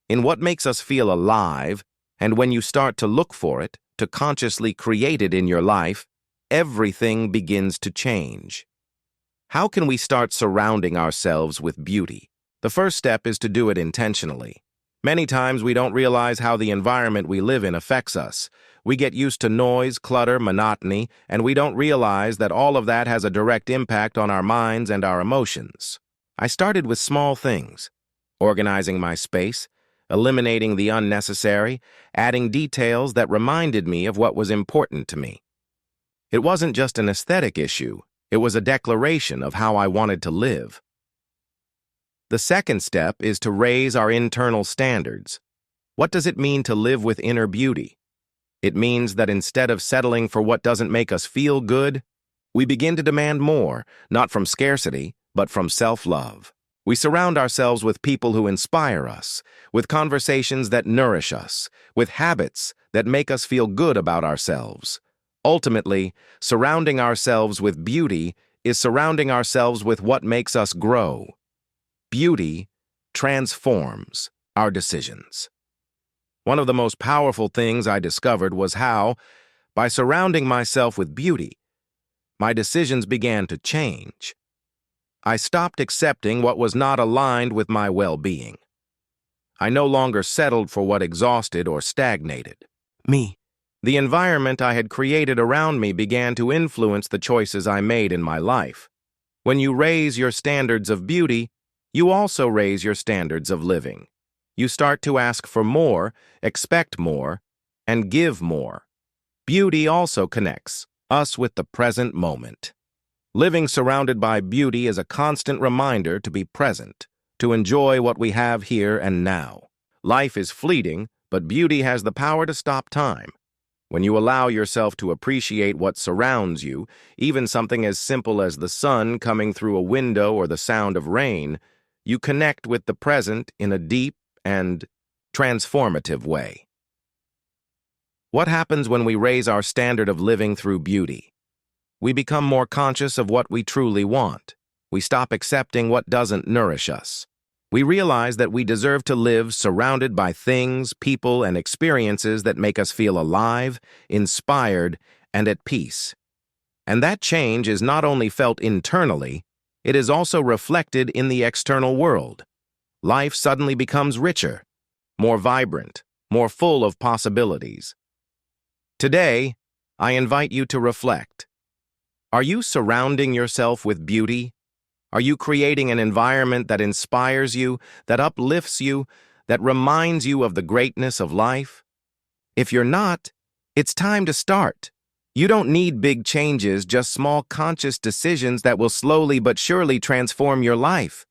in what makes us feel alive, and when you start to look for it, to consciously create it in your life, everything begins to change. How can we start surrounding ourselves with beauty? The first step is to do it intentionally. Many times we don't realize how the environment we live in affects us. We get used to noise, clutter, monotony, and we don't realize that all of that has a direct impact on our minds and our emotions. I started with small things, organizing my space, eliminating the unnecessary, adding details that reminded me of what was important to me. It wasn't just an aesthetic issue, it was a declaration of how I wanted to live. The second step is to raise our internal standards. What does it mean to live with inner beauty? It means that instead of settling for what doesn't make us feel good, we begin to demand more, not from scarcity, but from self-love. We surround ourselves with people who inspire us, with conversations that nourish us, with habits that make us feel good about ourselves. Ultimately, surrounding ourselves with beauty is surrounding ourselves with what makes us grow. Beauty transforms our decisions. One of the most powerful things I discovered was how, by surrounding myself with beauty, my decisions began to change. I stopped accepting what was not aligned with my well-being. I no longer settled for what exhausted or stagnated me. The environment I had created around me began to influence the choices I made in my life. When you raise your standards of beauty, you also raise your standards of living. You start to ask for more, expect more, and give more. Beauty also connects us with the present moment. Living surrounded by beauty is a constant reminder to be present, to enjoy what we have here and now. Life is fleeting, but beauty has the power to stop time. When you allow yourself to appreciate what surrounds you, even something as simple as the sun coming through a window or the sound of rain, you connect with the present in a deep and transformative way. What happens when we raise our standard of living through beauty? We become more conscious of what we truly want. We stop accepting what doesn't nourish us. We realize that we deserve to live surrounded by things, people, and experiences that make us feel alive, inspired, and at peace. And that change is not only felt internally, it is also reflected in the external world. Life suddenly becomes richer, more vibrant, more full of possibilities. Today, I invite you to reflect. Are you surrounding yourself with beauty? Are you creating an environment that inspires you, that uplifts you, that reminds you of the greatness of life? If you're not, it's time to start. You don't need big changes, just small conscious decisions that will slowly but surely transform your life.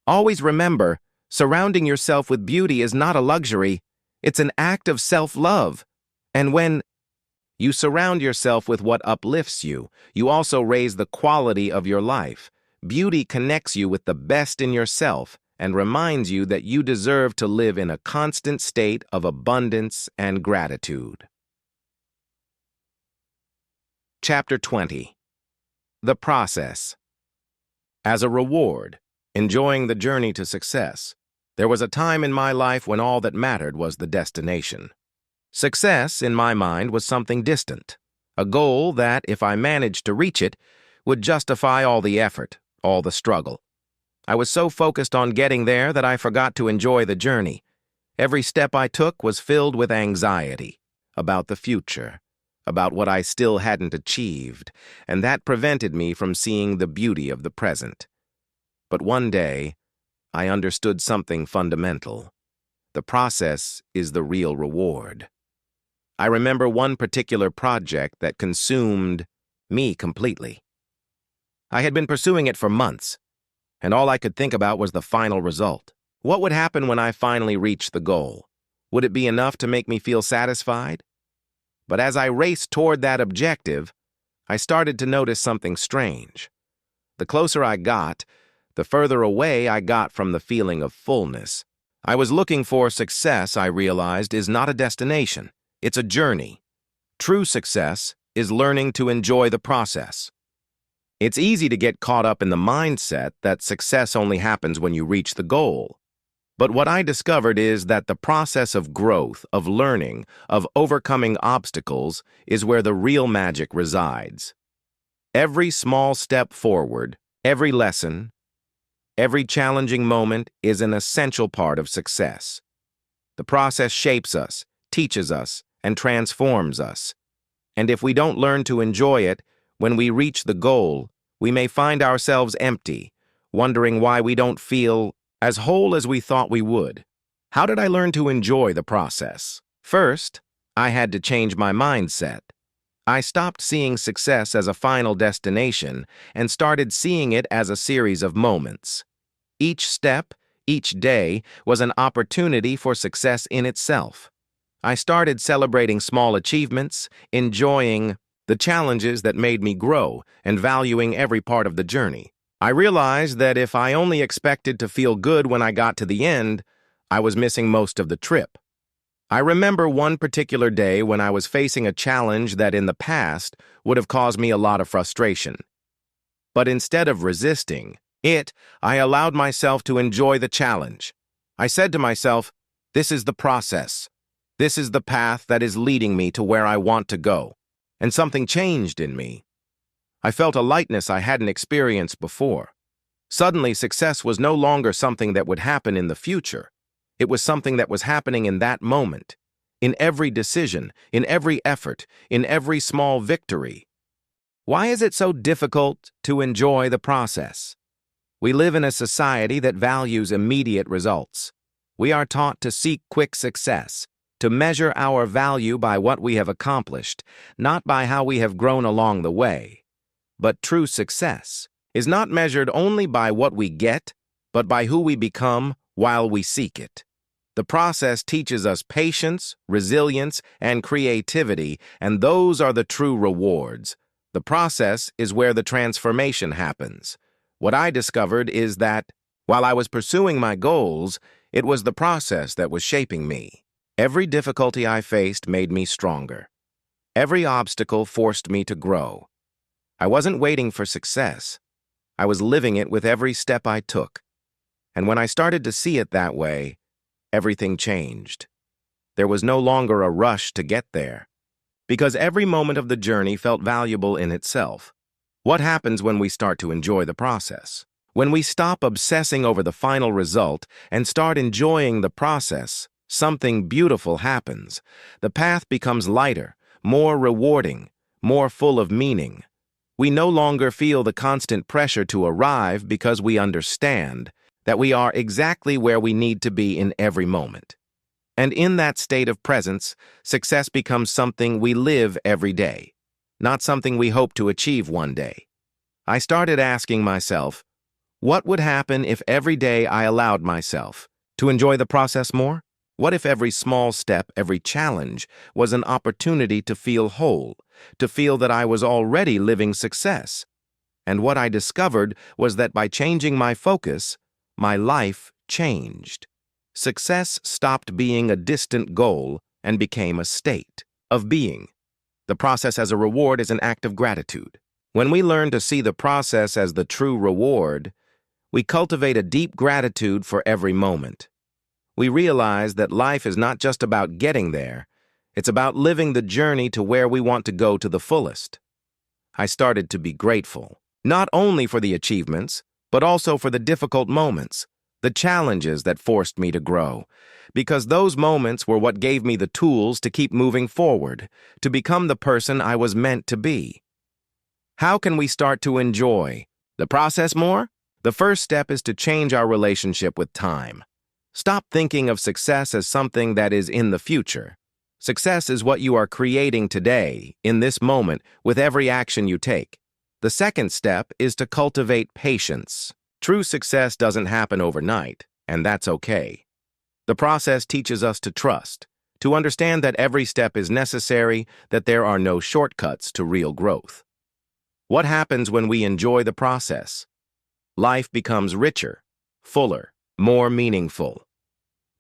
Always remember, surrounding yourself with beauty is not a luxury, it's an act of self-love. And when you surround yourself with what uplifts you, you also raise the quality of your life. Beauty connects you with the best in yourself and reminds you that you deserve to live in a constant state of abundance and gratitude. Chapter 20. The Process. As a reward, enjoying the journey to success, there was a time in my life when all that mattered was the destination. Success, in my mind, was something distant, a goal that, if I managed to reach it, would justify all the effort, all the struggle. I was so focused on getting there that I forgot to enjoy the journey. Every step I took was filled with anxiety about the future, about what I still hadn't achieved, and that prevented me from seeing the beauty of the present. But one day, I understood something fundamental. The process is the real reward. I remember one particular project that consumed me completely. I had been pursuing it for months, and all I could think about was the final result. What would happen when I finally reached the goal? Would it be enough to make me feel satisfied? But as I raced toward that objective, I started to notice something strange. The closer I got, the further away I got from the feeling of fullness. I was looking for success, I realized, is not a destination. It's a journey. True success is learning to enjoy the process. It's easy to get caught up in the mindset that success only happens when you reach the goal. But what I discovered is that the process of growth, of learning, of overcoming obstacles is where the real magic resides. Every small step forward, every lesson, every challenging moment is an essential part of success. The process shapes us, teaches us, and transforms us. And if we don't learn to enjoy it, when we reach the goal, we may find ourselves empty, wondering why we don't feel as whole as we thought we would. How did I learn to enjoy the process? First, I had to change my mindset. I stopped seeing success as a final destination and started seeing it as a series of moments. Each step, each day, was an opportunity for success in itself. I started celebrating small achievements, enjoying the challenges that made me grow, and valuing every part of the journey. I realized that if I only expected to feel good when I got to the end, I was missing most of the trip. I remember one particular day when I was facing a challenge that in the past would have caused me a lot of frustration. But instead of resisting it, I allowed myself to enjoy the challenge. I said to myself, "This is the process. This is the path that is leading me to where I want to go." And something changed in me. I felt a lightness I hadn't experienced before. Suddenly, success was no longer something that would happen in the future. It was something that was happening in that moment, in every decision, in every effort, in every small victory. Why is it so difficult to enjoy the process? We live in a society that values immediate results. We are taught to seek quick success, to measure our value by what we have accomplished, not by how we have grown along the way. But true success is not measured only by what we get, but by who we become while we seek it. The process teaches us patience, resilience, and creativity, and those are the true rewards. The process is where the transformation happens. What I discovered is that, while I was pursuing my goals, it was the process that was shaping me. Every difficulty I faced made me stronger. Every obstacle forced me to grow. I wasn't waiting for success. I was living it with every step I took. And when I started to see it that way, everything changed. There was no longer a rush to get there, because every moment of the journey felt valuable in itself. What happens when we start to enjoy the process? When we stop obsessing over the final result and start enjoying the process, something beautiful happens. The path becomes lighter, more rewarding, more full of meaning. We no longer feel the constant pressure to arrive because we understand that we are exactly where we need to be in every moment. And in that state of presence, success becomes something we live every day, not something we hope to achieve one day. I started asking myself, what would happen if every day I allowed myself to enjoy the process more? What if every small step, every challenge, was an opportunity to feel whole, to feel that I was already living success? And what I discovered was that by changing my focus, my life changed. Success stopped being a distant goal and became a state of being. The process as a reward is an act of gratitude. When we learn to see the process as the true reward, we cultivate a deep gratitude for every moment. We realize that life is not just about getting there, it's about living the journey to where we want to go to the fullest. I started to be grateful, not only for the achievements, but also for the difficult moments, the challenges that forced me to grow, because those moments were what gave me the tools to keep moving forward, to become the person I was meant to be. How can we start to enjoy the process more? The first step is to change our relationship with time. Stop thinking of success as something that is in the future. Success is what you are creating today, in this moment, with every action you take. The second step is to cultivate patience. True success doesn't happen overnight, and that's okay. The process teaches us to trust, to understand that every step is necessary, that there are no shortcuts to real growth. What happens when we enjoy the process? Life becomes richer, fuller, more meaningful.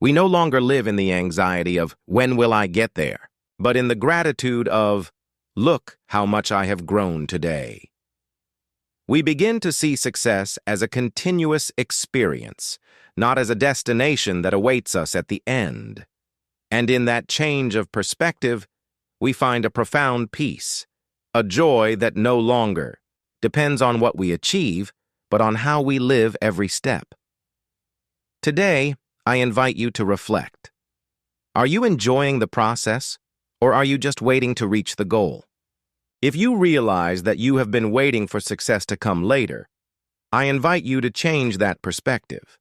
We no longer live in the anxiety of, when will I get there? But in the gratitude of, look how much I have grown today. We begin to see success as a continuous experience, not as a destination that awaits us at the end. And in that change of perspective, we find a profound peace, a joy that no longer depends on what we achieve, but on how we live every step. Today, I invite you to reflect. Are you enjoying the process, or are you just waiting to reach the goal? If you realize that you have been waiting for success to come later, I invite you to change that perspective.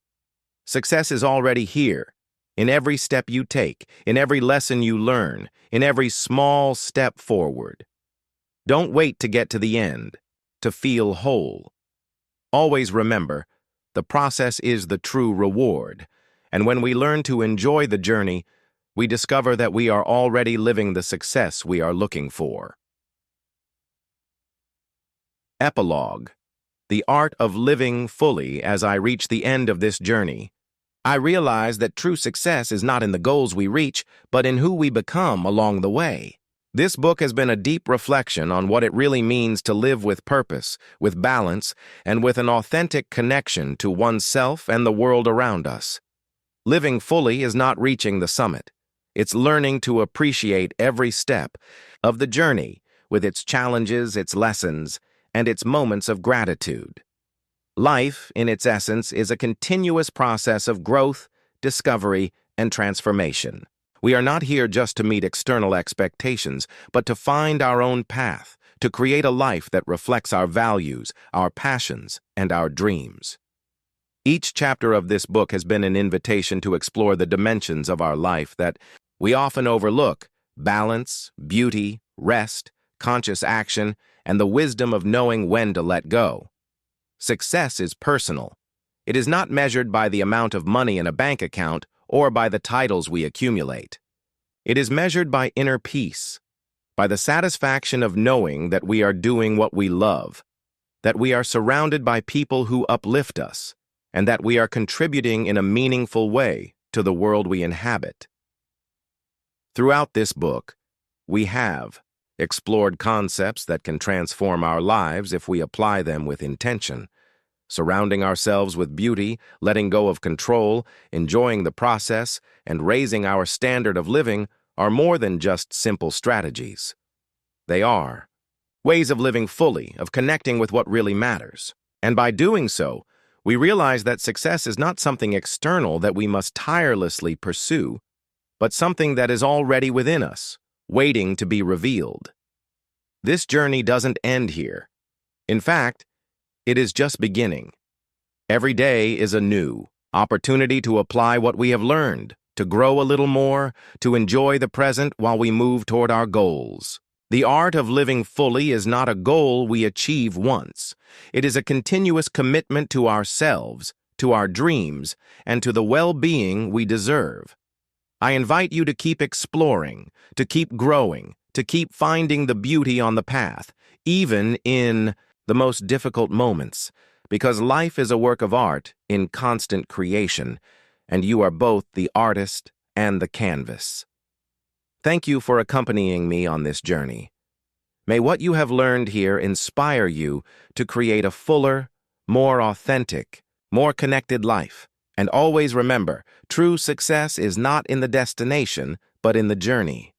Success is already here, in every step you take, in every lesson you learn, in every small step forward. Don't wait to get to the end, to feel whole. Always remember, the process is the true reward, and when we learn to enjoy the journey, we discover that we are already living the success we are looking for. Epilogue. The art of living fully. As I reach the end of this journey, I realize that true success is not in the goals we reach, but in who we become along the way. This book has been a deep reflection on what it really means to live with purpose, with balance, and with an authentic connection to oneself and the world around us. Living fully is not reaching the summit. It's learning to appreciate every step of the journey, with its challenges, its lessons, and its moments of gratitude. Life, in its essence, is a continuous process of growth, discovery, and transformation. We are not here just to meet external expectations, but to find our own path, to create a life that reflects our values, our passions, and our dreams. Each chapter of this book has been an invitation to explore the dimensions of our life that we often overlook: balance, beauty, rest, conscious action, and the wisdom of knowing when to let go. Success is personal. It is not measured by the amount of money in a bank account or by the titles we accumulate. It is measured by inner peace, by the satisfaction of knowing that we are doing what we love, that we are surrounded by people who uplift us, and that we are contributing in a meaningful way to the world we inhabit. Throughout this book, we have explored concepts that can transform our lives if we apply them with intention. Surrounding ourselves with beauty, letting go of control, enjoying the process, and raising our standard of living are more than just simple strategies. They are ways of living fully, of connecting with what really matters. And by doing so, we realize that success is not something external that we must tirelessly pursue, but something that is already within us, waiting to be revealed. This journey doesn't end here. In fact, it is just beginning. Every day is a new opportunity to apply what we have learned, to grow a little more, to enjoy the present while we move toward our goals. The art of living fully is not a goal we achieve once. It is a continuous commitment to ourselves, to our dreams, and to the well-being we deserve. I invite you to keep exploring, to keep growing, to keep finding the beauty on the path, even in the most difficult moments, because life is a work of art in constant creation, and you are both the artist and the canvas. Thank you for accompanying me on this journey. May what you have learned here inspire you to create a fuller, more authentic, more connected life. And always remember, true success is not in the destination, but in the journey.